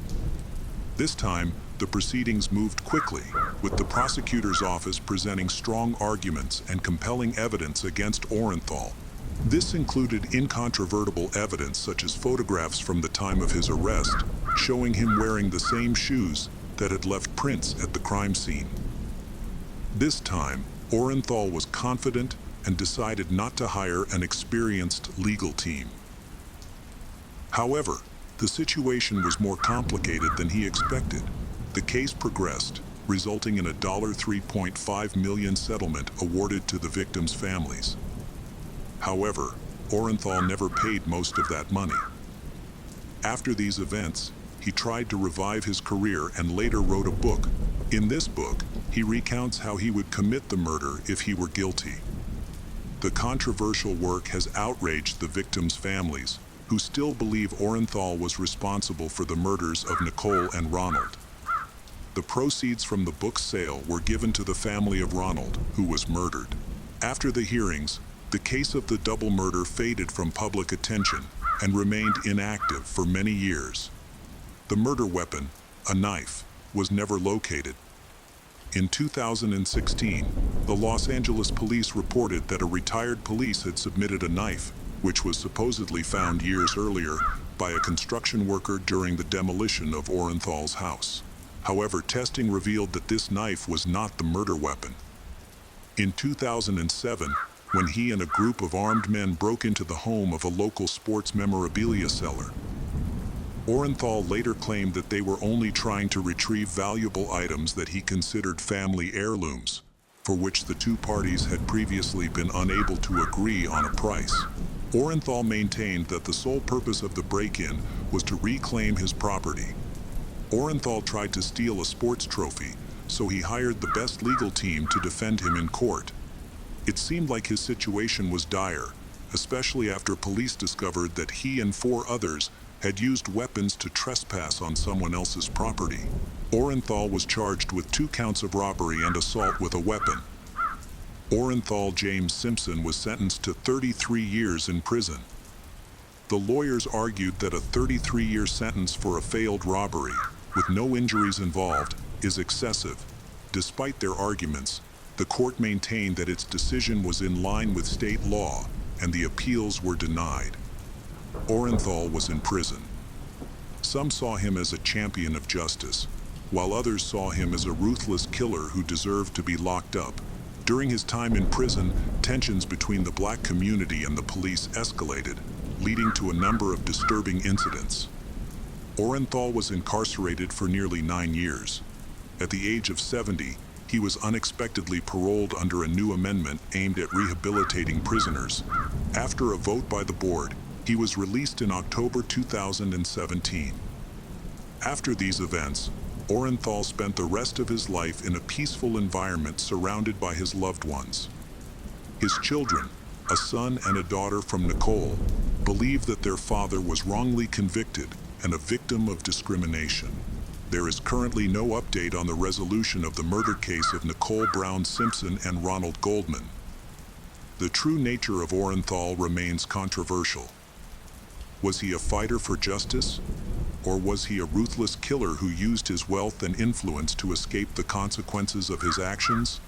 This time, the proceedings moved quickly, with the prosecutor's office presenting strong arguments and compelling evidence against Orenthal. This included incontrovertible evidence such as photographs from the time of his arrest, showing him wearing the same shoes that had left prints at the crime scene. This time, Orenthal was confident and decided not to hire an experienced legal team. However, the situation was more complicated than he expected. The case progressed, resulting in a $3.5 million settlement awarded to the victims' families. However, Orenthal never paid most of that money. After these events, he tried to revive his career and later wrote a book. In this book, He recounts how he would commit the murder if he were guilty. The controversial work has outraged the victims' families, who still believe Orenthal was responsible for the murders of Nicole and Ronald. The proceeds from the book's sale were given to the family of Ronald, who was murdered. After the hearings, the case of the double murder faded from public attention and remained inactive for many years. The murder weapon, a knife, was never located. In 2016, the Los Angeles police reported that a retired police had submitted a knife, which was supposedly found years earlier by a construction worker during the demolition of Orenthal's house. However, testing revealed that this knife was not the murder weapon. In 2007, when he and a group of armed men broke into the home of a local sports memorabilia seller, Orenthal later claimed that they were only trying to retrieve valuable items that he considered family heirlooms, for which the two parties had previously been unable to agree on a price. Orenthal maintained that the sole purpose of the break-in was to reclaim his property. Orenthal tried to steal a sports trophy, so he hired the best legal team to defend him in court. It seemed like his situation was dire, especially after police discovered that he and 4 others had used weapons to trespass on someone else's property. Orenthal was charged with 2 counts of robbery and assault with a weapon. Orenthal James Simpson was sentenced to 33 years in prison. The lawyers argued that a 33-year sentence for a failed robbery, with no injuries involved, is excessive. Despite their arguments, the court maintained that its decision was in line with state law, and the appeals were denied. Orenthal was in prison. Some saw him as a champion of justice, while others saw him as a ruthless killer who deserved to be locked up. During his time in prison, tensions between the black community and the police escalated, leading to a number of disturbing incidents. Orenthal was incarcerated for nearly 9 years. At the age of 70, he was unexpectedly paroled under a new amendment aimed at rehabilitating prisoners. After a vote by the board, he was released in October 2017. After these events, Orenthal spent the rest of his life in a peaceful environment surrounded by his loved ones. His children, a son and a daughter from Nicole, believe that their father was wrongly convicted and a victim of discrimination. There is currently no update on the resolution of the murder case of Nicole Brown Simpson and Ronald Goldman. The true nature of Orenthal remains controversial. Was he a fighter for justice? Or was he a ruthless killer who used his wealth and influence to escape the consequences of his actions?